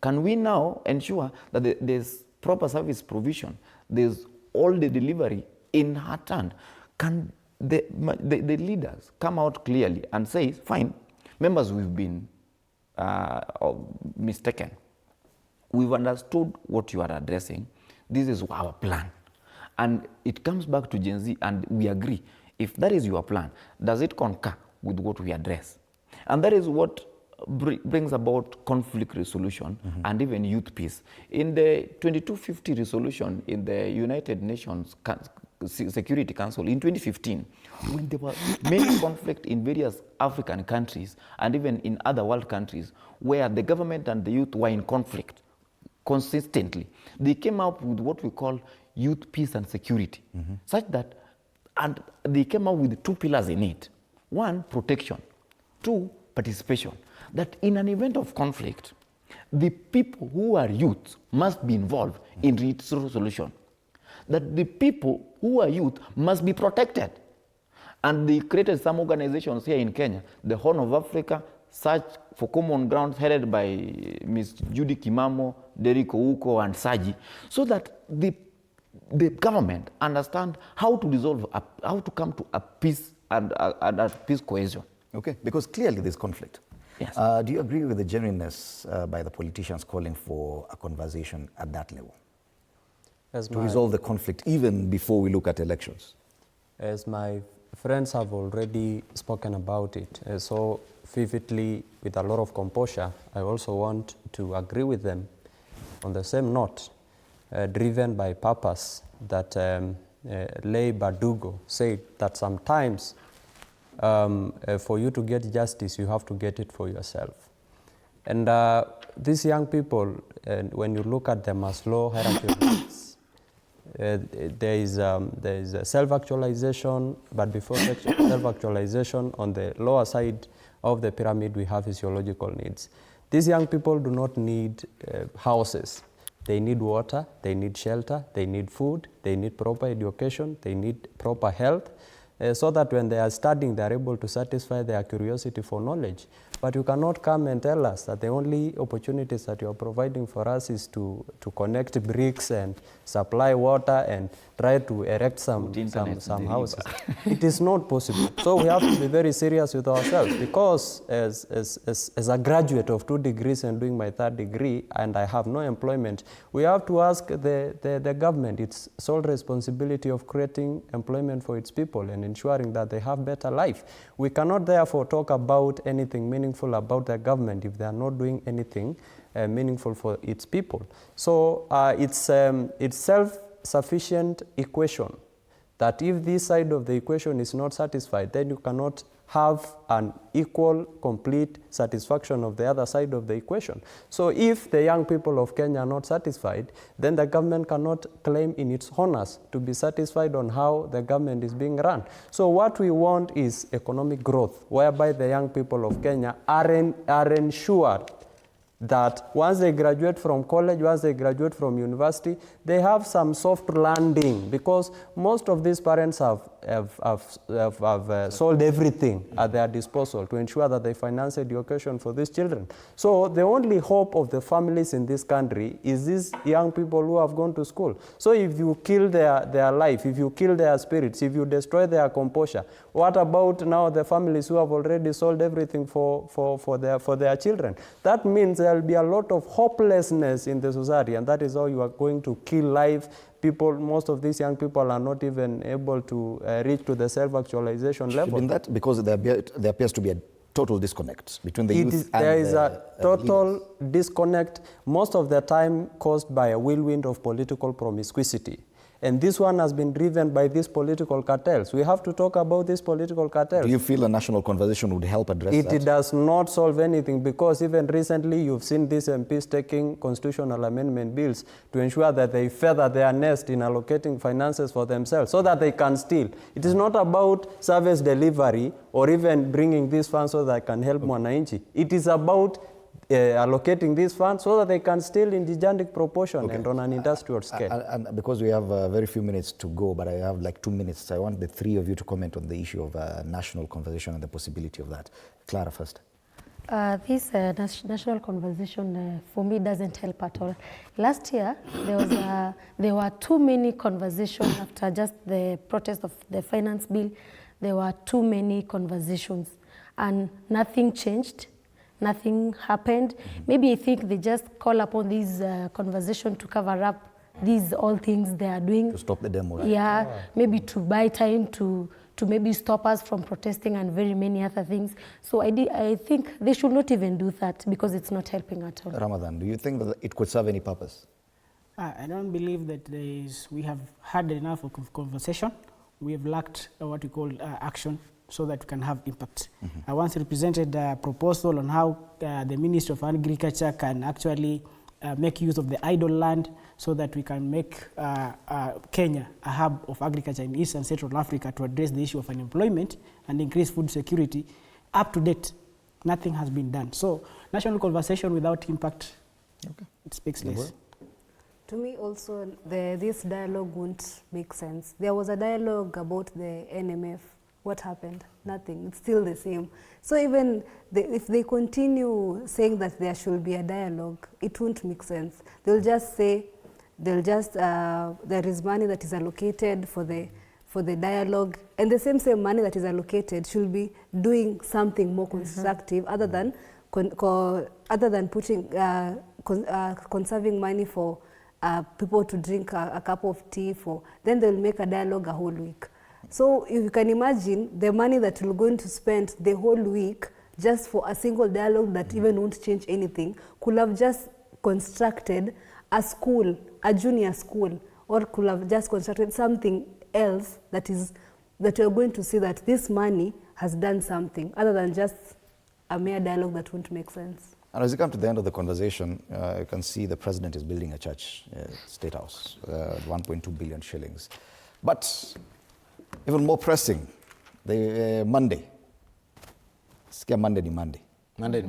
Can we now ensure that there's proper service provision, there's all the delivery in her hand? Can the leaders come out clearly and say, fine, members, we've been mistaken. We've understood what you are addressing. This is our plan. And it comes back to Gen Z, and we agree. If that is your plan, does it concur with what we address? And that is what brings about conflict resolution and even youth peace. In the 2250 resolution in the United Nations Security Council in 2015, when there were many conflicts in various African countries and even in other world countries where the government and the youth were in conflict consistently, they came up with what we call youth peace and security, such that, and they came up with 2 pillars in it. 1, protection. 2, participation. That in an event of conflict, the people who are youth must be involved in its resolution. That the people who are youth must be protected. And they created some organizations here in Kenya, the Horn of Africa, Search for Common Ground, headed by Ms. Judy Kimamo, Derek Ouko, and Saji, so that the government understand how to resolve, how to come to a peace and a peace cohesion. Okay, because clearly there's conflict. Yes. Do you agree with the genuineness by the politicians calling for a conversation at that level? To resolve the conflict even before we look at elections? As my friends have already spoken about it so vividly with a lot of composure, I also want to agree with them on the same note, driven by purpose, that Leigh Bardugo said that sometimes for you to get justice, you have to get it for yourself. And these young people, when you look at the Maslow hierarchy of needs, there is a self-actualization, but before self-actualization, on the lower side of the pyramid, we have physiological needs. These young people do not need houses. They need water, they need shelter, they need food, they need proper education, they need proper health, so that when they are studying, they are able to satisfy their curiosity for knowledge. But you cannot come and tell us that the only opportunities that you are providing for us is to connect bricks and supply water and try to erect some houses. It is not possible. So we have to be very serious with ourselves, because as a graduate of 2 degrees and doing my 3rd degree, and I have no employment, we have to ask the government its sole responsibility of creating employment for its people and ensuring that they have better life. We cannot therefore talk about anything meaningful about the government if they are not doing anything meaningful for its people. So it's self-sufficient equation that if this side of the equation is not satisfied, then you cannot have an equal, complete satisfaction of the other side of the equation. So if the young people of Kenya are not satisfied, then the government cannot claim in its honors to be satisfied on how the government is being run. So what we want is economic growth, whereby the young people of Kenya are ensured that once they graduate from college, once they graduate from university, they have some soft landing, because most of these parents have sold everything at their disposal to ensure that they finance education for these children. So the only hope of the families in this country is these young people who have gone to school. So if you kill their life, if you kill their spirits, if you destroy their composure, what about now the families who have already sold everything for their children? That means there will be a lot of hopelessness in the society, and that is how you are going to kill life. People, most of these young people are not even able to reach to the self-actualization level. In that, because there appears to be a total disconnect between the youth and there is a total disconnect, most of the time caused by a whirlwind of political promiscuity. And this one has been driven by these political cartels. We have to talk about these political cartels. Do you feel a national conversation would help address that? It does not solve anything, because even recently you've seen these MPs taking constitutional amendment bills to ensure that they feather their nest in allocating finances for themselves so that they can steal. It is not about service delivery or even bringing these funds so that they can help Mwananchi. It is about allocating these funds so that they can steal in gigantic proportion and on an industrial scale. And because we have very few minutes to go, but I have like 2 minutes, I want the three of you to comment on the issue of national conversation and the possibility of that. Clara first. This national conversation for me doesn't help at all. Last year there were too many conversations after just the protest of the finance bill. There were too many conversations and nothing changed. Nothing happened. Maybe I think they just call upon this conversation to cover up these all things they are doing. To stop the demo, right? Yeah, maybe to buy time to maybe stop us from protesting and very many other things. So I think they should not even do that, because it's not helping at all. Ramadan, do you think that it could serve any purpose? I don't believe that we have had enough of conversation. We have lacked what we call action, so that we can have impact. I once represented a proposal on how the Ministry of Agriculture can actually make use of the idle land so that we can make Kenya a hub of agriculture in East and Central Africa to address the issue of unemployment and increase food security. Up to date, nothing has been done. So national conversation without impact, it speaks less. To me also, this dialogue won't make sense. There was a dialogue about the NMF. What happened? Nothing. It's still the same. So even if they continue saying that there should be a dialogue, it won't make sense. They'll just say, there is money that is allocated for the dialogue, and the same money that is allocated should be doing something more constructive other than putting conserving money for people to drink a cup of tea for. Then they'll make a dialogue a whole week. So if you can imagine the money that we're going to spend the whole week just for a single dialogue that even won't change anything, could have just constructed a school, a junior school, or could have just constructed something else that you're going to see that this money has done something other than just a mere dialogue that won't make sense. And as you come to the end of the conversation, you can see the president is building a church, State House, 1.2 billion shillings. But even more pressing, the Monday. Monday.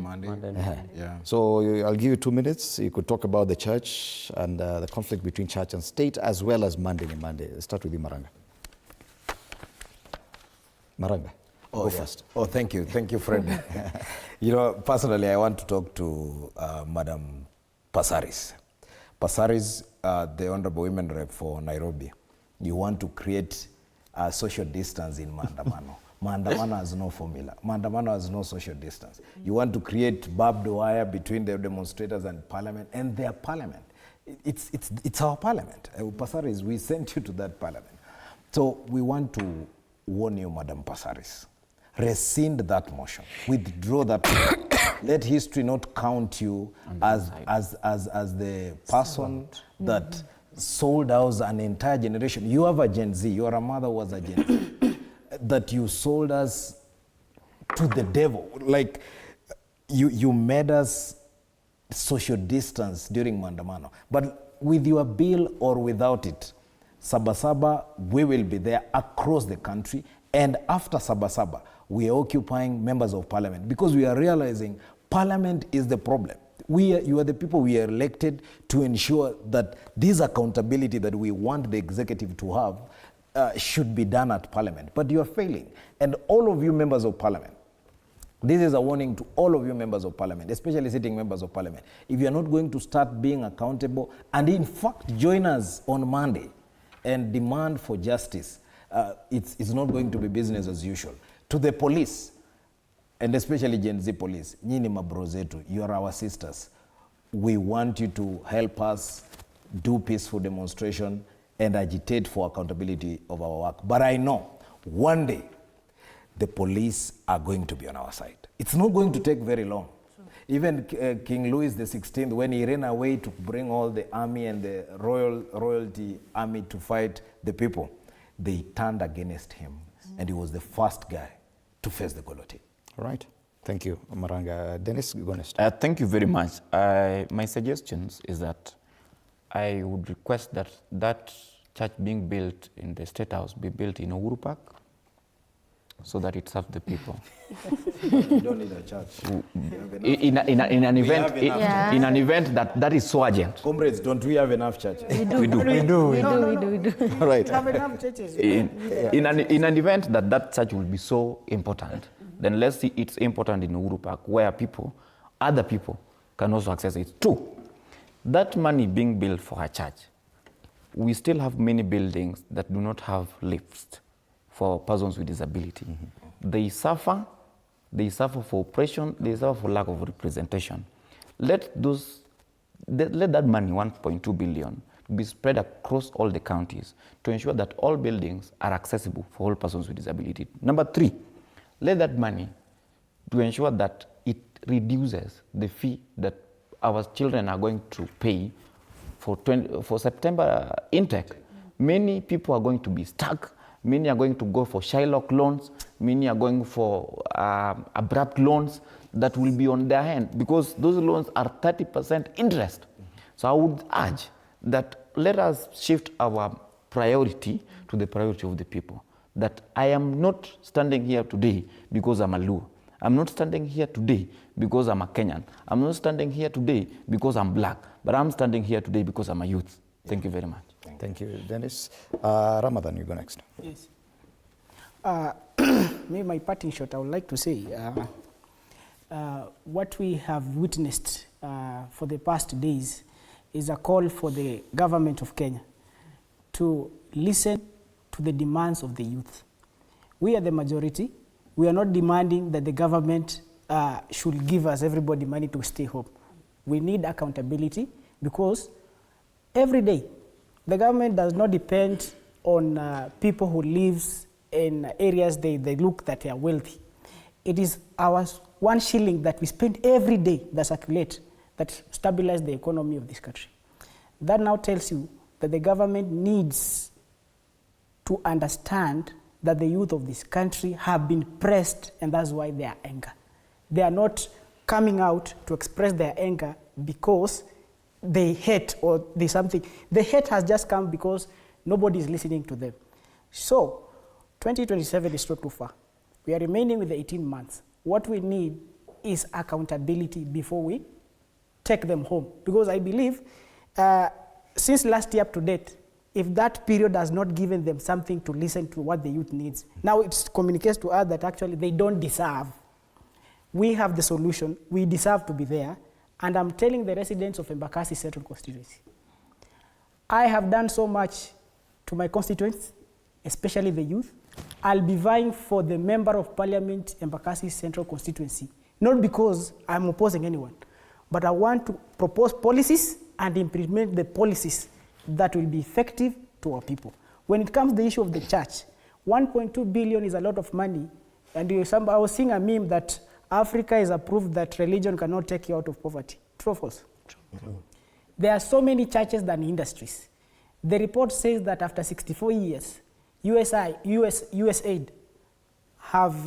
Yeah. So I'll give you 2 minutes. You could talk about the church and the conflict between church and state, as well as Monday. Let's start with you, Maranga. Go first. Oh, thank you. Thank you, Fred. Personally, I want to talk to Madam Passaris. Passaris, the Honorable Women Rep for Nairobi. You want to create social distance in Maandamano. Maandamano has no formula. Maandamano has no social distance. You want to create barbed wire between the demonstrators and parliament and their parliament. It's our parliament. Passaris, we sent you to that parliament. So we want to warn you, Madam Pasaris, rescind that motion, withdraw that motion. Let history not count you as the person that sold out an entire generation. You have a Gen Z, your mother was a Gen Z, that you sold us to the devil. Like, you made us social distance during Maandamano. But with your bill or without it, Sabasaba, we will be there across the country. And after Sabasaba, we are occupying members of parliament because we are realizing parliament is the problem. You are the people we are elected to ensure that this accountability that we want the executive to have should be done at parliament. But you are failing. And all of you members of parliament, this is a warning to all of you members of parliament, especially sitting members of parliament. If you are not going to start being accountable and in fact join us on Monday and demand for justice, it's not going to be business as usual. To the police, and especially Gen Z police, nyinyi mabro zetu, you are our sisters. We want you to help us do peaceful demonstration and agitate for accountability of our work. But I know one day the police are going to be on our side. It's not going to take very long. Even King Louis XVI, when he ran away to bring all the army and the royalty army to fight the people, they turned against him. And he was the first guy to face the guillotine. All right. Thank you, Maranga. Dennis, you're going to start. Thank you very much. My suggestions is that I would request that that church being built in the State House be built in Uhuru Park so that it serves the people. You don't need a church. In an event that is so urgent. Comrades, don't we have enough churches? We do. All right. We have enough churches. In an event that church will be so important, then let's see it's important in Uhuru Park where other people can also access it. Two, that money being built for a church, we still have many buildings that do not have lifts for persons with disability. Mm-hmm. They suffer for oppression, they suffer for lack of representation. Let that money, 1.2 billion, be spread across all the counties to ensure that all buildings are accessible for all persons with disability. Number 3, let that money to ensure that it reduces the fee that our children are going to pay for September intake. Many people are going to be stuck. Many are going to go for Shylock loans. Many are going for abrupt loans that will be on their hand because those loans are 30% interest. So I would urge that let us shift our priority to the priority of the people. That I am not standing here today because I'm a Luo. I'm not standing here today because I'm a Kenyan. I'm not standing here today because I'm black. But I'm standing here today because I'm a youth. Thank you very much. Thank you, Dennis. Ramadan, you go next. Yes. Maybe my parting shot, I would like to say what we have witnessed for the past days is a call for the government of Kenya to listen to the demands of the youth. We are the majority. We are not demanding that the government should give us everybody money to stay home. We need accountability because every day the government does not depend on people who live in areas they look that they are wealthy. It is our 1 shilling that we spend every day that circulate that stabilize the economy of this country. That now tells you that the government needs to understand that the youth of this country have been pressed, and that's why they are angry. They are not coming out to express their anger because they hate or there's something. The hate has just come because nobody is listening to them. So 2027 is not too far. We are remaining with the 18 months. What we need is accountability before we take them home. Because I believe since last year up to date, if that period has not given them something to listen to what the youth needs, now it communicates to us that actually they don't deserve. We have the solution. We deserve to be there. And I'm telling the residents of Embakasi Central Constituency, I have done so much to my constituents, especially the youth. I'll be vying for the Member of Parliament Embakasi Central Constituency, not because I'm opposing anyone, but I want to propose policies and implement the policies that will be effective to our people. When it comes to the issue of the church, 1.2 billion is a lot of money. And I was seeing a meme that Africa is a proof that religion cannot take you out of poverty. True or false? True. There are so many churches than industries. The report says that after 64 years, USAID have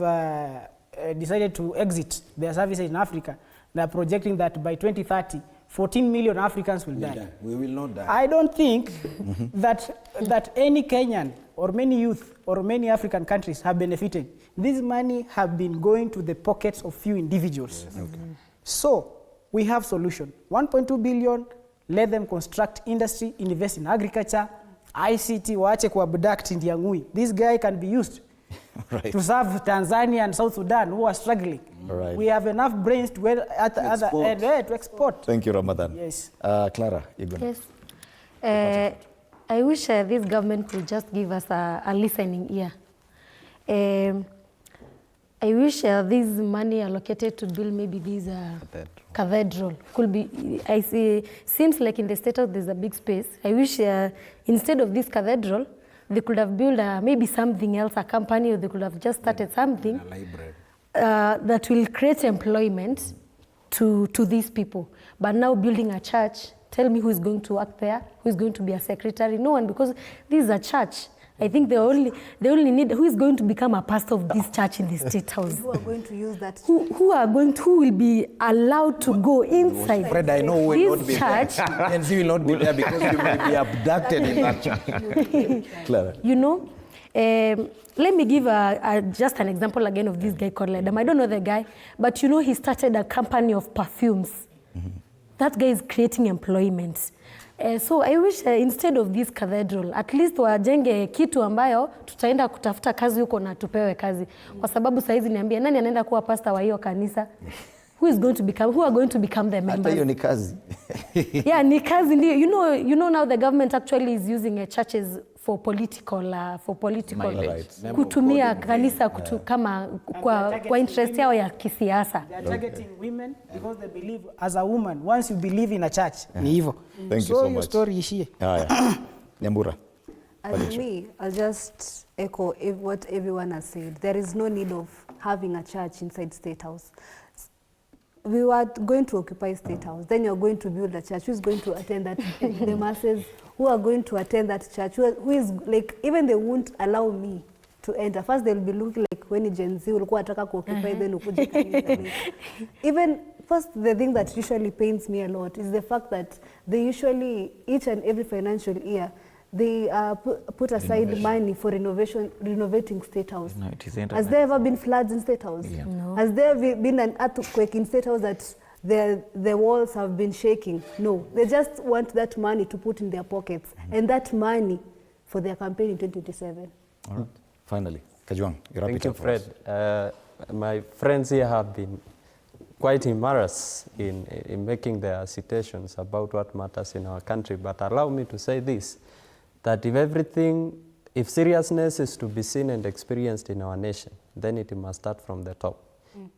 decided to exit their services in Africa. They are projecting that by 2030, 14 million Africans will die. We will not die. I don't think that any Kenyan or many youth or many African countries have benefited. This money have been going to the pockets of few individuals. Yes. Okay. So we have solution. 1.2 billion, let them construct industry, invest in agriculture, ICT, waache kuabduct Ndiangui. This guy can be used to serve Tanzania and South Sudan who are struggling. Right. We have enough brains to export. Thank you, Ramadan. Yes. Clara, you're going. Yes. I wish this government could just give us a listening ear. I wish this money allocated to build maybe this cathedral could be, I see, seems like in the State House there's a big space. I wish instead of this cathedral, they could have built maybe something else, a company, or they could have just started something that will create employment to these people. But now building a church, tell me who is going to work there, who is going to be a secretary? No one, because this is a church. I think they only need who is going to become a pastor of this church in the State House. Who are going to use that? Who will be allowed to go inside? Fred, I know will not be church. there. And you will not be there because you will be abducted in that church. Clara. You know, let me give just an example again of this guy called Ledam. I don't know the guy, but you know he started a company of perfumes. That guy is creating employment. So I wish instead of this cathedral, at least wajenge kitu ambayo tutaenda kutafuta kazi huko na tupewe kazi. Kwa sababu saizi niambia nani anaenda kuwa pastor wa hiyo kanisa? Who are going to become the members? Hata hiyo ni kazi. Yeah, ni kazi ndio. You know now the government actually is using churches for political kutumia kanisa kama kwa interest yao ya kisiasa. They are targeting women because they believe as a woman, once you believe in a church, ni hivyo. Thank you so much. Your story ishie. Nyambura. As me, I'll just echo what everyone has said. There is no need of having a church inside State House. We were going to occupy State House. Then you're going to build a church. Who's going to attend that? The masses who are going to attend that church. Who is like, even they won't allow me to enter. First they'll be looking like when Gen Z ulikuwa ataka ku occupy then ukuje kanisa. Even first the thing that usually pains me a lot is the fact that they usually each and every financial year they put aside money for renovating State House. No, has there ever been floods in State House? Yeah. No. Has there been an earthquake in State House that the walls have been shaking? No. They just want that money to put in their pockets and that money for their campaign in 2027. All right. Finally, Kajwang, you wrap it up for us. Thank you, Fred. My friends here have been quite embarrassed in making their citations about what matters in our country. But allow me to say this, that if seriousness is to be seen and experienced in our nation, then it must start from the top.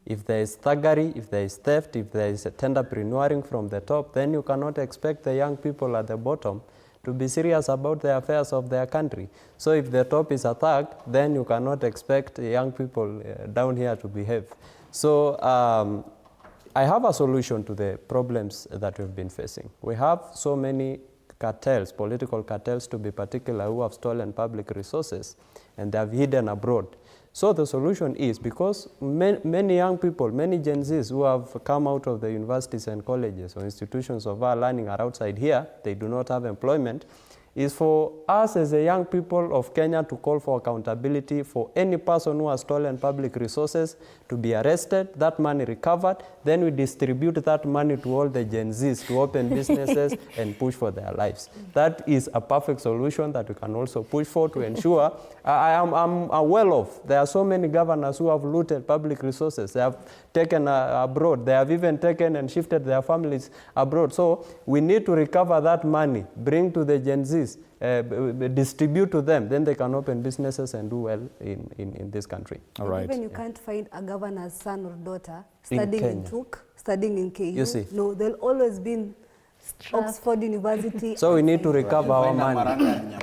If there is thuggery, if there is theft, if there is a entrepreneuring from the top, then you cannot expect the young people at the bottom to be serious about the affairs of their country. So if the top is a thug, then you cannot expect young people down here to behave. So I have a solution to the problems that we've been facing. We have so many cartels, political cartels to be particular, who have stolen public resources and they have hidden abroad. So the solution is, because many young people, many Gen Zs who have come out of the universities and colleges or institutions of our learning are outside here, they do not have employment, is for us as a young people of Kenya to call for accountability for any person who has stolen public resources to be arrested, that money recovered, then we distribute that money to all the Gen Zs to open businesses and push for their lives. That is a perfect solution that we can also push for to ensure. I'm well off. There are so many governors who have looted public resources. They have taken abroad. They have even taken and shifted their families abroad. So we need to recover that money, bring to the Gen Zs, distribute to them, then they can open businesses and do well in this country. All right. Even you can't find a governor's son or daughter studying in TUK, studying in KU. You see. No, there'll always be Oxford University. So we need to recover our money.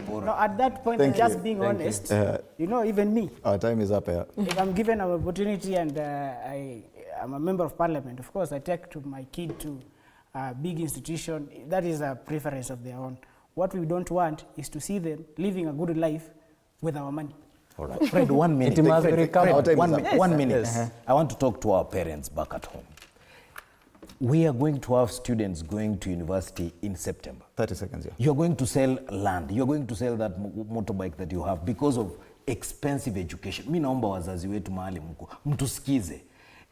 No, at that point, Thank just you. being Thank you. honest, you know, even me, Our time is up here. if I'm given an opportunity and I'm a member of parliament, of course, I take to my kid to a big institution. That is a preference of their own. What we don't want is to see them living a good life with our money. All right. Fred, 1 minute. It must Fred, recover. Fred, 1 Yes, minute. 1 minute. yes. I want to talk to our parents back at home. We are going to have students going to university in September. 30 seconds, yeah. You're going to sell land. You're going to sell that motorbike that you have because of expensive education. Mi naomba wazazi wetu mahali mko, mtusikize.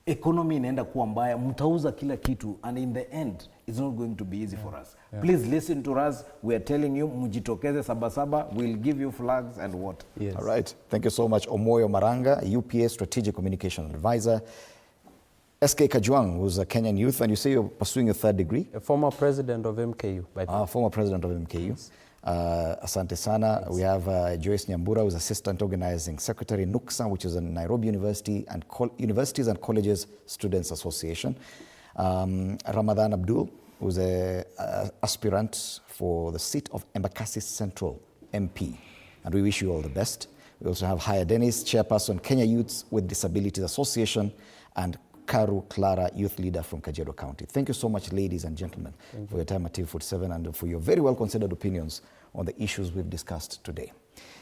Economy inaenda kuwa mbaya, mtauza kila kitu, and in the end, it's not going to be easy for us. Yeah. Please listen to us. We are telling you, mujitokeze sabasaba, we'll give you flags and what. Yes. All right. Thank you so much, Omoyo Maranga, UPA Strategic Communication Advisor. SK Kajwang, who's a Kenyan youth, and you say you're pursuing your third degree? A former president of MKU. By the way. Former president of MKU. Yes. Asante sana. Yes. We have Joyce Nyambura, who's Assistant Organizing Secretary, NUCSA, which is a Nairobi University and Universities and Colleges Students Association. Ramadan Abdul, who's an aspirant for the seat of Embakasi Central MP. And we wish you all the best. We also have Haya Dennis, Chairperson, Kenya Youths with Disabilities Association, and Karu Clara, youth leader from Kajiado County. Thank you so much, ladies and gentlemen, for your time at TV47 and for your very well-considered opinions on the issues we've discussed today.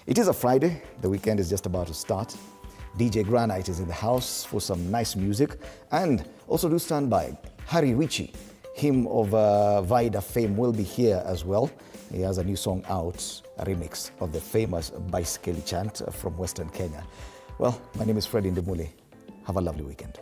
It is a Friday. The weekend is just about to start. DJ Granite is in the house for some nice music. And also do stand by. Harry Ritchie, him of Vida fame, will be here as well. He has a new song out, a remix of the famous Bicycle chant from Western Kenya. Well, my name is Fred Indimuli. Have a lovely weekend.